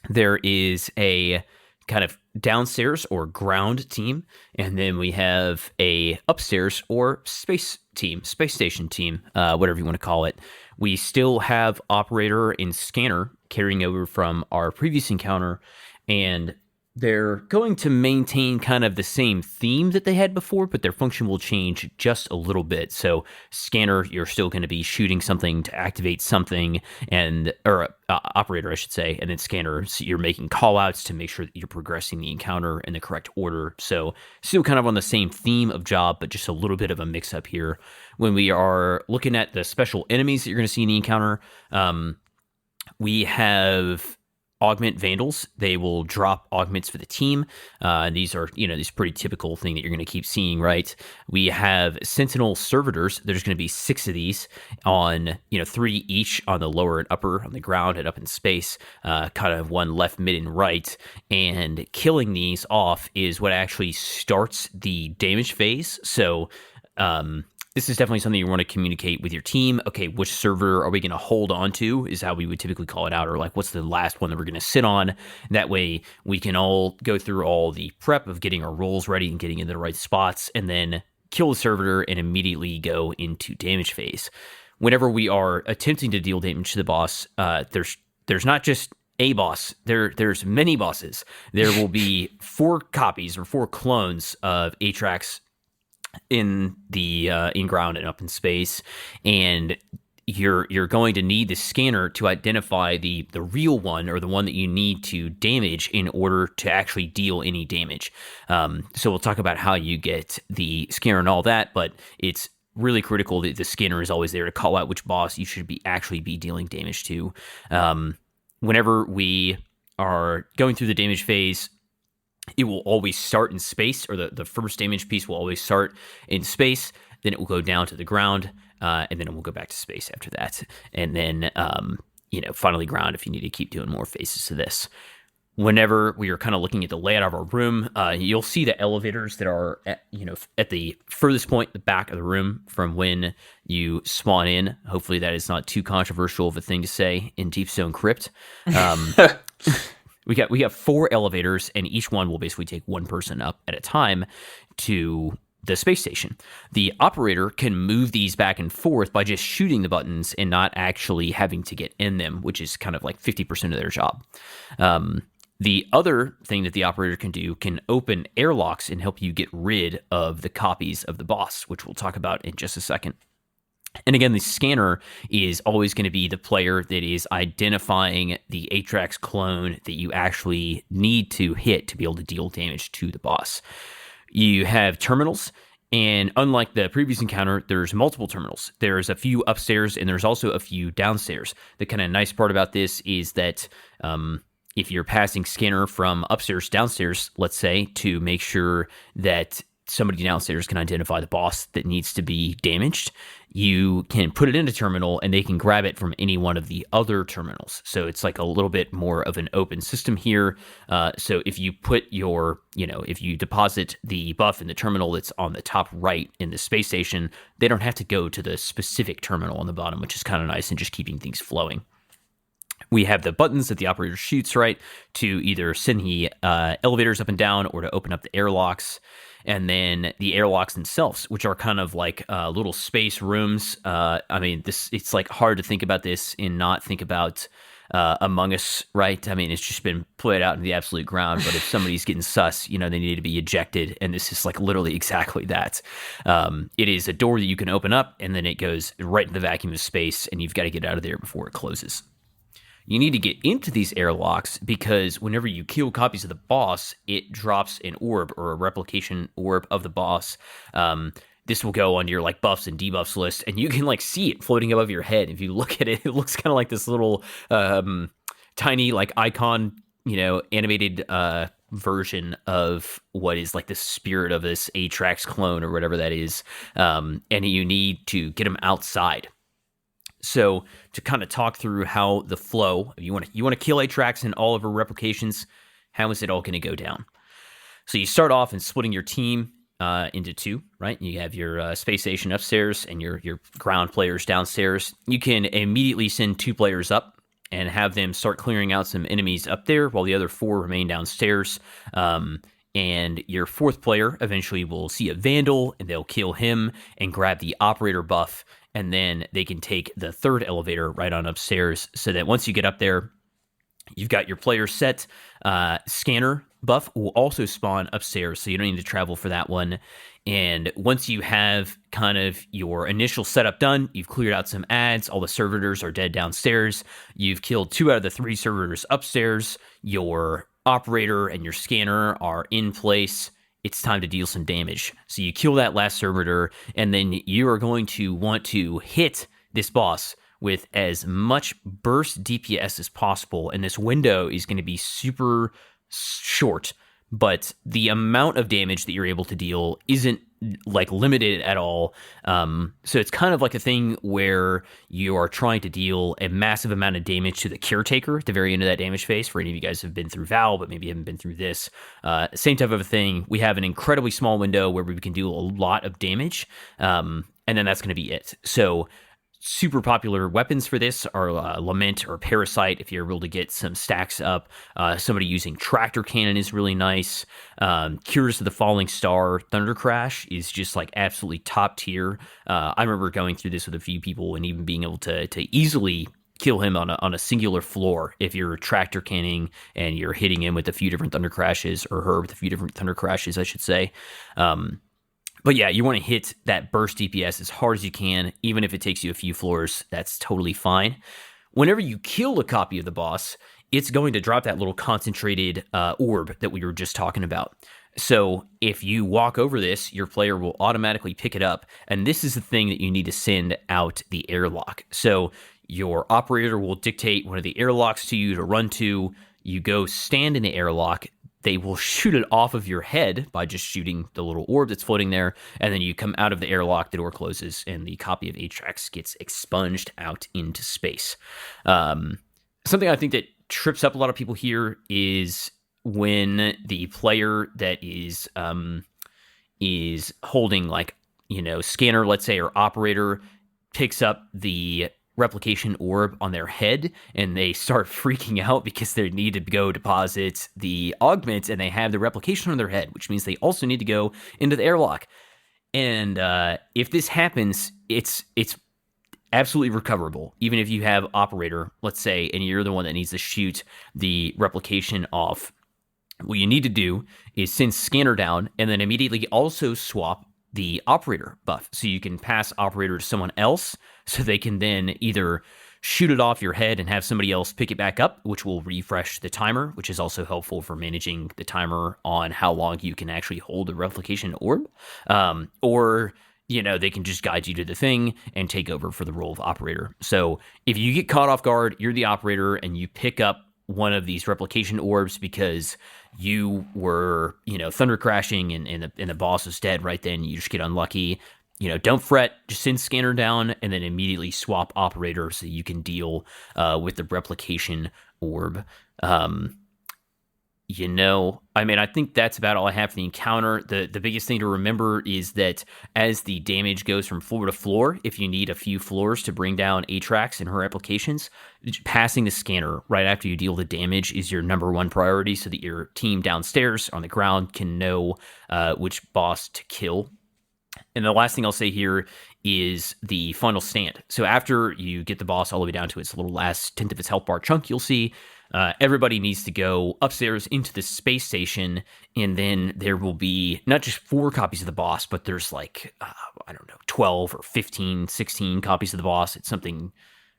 There is a kind of downstairs or ground team, and then we have a upstairs or space station team, whatever you want to call it. We still have operator and scanner carrying over from our previous encounter, and they're going to maintain kind of the same theme that they had before, but their function will change just a little bit. So scanner, you're still going to be shooting something to activate something, or operator, I should say, and then scanner, so you're making callouts to make sure that you're progressing the encounter in the correct order. So still kind of on the same theme of job, but just a little bit of a mix up here. When we are looking at the special enemies that you're going to see in the encounter, we have augment vandals. They will drop augments for the team. These are, this pretty typical thing that you're going to keep seeing, right? We have sentinel servitors. There's going to be 6 of these on, 3 each on the lower and upper, on the ground and up in space, kind of 1 left, mid, and right. And killing these off is what actually starts the damage phase. So, this is definitely something you want to communicate with your team. Okay, which server are we going to hold on to is how we would typically call it out, or like what's the last one that we're going to sit on. That way we can all go through all the prep of getting our rolls ready and getting into the right spots, and then kill the servitor and immediately go into damage phase. Whenever we are attempting to deal damage to the boss, there's not just a boss. There's many bosses. There will be 4 copies or 4 clones of Atrax in the in ground and up in space, and you're going to need the scanner to identify the real one, or the one that you need to damage in order to actually deal any damage. So we'll talk about how you get the scanner and all that, but it's really critical that the scanner is always there to call out which boss you should actually be dealing damage to. Whenever we are going through the damage phase, it will always start in space, or the first damage piece will always start in space, then it will go down to the ground, and then it will go back to space after that. And then, finally ground if you need to keep doing more phases to this. Whenever we are kind of looking at the layout of our room, you'll see the elevators that are at the furthest point, the back of the room from when you spawn in. Hopefully that is not too controversial of a thing to say in Deep Stone Crypt. We got 4 elevators, and each one will basically take 1 person up at a time to the space station. The operator can move these back and forth by just shooting the buttons and not actually having to get in them, which is kind of like 50% of their job. The other thing that the operator can do can open airlocks and help you get rid of the copies of the boss, which we'll talk about in just a second. And again, the scanner is always going to be the player that is identifying the Atrax clone that you actually need to hit to be able to deal damage to the boss. You have terminals, and unlike the previous encounter, there's multiple terminals. There's a few upstairs, and there's also a few downstairs. The kind of nice part about this is that if you're passing scanner from upstairs to downstairs, let's say, to make sure that somebody downstairs can identify the boss that needs to be damaged, you can put it in a terminal and they can grab it from any one of the other terminals. So it's like a little bit more of an open system here. So if you put if you deposit the buff in the terminal that's on the top right in the space station, they don't have to go to the specific terminal on the bottom, which is kind of nice and just keeping things flowing. We have the buttons that the operator shoots, right, to either send the elevators up and down or to open up the airlocks. And then the airlocks themselves, which are kind of like little space rooms. It's like hard to think about this and not think about Among Us, right? I mean, it's just been played out in the absolute ground. But if somebody's getting sus, they need to be ejected. And this is like literally exactly that. It is a door that you can open up and then it goes right in the vacuum of space and you've got to get out of there before it closes. You need to get into these airlocks because whenever you kill copies of the boss, it drops an orb or a replication orb of the boss. This will go on your like buffs and debuffs list, and you can like see it floating above your head. If you look at it, it looks kind of like this little tiny like icon, animated version of what is like the spirit of this Atrax clone or whatever that is. And you need to get them outside. So to kind of talk through how the flow, you want to kill Atrax and all of her replications, how is it all going to go down? So you start off in splitting your team into two, right? You have your space station upstairs and your ground players downstairs. You can immediately send 2 players up and have them start clearing out some enemies up there while the other 4 remain downstairs. And your 4th player eventually will see a vandal and they'll kill him and grab the operator buff. And then they can take the 3rd elevator right on upstairs so that once you get up there, you've got your player set. Scanner buff will also spawn upstairs, so you don't need to travel for that one. And once you have kind of your initial setup done, you've cleared out some ads, all the servitors are dead downstairs, you've killed 2 out of the 3 servitors upstairs, your operator and your scanner are in place, it's time to deal some damage. So you kill that last servitor, and then you are going to want to hit this boss with as much burst DPS as possible, and this window is going to be super short, but the amount of damage that you're able to deal isn't like limited at all. So it's kind of like a thing where you are trying to deal a massive amount of damage to the caretaker at the very end of that damage phase. For any of you guys who have been through Val, but maybe haven't been through this, same type of a thing. We have an incredibly small window where we can do a lot of damage, and then that's going to be it. So super popular weapons for this are Lament or Parasite, if you're able to get some stacks up. Somebody using Tractor Cannon is really nice. Cures of the Falling Star, Thunder Crash is just like absolutely top tier. I remember going through this with a few people and even being able to easily kill him on a singular floor if you're Tractor Canning and you're hitting him with a few different Thunder Crashes, or her with a few different Thunder Crashes, I should say. But yeah, you want to hit that burst DPS as hard as you can, even if it takes you a few floors, that's totally fine. Whenever you kill a copy of the boss, it's going to drop that little concentrated orb that we were just talking about. So if you walk over this, your player will automatically pick it up, and this is the thing that you need to send out the airlock. So your operator will dictate one of the airlocks to you to run to. You go stand in the airlock. They will shoot it off of your head by just shooting the little orb that's floating there, and then you come out of the airlock, the door closes, and the copy of Atrax gets expunged out into space. Something I think that trips up a lot of people here is when the player that is holding like, scanner, let's say, or operator, picks up the replication orb on their head and they start freaking out because they need to go deposit the augment and they have the replication on their head, which means they also need to go into the airlock. And if this happens, it's absolutely recoverable, even if you have operator, let's say, and you're the one that needs to shoot the replication off. What you need to do is send scanner down and then immediately also swap the operator buff, so you can pass operator to someone else, so they can then either shoot it off your head and have somebody else pick it back up, which will refresh the timer, which is also helpful for managing the timer on how long you can actually hold the replication orb, or they can just guide you to the thing and take over for the role of operator. So if you get caught off guard, you're the operator and you pick up one of these replication orbs because you were, thunder crashing and the boss was dead right then. You just get unlucky. Don't fret. Just send scanner down and then immediately swap operator so you can deal with the replication orb. I think that's about all I have for the encounter. The biggest thing to remember is that as the damage goes from floor to floor, if you need a few floors to bring down Atrax and her applications, passing the scanner right after you deal the damage is your number one priority so that your team downstairs on the ground can know which boss to kill. And the last thing I'll say here is the final stand. So after you get the boss all the way down to its little last tenth of its health bar chunk, you'll see everybody needs to go upstairs into the space station, and then there will be not just 4 copies of the boss, but there's 12 or 15, 16 copies of the boss. It's something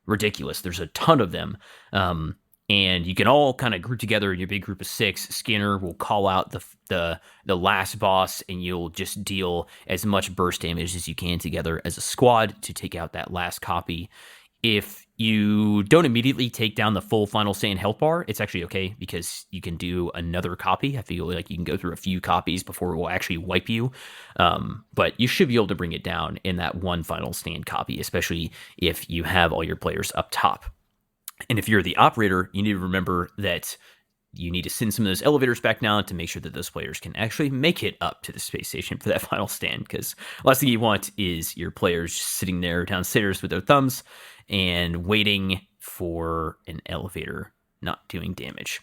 ridiculous. There's a ton of them. And you can all kind of group together in your big group of 6. Scanner will call out the last boss, and you'll just deal as much burst damage as you can together as a squad to take out that last copy. If you don't immediately take down the full final stand health bar, it's actually okay because you can do another copy. I feel like you can go through a few copies before it will actually wipe you. But you should be able to bring it down in that one final stand copy, especially if you have all your players up top. And if you're the operator, you need to remember that you need to send some of those elevators back down to make sure that those players can actually make it up to the space station for that final stand. Because the last thing you want is your players just sitting there downstairs with their thumbs and waiting for an elevator not doing damage.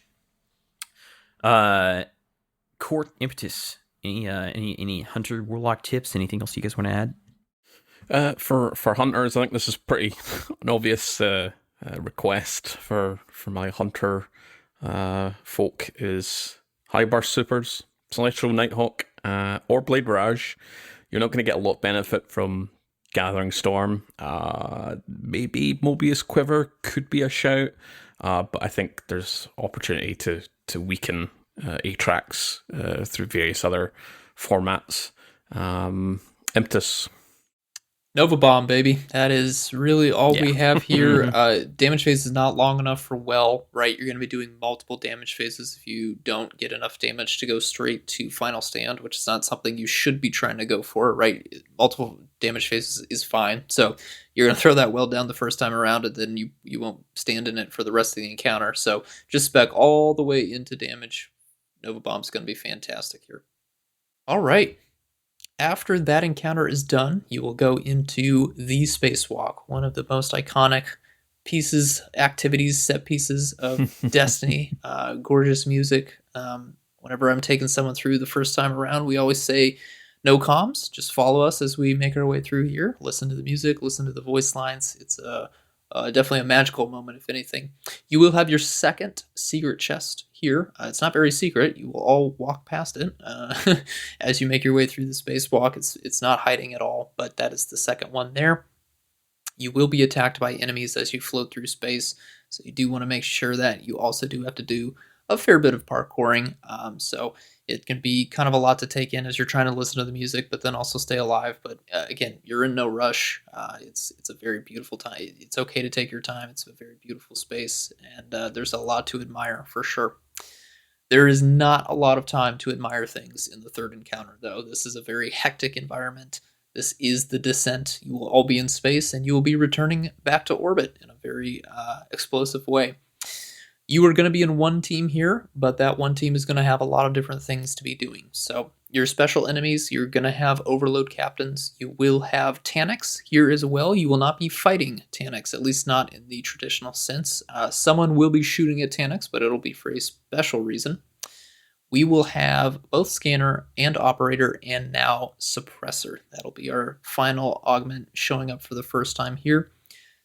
Court Impetus. Any Hunter Warlock tips? Anything else you guys want to add? For Hunters, I think this is pretty an obvious request for my Hunter folk is High Burst Supers, Celestial Nighthawk, or Blade Barrage. You're not going to get a lot of benefit from Gathering Storm. Maybe Mobius Quiver could be a shout, but I think there's opportunity to weaken Atrax through various other formats. Impetus. Nova Bomb, baby. That is really all we have here. Damage phase is not long enough for well, right? You're going to be doing multiple damage phases if you don't get enough damage to go straight to final stand, which is not something you should be trying to go for, right? Multiple damage phases is fine. So you're going to throw that well down the first time around, and then you won't stand in it for the rest of the encounter. So just spec all the way into damage. Nova Bomb's going to be fantastic here. All right. After that encounter is done, you will go into the spacewalk, one of the most iconic pieces, activities, set pieces of Destiny. Gorgeous music. Whenever I'm taking someone through the first time around, we always say, no comms, just follow us as we make our way through here. Listen to the music, listen to the voice lines. It's definitely a magical moment, if anything. You will have your second secret chest here. It's not very secret. You will all walk past it as you make your way through the spacewalk. It's not hiding at all, but that is the second one there. You will be attacked by enemies as you float through space, so you do want to make sure that you also do have to do a fair bit of parkouring. So it can be kind of a lot to take in as you're trying to listen to the music, but then also stay alive. But again, you're in no rush. It's a very beautiful time. It's okay to take your time. It's a very beautiful space, and there's a lot to admire for sure. There is not a lot of time to admire things in the third encounter, though. This is a very hectic environment. This is the descent. You will all be in space, and you will be returning back to orbit in a very explosive way. You are going to be in one team here, but that one team is going to have a lot of different things to be doing. So your special enemies, you're going to have overload captains. You will have Taniks here as well. You will not be fighting Taniks, at least not in the traditional sense. Someone will be shooting at Taniks, but it'll be for a special reason. We will have both Scanner and Operator and now Suppressor. That'll be our final augment showing up for the first time here.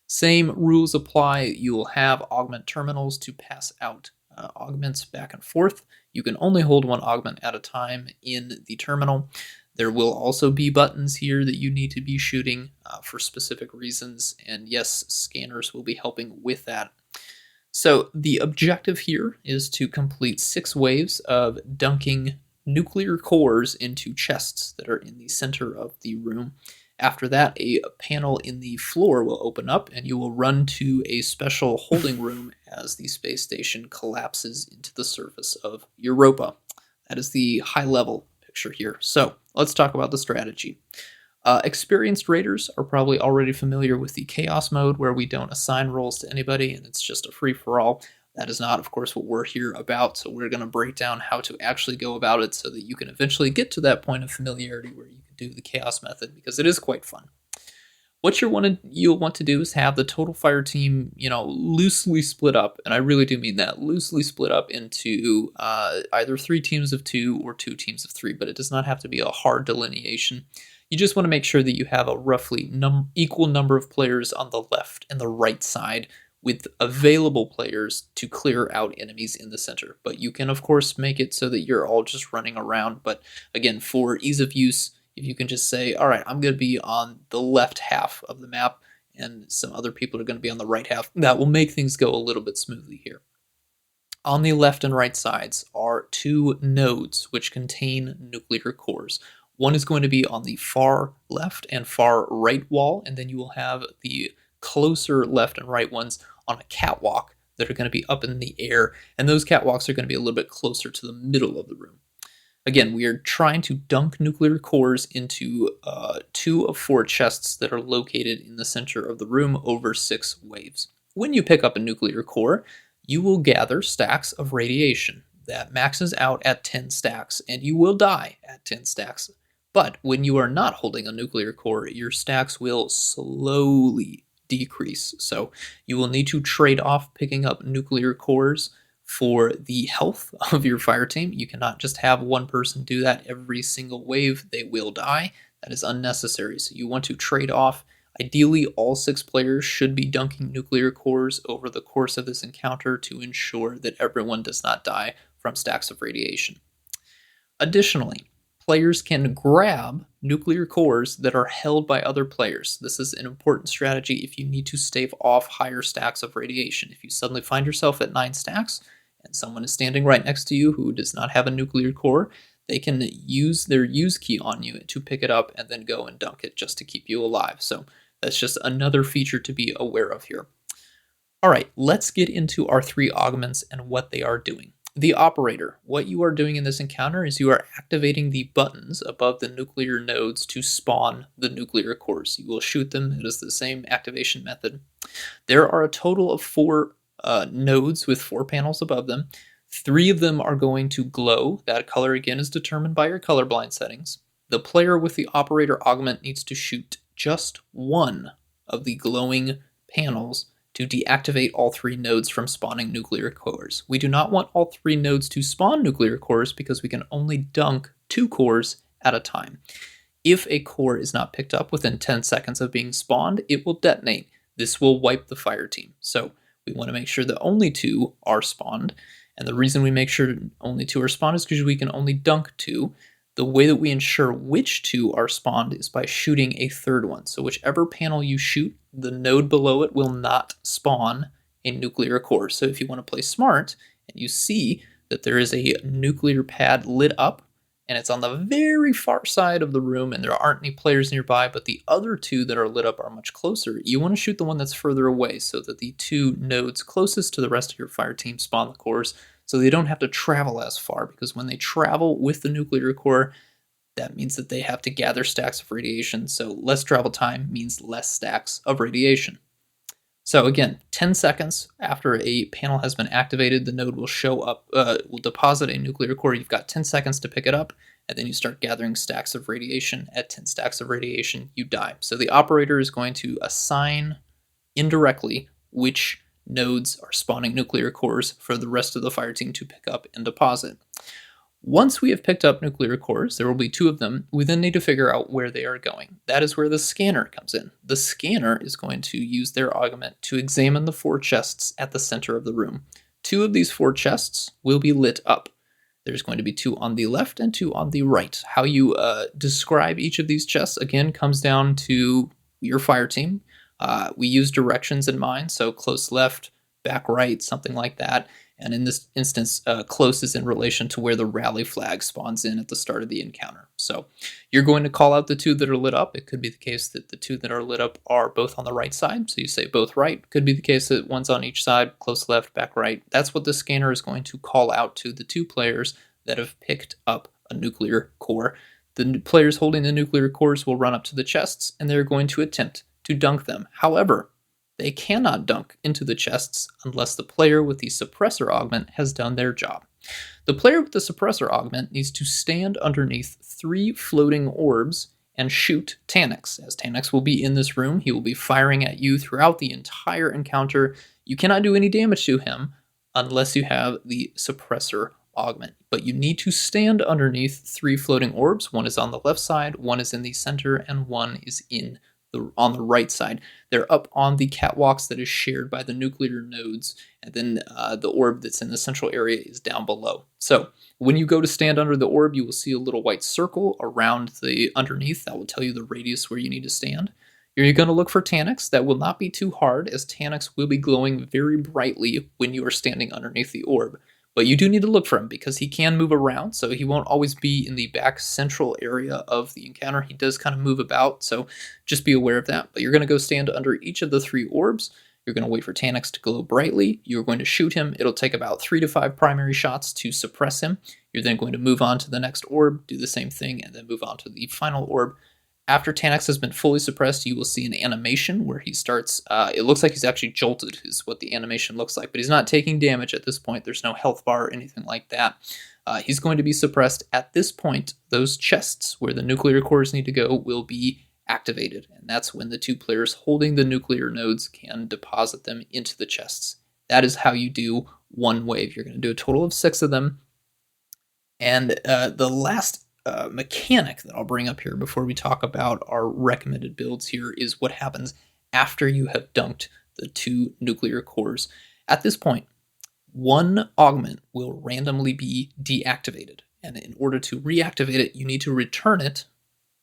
Same rules apply. You will have augment terminals to pass out augments back and forth. You can only hold one augment at a time in the terminal. There will also be buttons here that you need to be shooting for specific reasons, and yes, scanners will be helping with that. So the objective here is to complete 6 waves of dunking nuclear cores into chests that are in the center of the room. After that, a panel in the floor will open up, and you will run to a special holding room as the space station collapses into the surface of Europa. That is the high-level picture here. So let's talk about the strategy. Experienced raiders are probably already familiar with the chaos mode, where we don't assign roles to anybody and it's just a free-for-all. That is not, of course, what we're here about, so we're going to break down how to actually go about it so that you can eventually get to that point of familiarity where you can do the chaos method, because it is quite fun. What you'll want to do is have the total fire team, loosely split up, and I really do mean that, loosely split up into either 3 teams of 2 or 2 teams of 3, but it does not have to be a hard delineation. You just want to make sure that you have a roughly equal number of players on the left and the right side, with available players to clear out enemies in the center. But you can, of course, make it so that you're all just running around. But again, for ease of use, if you can just say, all right, I'm going to be on the left half of the map and some other people are going to be on the right half, that will make things go a little bit smoothly here. On the left and right sides are 2 nodes which contain nuclear cores. One is going to be on the far left and far right wall, and then you will have the closer left and right ones on a catwalk that are going to be up in the air, and those catwalks are going to be a little bit closer to the middle of the room. Again, we are trying to dunk nuclear cores into 2 of 4 chests that are located in the center of the room over 6 waves. When you pick up a nuclear core, you will gather stacks of radiation. That maxes out at 10 stacks, and you will die at 10 stacks. But when you are not holding a nuclear core, your stacks will slowly decrease. So you will need to trade off picking up nuclear cores for the health of your fire team. You cannot just have one person do that every single wave. They will die. That is unnecessary. So you want to trade off. Ideally, all 6 players should be dunking nuclear cores over the course of this encounter to ensure that everyone does not die from stacks of radiation. Additionally, players can grab nuclear cores that are held by other players. This is an important strategy if you need to stave off higher stacks of radiation. If you suddenly find yourself at 9 stacks and someone is standing right next to you who does not have a nuclear core, they can use their use key on you to pick it up and then go and dunk it just to keep you alive. So that's just another feature to be aware of here. All right, let's get into our 3 augments and what they are doing. The operator, what you are doing in this encounter is you are activating the buttons above the nuclear nodes to spawn the nuclear cores. You will shoot them. It is the same activation method. There are a total of 4 nodes with 4 panels above them. 3 of them are going to glow. That color, again, is determined by your colorblind settings. The player with the operator augment needs to shoot just 1 of the glowing panels to deactivate all 3 nodes from spawning nuclear cores. We do not want all 3 nodes to spawn nuclear cores because we can only dunk 2 cores at a time. If a core is not picked up within 10 seconds of being spawned, it will detonate. This will wipe the fire team. So we want to make sure that only 2 are spawned. And the reason we make sure only 2 are spawned is because we can only dunk 2. The way that we ensure which 2 are spawned is by shooting a 3rd one. So whichever panel you shoot, the node below it will not spawn a nuclear core. So if you want to play smart and you see that there is a nuclear pad lit up and it's on the very far side of the room and there aren't any players nearby, but the other 2 that are lit up are much closer, you want to shoot the one that's further away so that the 2 nodes closest to the rest of your fire team spawn the cores, so they don't have to travel as far, because when they travel with the nuclear core, that means that they have to gather stacks of radiation, so less travel time means less stacks of radiation. So again, 10 seconds after a panel has been activated, the node will show up, will deposit a nuclear core. You've got 10 seconds to pick it up, and then you start gathering stacks of radiation. At 10 stacks of radiation, you die. So the operator is going to assign indirectly which nodes are spawning nuclear cores for the rest of the fire team to pick up and deposit. Once we have picked up nuclear cores, there will be 2 of them, we then need to figure out where they are going. That is where the scanner comes in. The scanner is going to use their augment to examine the 4 chests at the center of the room. 2 of these 4 chests will be lit up. There's going to be 2 on the left and 2 on the right. How you describe each of these chests, again, comes down to your fire team. We use directions in mind, so close left, back right, something like that. And in this instance, close is in relation to where the rally flag spawns in at the start of the encounter. So you're going to call out the 2 that are lit up. It could be the case that the 2 that are lit up are both on the right side. So you say both right. Could be the case that one's on each side, close left, back right. That's what the scanner is going to call out to the 2 players that have picked up a nuclear core. The players holding the nuclear cores will run up to the chests, and they're going to attempt to dunk them. However, they cannot dunk into the chests unless the player with the suppressor augment has done their job. The player with the suppressor augment needs to stand underneath 3 floating orbs and shoot Tannix. As Tannix will be in this room, he will be firing at you throughout the entire encounter. You cannot do any damage to him unless you have the suppressor augment. But you need to stand underneath 3 floating orbs. One is on the left side, one is in the center, and one is on the right side. They're up on the catwalks that is shared by the nuclear nodes, and then the orb that's in the central area is down below. So when you go to stand under the orb, you will see a little white circle around the underneath that will tell you the radius where you need to stand. You're going to look for Tannix. That will not be too hard, as Tannix will be glowing very brightly when you are standing underneath the orb. But you do need to look for him because he can move around, so he won't always be in the back central area of the encounter. He does kind of move about, so just be aware of that. But you're going to go stand under each of the 3 orbs. You're going to wait for Tannix to glow brightly. You're going to shoot him. It'll take about 3 to 5 primary shots to suppress him. You're then going to move on to the next orb, do the same thing, and then move on to the final orb. After Tannix has been fully suppressed, you will see an animation where he starts, it looks like he's actually jolted, is what the animation looks like, but he's not taking damage at this point. There's no health bar or anything like that. He's going to be suppressed. At this point, those chests where the nuclear cores need to go will be activated, and that's when the 2 players holding the nuclear nodes can deposit them into the chests. That is how you do one wave. You're going to do a total of 6 of them, and the last mechanic that I'll bring up here before we talk about our recommended builds here is what happens after you have dunked the 2 nuclear cores. At this point, 1 augment will randomly be deactivated, and in order to reactivate it, you need to return it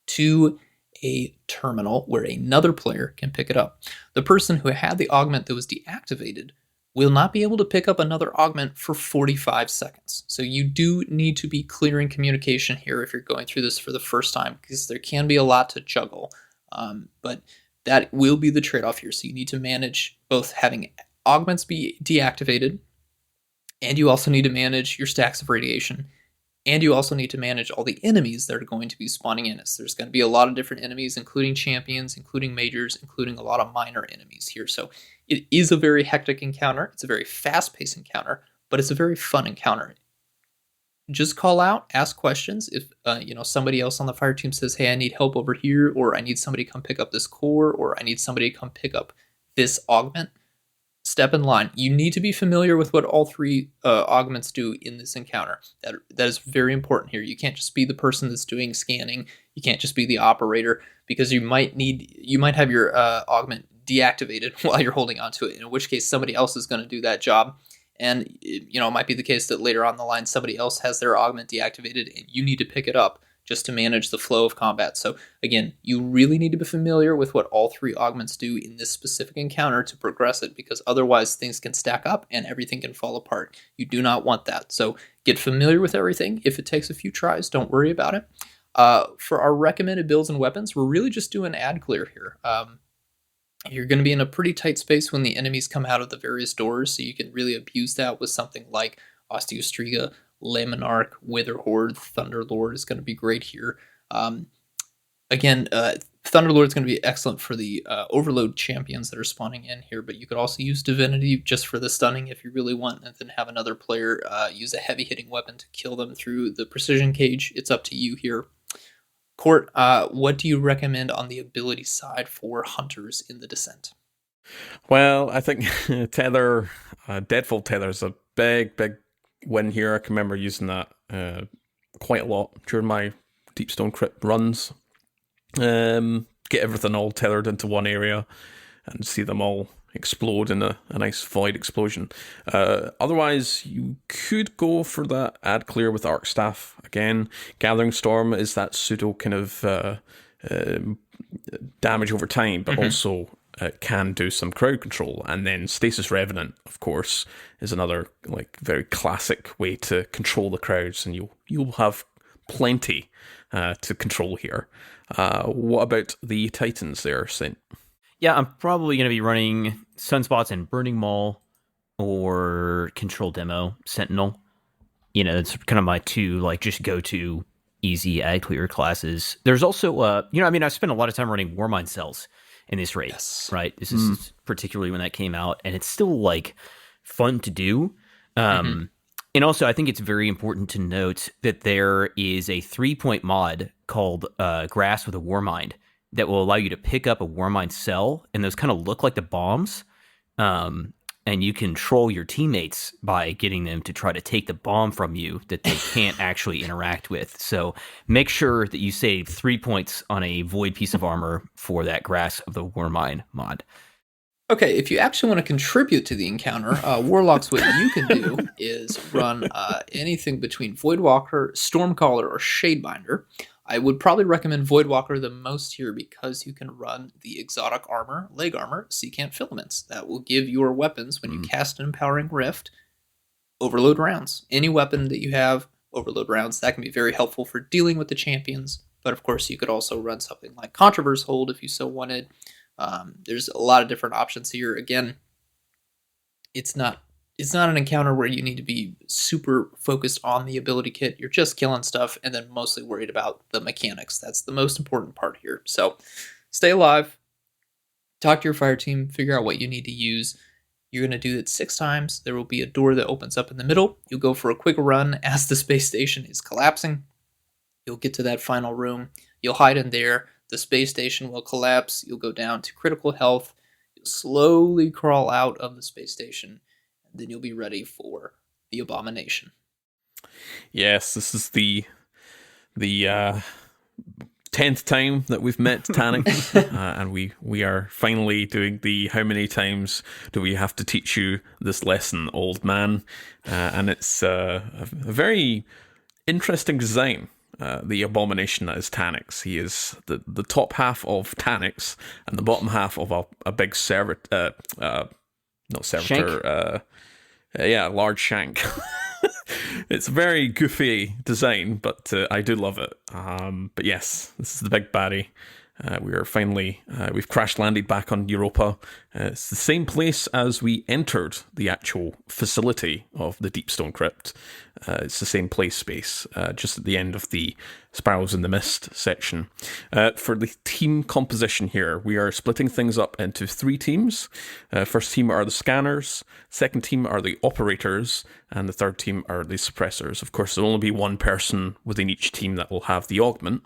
to a terminal where another player can pick it up. The person who had the augment that was deactivated will not be able to pick up another augment for 45 seconds. So you do need to be clearing communication here if you're going through this for the first time, because there can be a lot to juggle. But that will be the trade-off here. So you need to manage both having augments be deactivated, and you also need to manage your stacks of radiation, and you also need to manage all the enemies that are going to be spawning in. So there's going to be a lot of different enemies, including champions, including majors, including a lot of minor enemies here. So it is a very hectic encounter. It's a very fast-paced encounter, but it's a very fun encounter. Just call out, ask questions. If somebody else on the fire team says, hey, I need help over here, or I need somebody to come pick up this core, or I need somebody to come pick up this augment, step in line. You need to be familiar with what all 3 augments do in this encounter. That is very important here. You can't just be the person that's doing scanning. You can't just be the operator, because you might have your augment deactivated while you're holding onto it, in which case somebody else is going to do that job. And it might be the case that later on the line somebody else has their augment deactivated and you need to pick it up just to manage the flow of combat. So again, you really need to be familiar with what all 3 augments do in this specific encounter to progress it, because otherwise things can stack up and everything can fall apart. You do not want that. So get familiar with everything. If it takes a few tries, don't worry about it. For our recommended builds and weapons, we're really just doing ad clear here. You're going to be in a pretty tight space when the enemies come out of the various doors, so you can really abuse that with something like Osteostriga, Laminarch, Witherhorde, Thunderlord is going to be great here. Thunderlord is going to be excellent for the overload champions that are spawning in here, but you could also use Divinity just for the stunning if you really want, and then have another player use a heavy-hitting weapon to kill them through the precision cage. It's up to you here. Court, what do you recommend on the ability side for hunters in the Descent? Well, I think Tether, Deadfall Tether is a big win here. I can remember using that quite a lot during my Deepstone Crypt runs. Get everything all tethered into one area and see them all explode in a nice void explosion. Otherwise, you could go for that ad clear with Arc Staff. Again, Gathering Storm is that pseudo kind of damage over time, but also can do some crowd control. And then Stasis Revenant, of course, is another like very classic way to control the crowds, and you'll have plenty to control here. What about the Titans there, Saint? Yeah, I'm probably going to be running Sunspots and Burning Maul or Control Demo Sentinel. You know, it's kind of my two, like, just go-to easy ag clear classes. There's also, I spent a lot of time running Warmind cells in this raid, right? This is particularly when that came out, and it's still, like, fun to do. And also, I think it's very important to note that there is a 3-point mod called Grass with a Warmind that will allow you to pick up a Warmind cell, and those kind of look like the bombs. And you control your teammates by getting them to try to take the bomb from you that they can't actually interact with. So make sure that you save 3 points on a void piece of armor for that Grass of the Warmind mod. Okay, if you actually want to contribute to the encounter, Warlocks, what you can do is run anything between Voidwalker, Stormcaller, or Shadebinder. I would probably recommend Voidwalker the most here because you can run the exotic armor, leg armor, Secant Filaments. That will give your weapons, when you cast an Empowering Rift, overload rounds. Any weapon that you have, overload rounds. That can be very helpful for dealing with the champions. But of course, you could also run something like Controverse Hold if you so wanted. There's a lot of different options here. Again, it's not an encounter where you need to be super focused on the ability kit. You're just killing stuff and then mostly worried about the mechanics. That's the most important part here. So stay alive, talk to your fire team, figure out what you need to use. You're going to do it 6 times. There will be a door that opens up in the middle. You'll go for a quick run as the space station is collapsing. You'll get to that final room. You'll hide in there. The space station will collapse. You'll go down to critical health. You'll slowly crawl out of the space station. And then you'll be ready for the abomination. Yes, this is the 10th time that we've met Tanix, and we are finally doing the how many times do we have to teach you this lesson, old man? And it's a very interesting design. The abomination that is Tanix. He is the top half of Tanix and the bottom half of a big servitor. Not servitor. Large shank. It's a very goofy design, but I do love it. But yes, this is the big baddie. We are finally, we've crash landed back on Europa. It's the same place as we entered the actual facility of the Deepstone Crypt. It's the same place space, just at the end of the Spirals in the Mist section. For the team composition here, we are splitting things up into 3 teams. First team are the scanners, second team are the operators, and the third team are the suppressors. Of course, there will only be one person within each team that will have the augment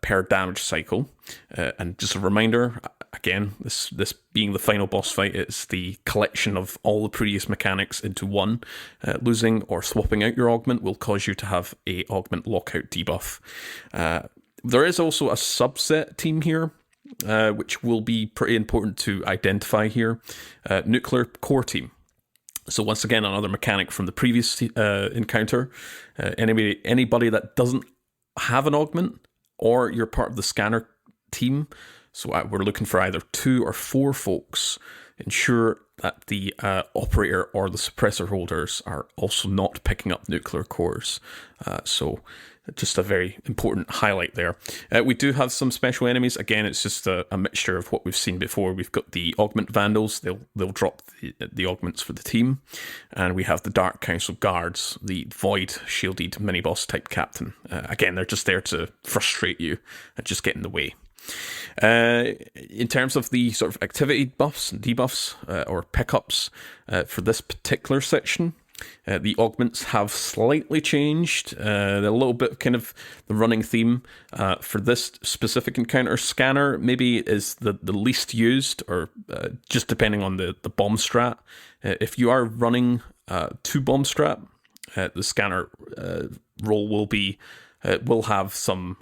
per damage cycle. And just a reminder, again, this being the final boss fight, it's the collection of all the previous mechanics into one. Losing or swapping out your augment will cause you to have a augment lockout debuff. There is also a subset team here, which will be pretty important to identify here. Nuclear core team. So once again, another mechanic from the previous encounter. Anybody that doesn't have an augment, or you're part of the scanner team, so we're looking for either 2 or 4 folks. Ensure that the operator or the suppressor holders are also not picking up nuclear cores. So just a very important highlight there. We do have some special enemies. Again, it's just a mixture of what we've seen before. We've got the Augment Vandals. They'll drop the augments for the team. And we have the Dark Council Guards, the Void Shielded mini-boss type captain. Again, they're just there to frustrate you and just get in the way. In terms of the sort of activity buffs and debuffs or pickups for this particular section, the augments have slightly changed. A little bit kind of the running theme for this specific encounter. Scanner maybe is the least used, or just depending on the bomb strat. If you are running 2 bomb strat, the scanner role will have some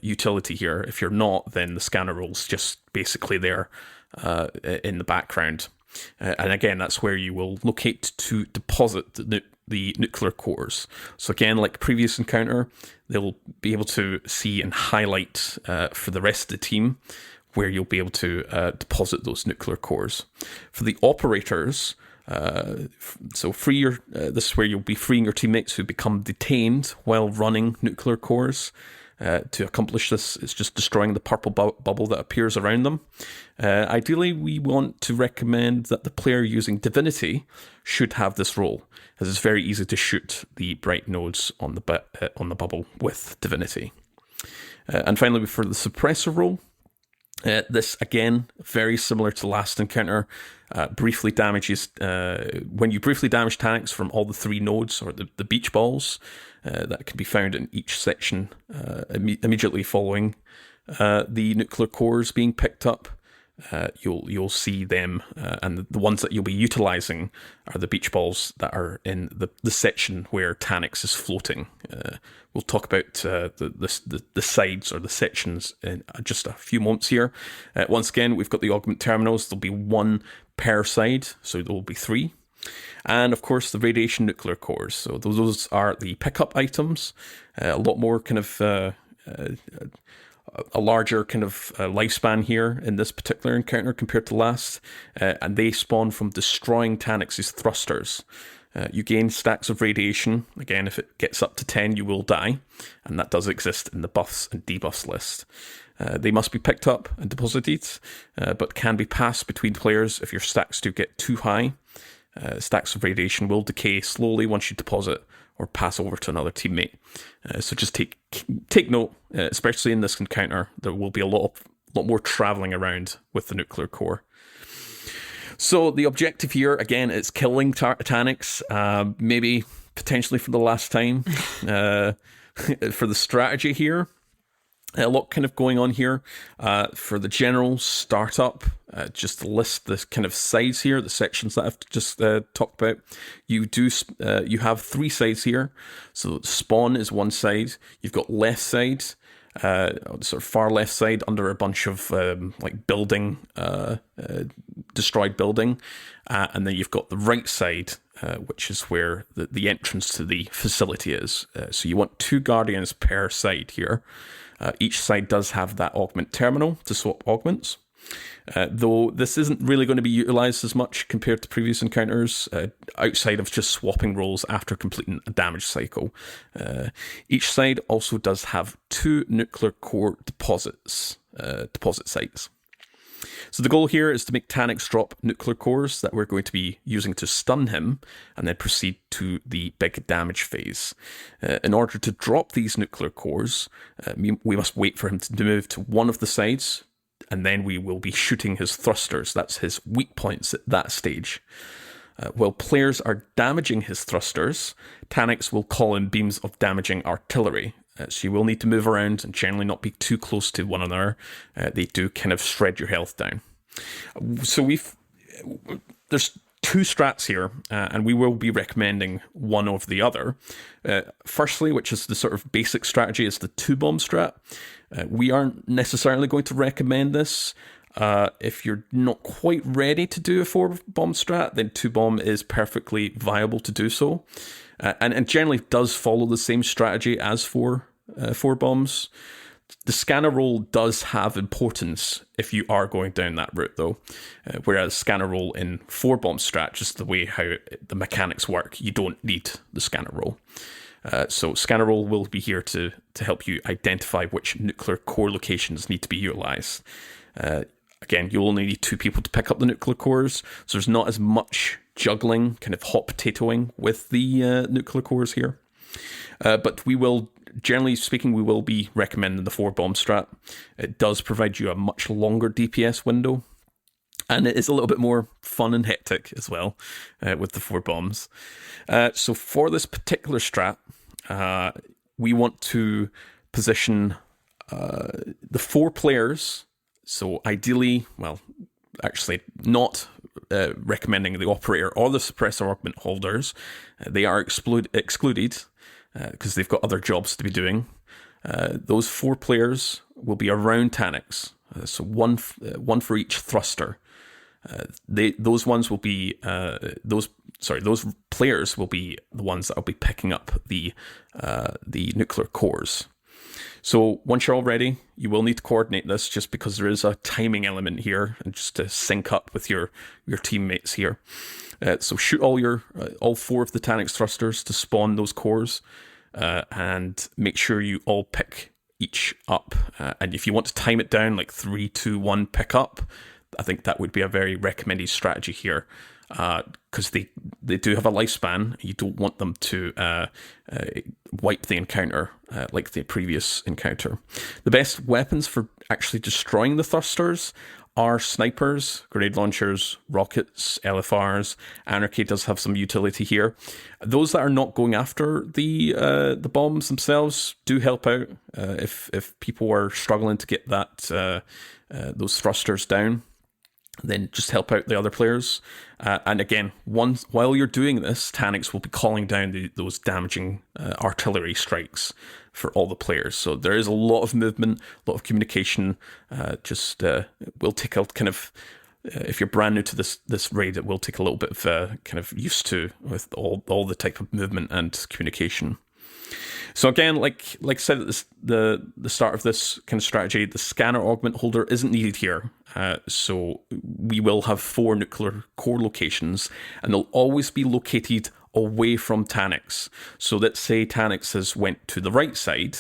utility here. If you're not, then the scanner role's just basically there in the background. And again, that's where you will locate to deposit the nuclear cores. So again, like previous encounter, they'll be able to see and highlight for the rest of the team where you'll be able to deposit those nuclear cores. For the operators, so this is where you'll be freeing your teammates who become detained while running nuclear cores. To accomplish this, it's just destroying the purple bubble that appears around them. Ideally, we want to recommend that the player using Divinity should have this role, as it's very easy to shoot the bright nodes on the bubble with Divinity. And finally, for the suppressor role, this, again, very similar to last encounter, briefly damages, when you briefly damage tanks from all the 3 nodes, or the beach balls, that can be found in each section immediately following the nuclear cores being picked up. You'll see them, and the ones that you'll be utilizing are the beach balls that are in the section where Tanix is floating. We'll talk about the sides or the sections in just a few moments here. Once again, we've got the augment terminals. There'll be 1 per side, so there will be 3. And of course, the radiation nuclear cores. So those are the pickup items. A lot more kind of a larger kind of lifespan here in this particular encounter compared to last, and they spawn from destroying Tanix's thrusters. You gain stacks of radiation. Again, if it gets up to 10, you will die, and that does exist in the buffs and debuffs list. They must be picked up and deposited, but can be passed between players if your stacks do get too high. Stacks of radiation will decay slowly once you deposit or pass over to another teammate. So just take note, especially in this encounter, there will be a lot more traveling around with the nuclear core. So the objective here, again, is killing Tanix, maybe potentially for the last time. For the strategy here, a lot kind of going on here. For the general startup, just to list the kind of sides here, the sections that I've just talked about. You have 3 sides here. So spawn is one side. You've got left side, sort of far left side under a bunch of like building, destroyed building, and then you've got the right side, which is where the entrance to the facility is. So you want 2 guardians per side here. Each side does have that augment terminal to swap augments, though this isn't really going to be utilized as much compared to previous encounters, outside of just swapping roles after completing a damage cycle. Each side also does have 2 nuclear core deposit sites. So the goal here is to make Tanix drop nuclear cores that we're going to be using to stun him, and then proceed to the big damage phase. In order to drop these nuclear cores, we must wait for him to move to one of the sides, and then we will be shooting his thrusters. That's his weak points at that stage. While players are damaging his thrusters, Tanix will call in beams of damaging artillery. So you will need to move around and generally not be too close to one another. They do kind of shred your health down. So there's 2 strats here, and we will be recommending one over the other. Firstly, which is the sort of basic strategy, is the 2-bomb strat. We aren't necessarily going to recommend this. If you're not quite ready to do a 4-bomb strat, then 2-bomb is perfectly viable to do so. And generally does follow the same strategy as 4 bombs. The scanner roll does have importance if you are going down that route, though. Whereas scanner roll in 4-bomb strat, just the way how the mechanics work, you don't need the scanner roll. So scanner roll will be here to help you identify which nuclear core locations need to be utilized. Again, you only need 2 people to pick up the nuclear cores, so there's not as much juggling, kind of hot potatoing with the nuclear cores here. But we will, generally speaking, we will be recommending the 4-bomb strat. It does provide you a much longer DPS window, and it is a little bit more fun and hectic as well with the 4 bombs. So for this particular strat, we want to position the 4 players. So ideally, well, actually not recommending the operator or the suppressor augment holders. They are excluded because they've got other jobs to be doing. Those 4 players will be around Tanix, so one for each thruster. Those players will be the ones that will be picking up the nuclear cores. So once you're all ready, you will need to coordinate this just because there is a timing element here and just to sync up with your teammates here. So shoot all 4 of the Taniks thrusters to spawn those cores, and make sure you all pick each up. And if you want to time it down, like 3, 2, 1, pick up, I think that would be a very recommended strategy here, because they do have a lifespan. You don't want them to wipe the encounter like the previous encounter. The best weapons for actually destroying the thrusters are snipers, grenade launchers, rockets, LFRs. Anarchy does have some utility here. Those that are not going after the bombs themselves do help out if people are struggling to get those thrusters down. Then just help out the other players. And again, while you're doing this, Taniks will be calling down those damaging artillery strikes for all the players. So there is a lot of movement, a lot of communication. It will take a kind of, if you're brand new to this raid, it will take a little bit of kind of used to with all the type of movement and communication. So again, like I said at the start of this kind of strategy, the scanner augment holder isn't needed here. So we will have 4 nuclear core locations, and they'll always be located away from Taniks. So let's say Taniks has went to the right side,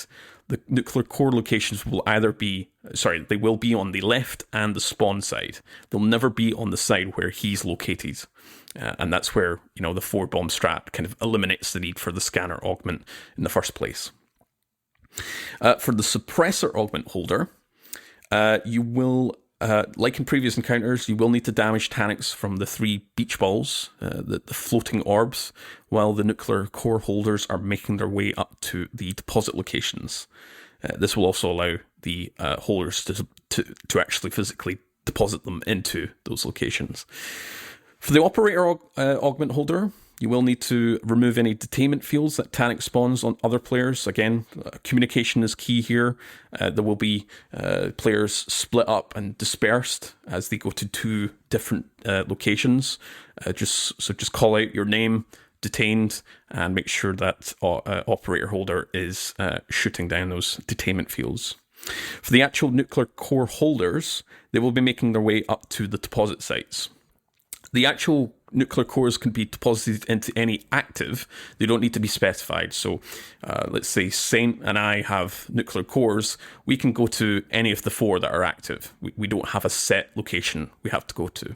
the nuclear core locations will they will be on the left and the spawn side. They'll never be on the side where he's located. And that's where, the 4-bomb strat kind of eliminates the need for the scanner augment in the first place. For the suppressor augment holder, you will, like in previous encounters, you will need to damage Taniks from the 3 beach balls, the floating orbs, while the nuclear core holders are making their way up to the deposit locations. This will also allow the holders to actually physically deposit them into those locations. For the operator augment holder, you will need to remove any detainment fields that Tanik spawns on other players. Again, communication is key here. There will be players split up and dispersed as they go to 2 different locations. Just call out your name, detained, and make sure that operator holder is shooting down those detainment fields. For the actual nuclear core holders, they will be making their way up to the deposit sites. The actual nuclear cores can be deposited into any active. They don't need to be specified. So let's say Saint and I have nuclear cores. We can go to any of the 4 that are active. We don't have a set location we have to go to.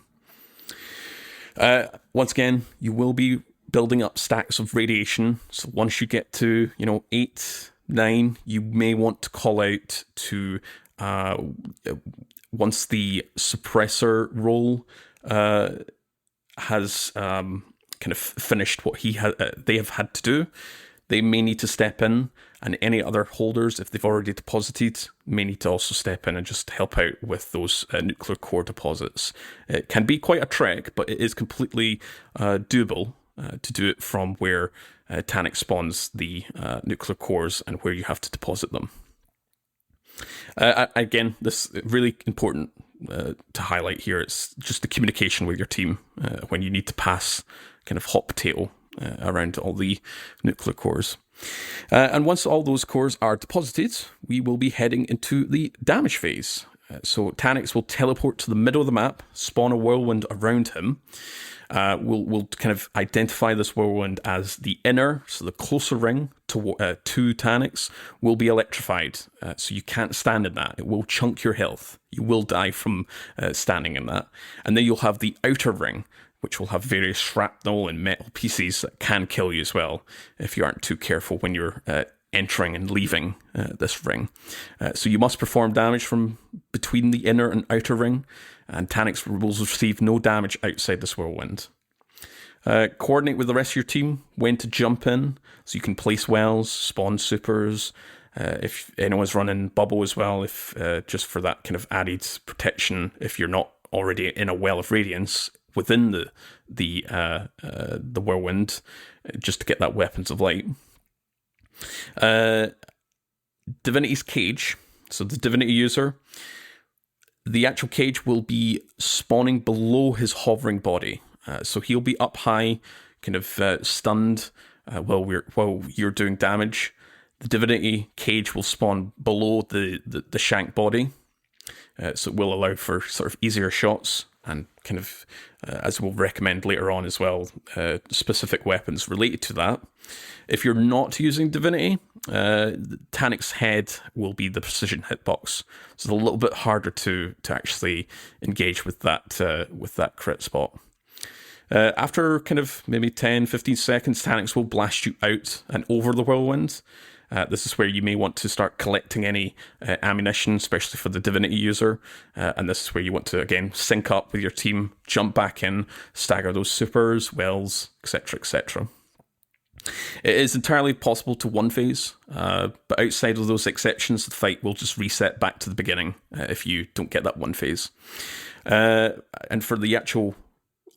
Once again, you will be building up stacks of radiation. So once you get to 8, 9, you may want to call out to once the suppressor role has kind of finished what they have had to do, they may need to step in, and any other holders, if they've already deposited, may need to also step in and just help out with those nuclear core deposits. It can be quite a trek, but it is completely doable to do it from where Tanik spawns the nuclear cores and where you have to deposit them. Again, this is really important to highlight here. It's just the communication with your team when you need to pass kind of hot potato around all the nuclear cores. And once all those cores are deposited, we will be heading into the damage phase. So Taniks will teleport to the middle of the map, spawn a whirlwind around him. We'll kind of identify this whirlwind as the inner, so the closer ring to Taniks will be electrified. So you can't stand in that. It will chunk your health. You will die from standing in that. And then you'll have the outer ring, which will have various shrapnel and metal pieces that can kill you as well if you aren't too careful when you're entering and leaving this ring. So you must perform damage from between the inner and outer ring, and Taniks will receive no damage outside this whirlwind. Coordinate with the rest of your team when to jump in, so you can place wells, spawn supers, if anyone's running bubble as well, if just for that kind of added protection if you're not already in a well of radiance within the whirlwind, just to get that weapons of light. Divinity's cage, so the divinity user, the actual cage will be spawning below his hovering body, so he'll be up high, kind of stunned while you're doing damage. The Divinity cage will spawn below the shank body, so it will allow for sort of easier shots and kind of, as we'll recommend later on as well, specific weapons related to that. If you're not using Divinity, Tanic's head will be the precision hitbox. So it's a little bit harder to actually engage with that crit spot. After kind of maybe 10, 15 seconds, Tanic's will blast you out and over the whirlwind. This is where you may want to start collecting any ammunition, especially for the Divinity user. And this is where you want to, again, sync up with your team, jump back in, stagger those supers, wells, etc., etc. It is entirely possible to one phase, but outside of those exceptions, the fight will just reset back to the beginning if you don't get that one phase. And for the actual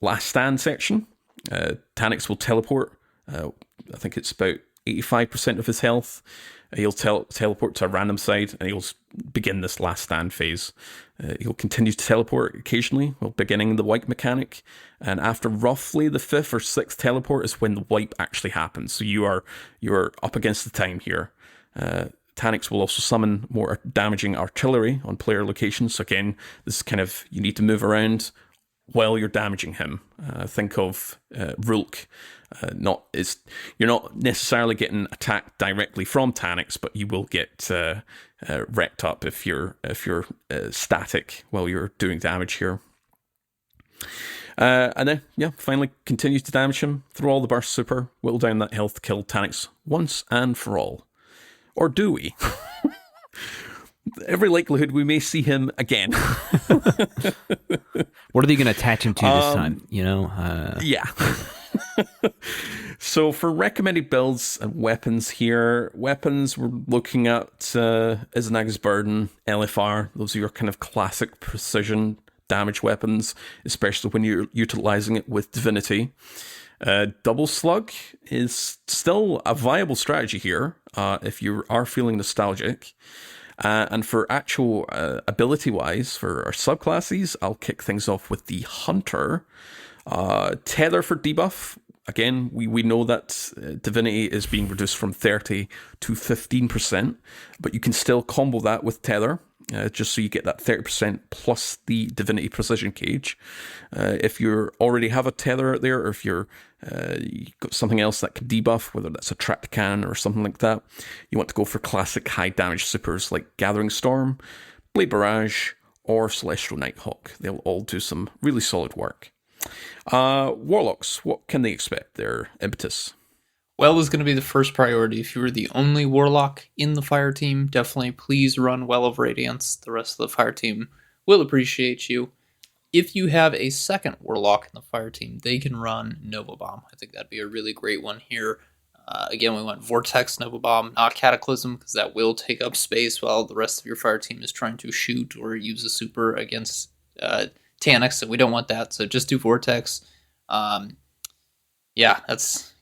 last stand section, Tanic's will teleport. I think it's about 85% of his health. He'll teleport to a random side, and he'll begin this last stand phase. He'll continue to teleport occasionally, while beginning the wipe mechanic, and after roughly the 5th or 6th teleport is when the wipe actually happens. So you are up against the time here. Tanic's will also summon more damaging artillery on player locations. So again, this is kind of, you need to move around while you're damaging him. Think of Rulk. You're not necessarily getting attacked directly from Tanic's, but you will get wrecked up if you're static while you're doing damage here. And then, finally continue to damage him through all the burst super, whittle down that health to kill Tanic's once and for all. Or do we? Every likelihood we may see him again. What are they going to attach him to this time? Yeah. So for recommended builds and weapons here, weapons we're looking at Izanaga's Burden, LFR. Those are your kind of classic precision damage weapons, especially when you're utilizing it with Divinity. Double Slug is still a viable strategy here if you are feeling nostalgic. And for actual ability-wise, for our subclasses, I'll kick things off with the Hunter. Tether for debuff. Again, we know that Divinity is being reduced from 30 to 15%, but you can still combo that with Tether, just so you get that 30% plus the Divinity Precision Cage. If you already have a Tether out there, or if you've got something else that can debuff, whether that's a trapped cannon or something like that, you want to go for classic high damage supers like Gathering Storm, Blade Barrage, or Celestial Nighthawk. They'll all do some really solid work. Warlocks, what can they expect? Their impetus? Well is going to be the first priority. If you were the only Warlock in the fire team, definitely please run Well of Radiance. The rest of the fire team will appreciate you. If you have a second Warlock in the fire team, they can run Nova Bomb. I think that'd be a really great one here. Again, we want Vortex Nova Bomb, not Cataclysm, because that will take up space while the rest of your fire team is trying to shoot or use a super against Tanics, and we don't want that, so just do Vortex. That's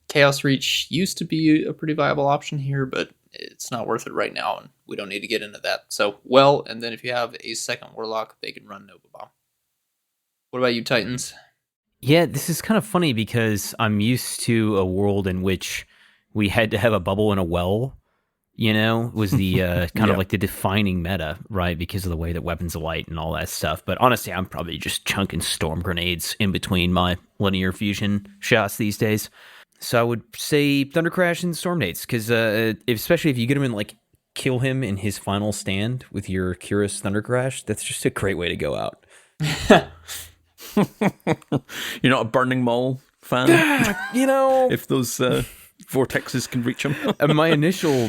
Chaos Reach used to be a pretty viable option here, but it's not worth it right now, and we don't need to get into that. So, and then if you have a second Warlock, they can run Nova Bomb. What about you, Titans? Yeah, this is kind of funny because I'm used to a world in which we had to have a bubble and a well, was the kind of like the defining meta, right? Because of the way that weapons of light and all that stuff. But honestly, I'm probably just chunking storm grenades in between my linear fusion shots these days. So I would say Thunder Crash and Storm Nades, because especially if you get him in, kill him in his final stand with your Curus Thunder Crash, that's just a great way to go out. You're not a Burning Maul fan? If those vortexes can reach him. My initial,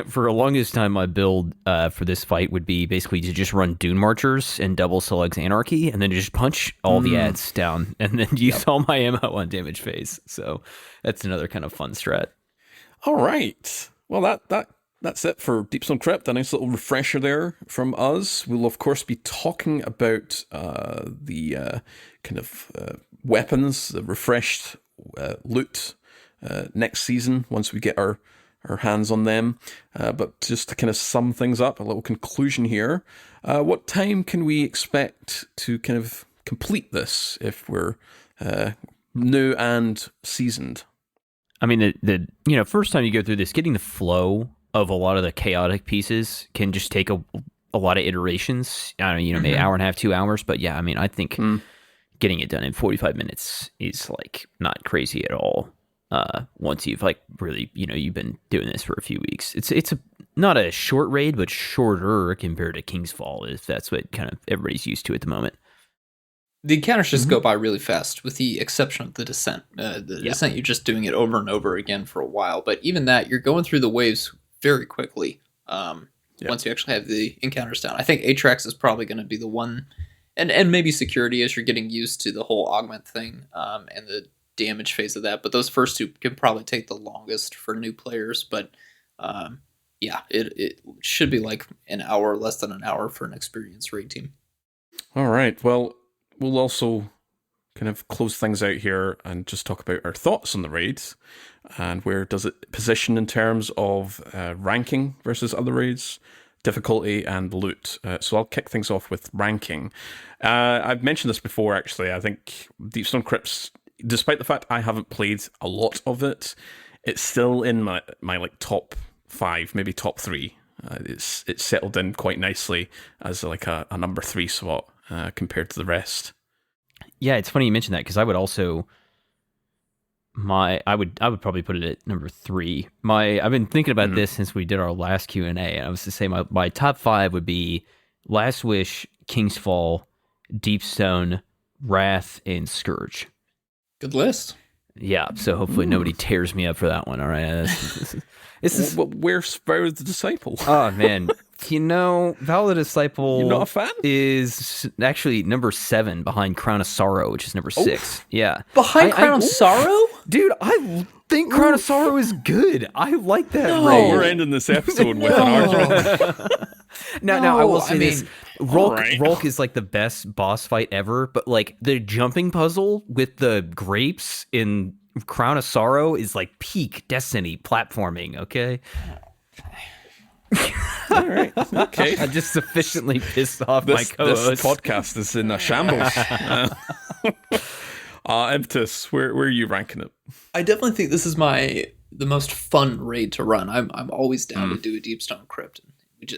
for the longest time, my build for this fight would be basically to just run Dune Marchers and double Seleg's Anarchy, and then just punch all the ads down, and then use all my ammo on damage phase. So that's another kind of fun strat. All right. Well, that's it for Deep Stone Crypt. A nice little refresher there from us. We'll, of course, be talking about the kind of weapons, the refreshed loot next season once we get our hands on them. But just to kind of sum things up, a little conclusion here. What time can we expect to kind of complete this if we're new and seasoned? I mean, the first time you go through this, getting the flow of a lot of the chaotic pieces can just take a lot of iterations. I don't know, maybe an hour and a half, 2 hours. But yeah, I mean, I think getting it done in 45 minutes is like not crazy at all. Once you've like really, you've been doing this for a few weeks, it's not a short raid, but shorter compared to King's Fall, if that's what kind of everybody's used to at the moment. The encounters just go by really fast, with the exception of the Descent. Descent, you're just doing it over and over again for a while. But even that, you're going through the waves very quickly once you actually have the encounters down. I think Atrax is probably going to be the one, and maybe Security as you're getting used to the whole augment thing and the damage phase of that. But those first two can probably take the longest for new players. But it should be like an hour, less than an hour for an experienced raid team. All right, well, we'll also kind of close things out here and just talk about our thoughts on the raids and where does it position in terms of ranking versus other raids, difficulty, and loot. So I'll kick things off with ranking. I've mentioned this before, actually. I think Deepstone Crypts, despite the fact I haven't played a lot of it, it's still in my like top 5, maybe top 3. It's settled in quite nicely as like a number 3 slot compared to the rest. Yeah, it's funny you mentioned that, because I would also I would probably put it at number 3. I've been thinking about this since we did our last Q&A, and I was to say my top 5 would be Last Wish, King's Fall, Deepstone, Wrath, and Scourge. Good list. Yeah, so hopefully nobody tears me up for that one. All right, where's the Disciple? Oh man, Vow of the Disciple. You're not a fan? Is actually number 7 behind Crown of Sorrow, which is number 6. Yeah, behind Crown of Sorrow, dude. I think Crown of Sorrow is good. I like that. No. raid. We're ending this episode with an argument. No, I will say this. Right. Rolk is like the best boss fight ever, but like the jumping puzzle with the grapes in Crown of Sorrow is like peak Destiny platforming, okay? All right. Okay. I just sufficiently pissed off my co-host. This podcast is in a shambles. Impetus, where are you ranking it? I definitely think this is the most fun raid to run. I'm always down to do a Deepstone Crypt.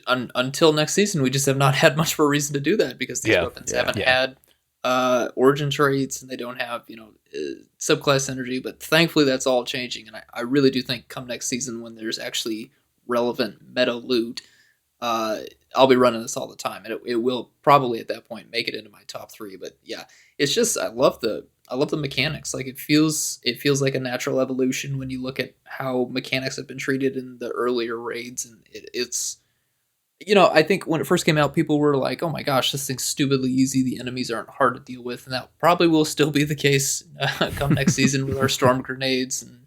Until next season, we just have not had much of a reason to do that because these weapons haven't had origin traits and they don't have subclass energy. But thankfully, that's all changing, and I really do think come next season when there's actually relevant meta loot, I'll be running this all the time, and it will probably at that point make it into my top 3. But yeah, it's just I love the mechanics. Like it feels like a natural evolution when you look at how mechanics have been treated in the earlier raids, and it's. I think when it first came out, people were like, oh my gosh, this thing's stupidly easy. The enemies aren't hard to deal with. And that probably will still be the case come next season with our storm grenades and,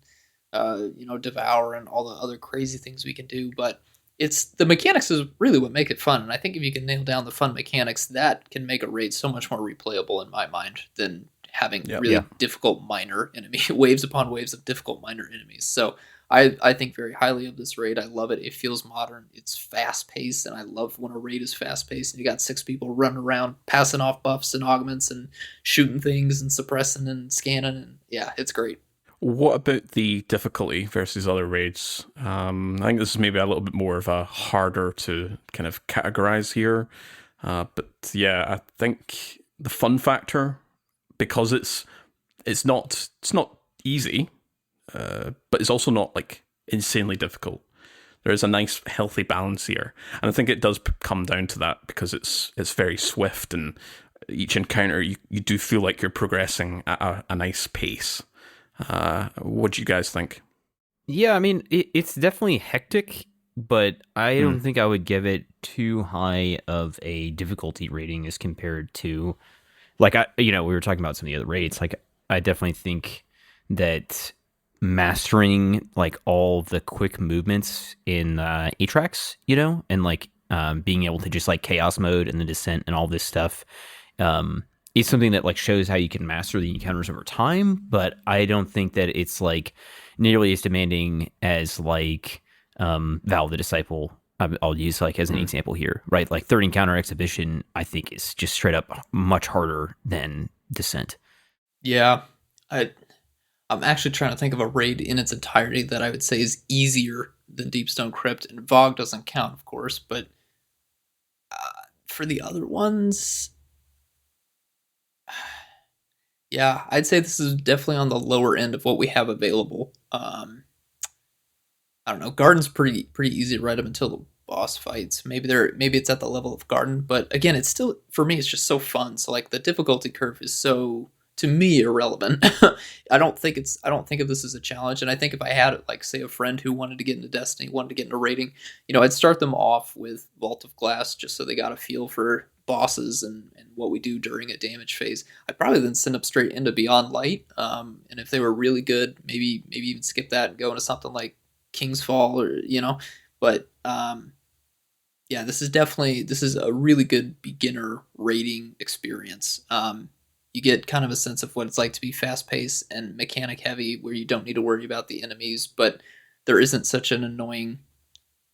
Devour and all the other crazy things we can do. But the mechanics is really what make it fun. And I think if you can nail down the fun mechanics, that can make a raid so much more replayable in my mind than having difficult minor enemy waves upon waves of difficult minor enemies. So I think very highly of this raid. I love it. It feels modern. It's fast paced, and I love when a raid is fast paced and you got 6 people running around passing off buffs and augments and shooting things and suppressing and scanning, and yeah, it's great. What about the difficulty versus other raids? I think this is maybe a little bit more of a harder to kind of categorize here, but yeah, I think the fun factor, because it's not easy. But it's also not like insanely difficult. There is a nice healthy balance here, and I think it does come down to that because it's very swift, and each encounter you do feel like you're progressing at a nice pace. What do you guys think? Yeah, I mean it's definitely hectic, but I don't think I would give it too high of a difficulty rating as compared to like we were talking about some of the other raids. Like I definitely think that mastering like all the quick movements in Atrax, and like being able to just like chaos mode and the descent and all this stuff is something that like shows how you can master the encounters over time. But I don't think that it's like nearly as demanding as like Vow of the Disciple. I'll use like as an example here, right? Like third encounter exhibition, I think is just straight up much harder than descent. Yeah, I'm actually trying to think of a raid in its entirety that I would say is easier than Deepstone Crypt, and Vogue doesn't count, of course, but for the other ones, yeah, I'd say this is definitely on the lower end of what we have available. I don't know. Garden's pretty easy right up until the boss fights. Maybe it's at the level of Garden, but again, it's still, for me, it's just so fun. So like the difficulty curve is so, to me, irrelevant. I don't think of this as a challenge. And I think if I had like say a friend who wanted to get into Destiny, wanted to get into raiding, I'd start them off with Vault of Glass just so they got a feel for bosses and what we do during a damage phase. I'd probably then send them straight into Beyond Light. And if they were really good, maybe even skip that and go into something like King's Fall but yeah, this is a really good beginner raiding experience. You get kind of a sense of what it's like to be fast paced and mechanic heavy, where you don't need to worry about the enemies, but there isn't such an annoying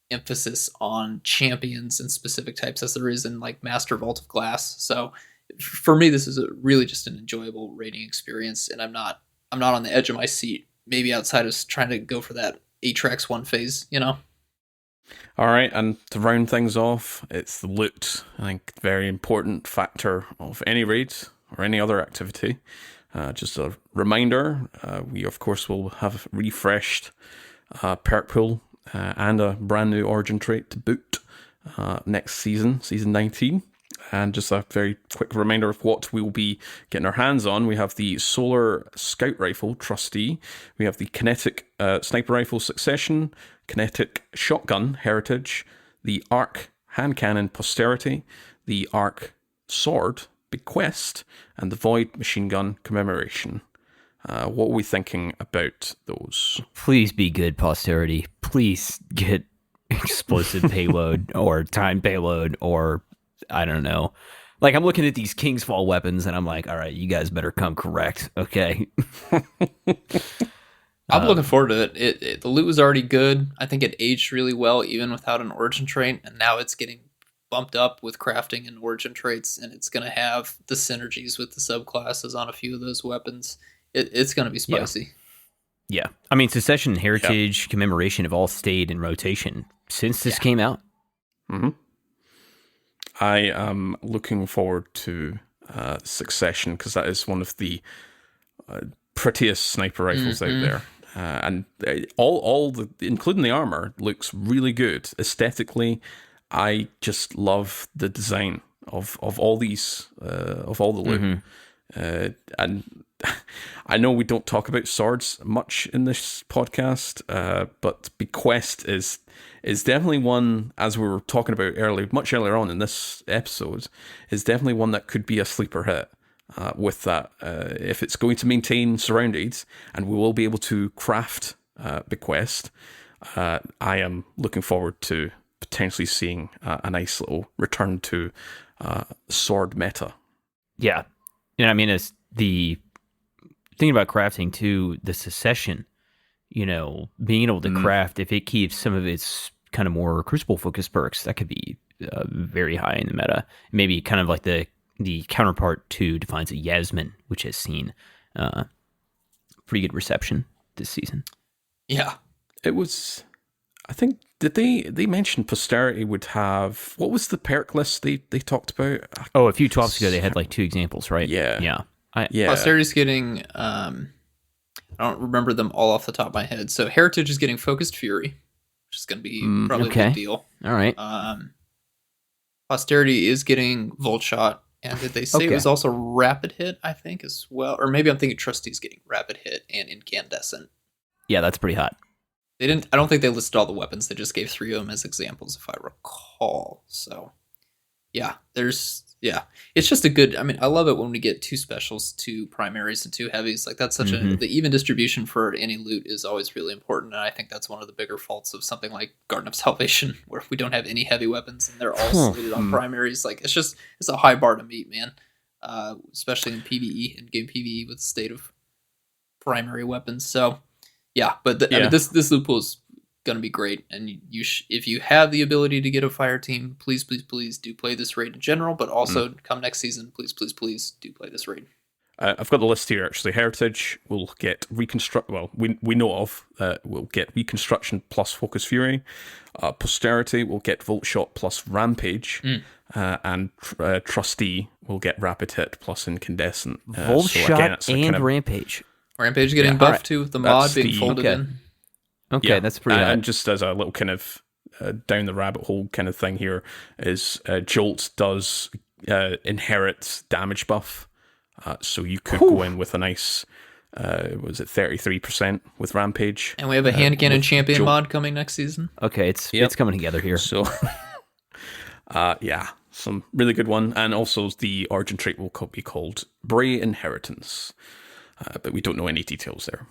emphasis on champions and specific types as there is in like Master Vault of Glass. So for me, this is really just an enjoyable raiding experience, and I'm not on the edge of my seat, maybe outside of trying to go for that Atrax 1 phase, All right, and to round things off, it's the loot. I think very important factor of any raid or any other activity. Just a reminder, we of course will have refreshed perk pool and a brand new origin trait to boot next season 19. And just a very quick reminder of what we will be getting our hands on. We have the Solar Scout Rifle Trustee. We have the Kinetic Sniper Rifle Succession, Kinetic Shotgun Heritage, the Arc Hand Cannon Posterity, the Arc Sword Bequest, and the Void Machine Gun Commemoration. What are we thinking about those? Please be good, Posterity. Please get explosive payload or time payload or I don't know. Like, I'm looking at these King's Fall weapons, and I'm like, all right, you guys better come correct, okay? I'm looking forward to it. The loot was already good. I think it aged really well, even without an origin trait, and now it's getting bumped up with crafting and origin traits, and it's going to have the synergies with the subclasses on a few of those weapons. It's going to be spicy. Yeah. I mean, Secession and Heritage Commemoration have all stayed in rotation since this came out. Mm-hmm. I am looking forward to Succession, because that is one of the prettiest sniper rifles out there. And all the, including the armor, looks really good. Aesthetically, I just love the design of all these, of all the loot. And I know we don't talk about swords much in this podcast, but Bequest is definitely one, as we were talking about much earlier on in this episode, is definitely one that could be a sleeper hit with that. If it's going to maintain surrounded, and we will be able to craft Bequest, I am looking forward to potentially seeing a nice little return to sword meta. Yeah. And I mean, it's the thing about crafting too, the Secession, being able to craft, if it keeps some of its kind of more Crucible focused perks, that could be very high in the meta. Maybe kind of like the counterpart to Defiance of Yasmin, which has seen pretty good reception this season. Yeah. It was, I think, did they mention Posterity would have, what was the perk list they talked about? Oh, a few TWABs ago, they had like 2 examples, right? Yeah. Posterity's getting, I don't remember them all off the top of my head. So Heritage is getting Focused Fury, which is going to be probably a big deal. All right. Posterity is getting Volt Shot. And did they say it was also Rapid Hit, I think, as well? Or maybe I'm thinking Trustee's getting Rapid Hit and Incandescent. Yeah, that's pretty hot. I don't think they listed all the weapons. They just gave 3 of them as examples, if I recall. So, it's just a good, I love it when we get 2 specials, 2 primaries, and 2 heavies. Like, that's such the even distribution for any loot is always really important. And I think that's one of the bigger faults of something like Garden of Salvation, where we don't have any heavy weapons and they're all slated on primaries. Like, it's a high bar to meet, man. Especially in PvE, in game PvE with the state of primary weapons. So, yeah, but this loot pool is going to be great, and if you have the ability to get a fire team, please do play this raid in general, but also come next season, please do play this raid. I've got the list here, actually. Heritage will get we know of, will get Reconstruction plus Focus Fury. Posterity will get Volt Shot plus Rampage. And Trustee will get Rapid Hit plus Incandescent. Volt Shot and Rampage. Rampage getting buffed too, with the mod being folded in. Okay, that's pretty high. And just as a little kind of down the rabbit hole kind of thing here is Jolt does inherit damage buff. So you could go in with a nice, was it 33% with Rampage? And we have a hand cannon champion mod coming next season. Okay, it's coming together here. So, some really good one. And also the origin trait will be called Bray Inheritance. But we don't know any details there.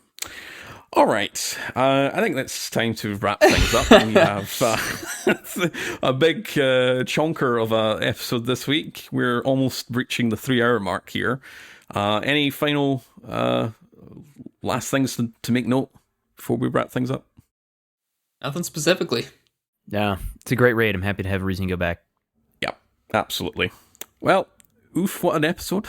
All right, I think it's time to wrap things up. We have a big chonker of an episode this week. We're almost reaching the 3-hour mark here. Any final last things to make note before we wrap things up? Nothing specifically. Yeah, it's a great raid. I'm happy to have a reason to go back. Yeah, absolutely. Well, oof, what an episode.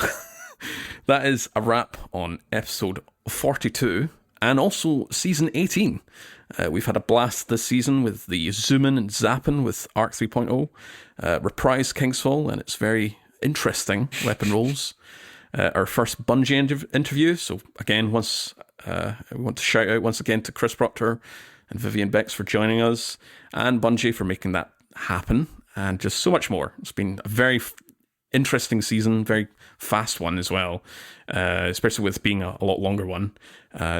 That is a wrap on episode 42. And also season 18. We've had a blast this season with the zoom-in and zapping with Arc 3.0. Reprise Kingsfall and its very interesting weapon rolls. Our first Bungie interview. So again, we want to shout out once again to Chris Proctor and Vivian Bex for joining us. And Bungie for making that happen. And just so much more. It's been a very interesting season, very fast one as well, especially with being a lot longer one.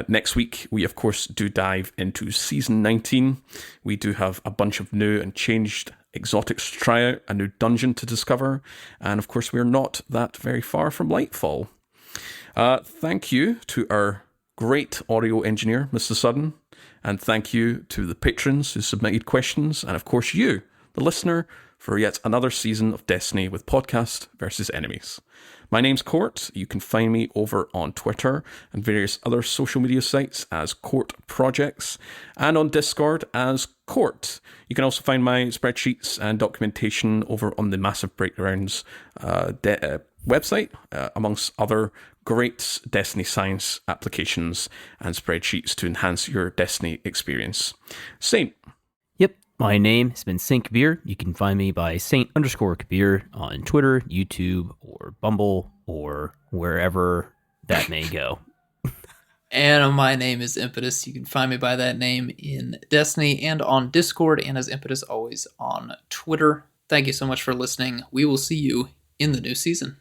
Next week, we of course do dive into season 19. We do have a bunch of new and changed exotics to try out, a new dungeon to discover, and of course we're not that very far from Lightfall. Thank you to our great audio engineer, MisterSudden, and thank you to the patrons who submitted questions, and of course you, the listener, for yet another season of Destiny with Podcast versus Enemies. My name's Court. You can find me over on Twitter and various other social media sites as Court Projects, and on Discord as Court. You can also find my spreadsheets and documentation over on the Massive Breakdowns website, amongst other great Destiny science applications and spreadsheets to enhance your Destiny experience. Saint. My name has been Saint Kabir. You can find me by Saint_Kabir on Twitter, YouTube, or Bumble, or wherever that may go. And my name is Impetus. You can find me by that name in Destiny and on Discord, and as Impetus always on Twitter. Thank you so much for listening. We will see you in the new season.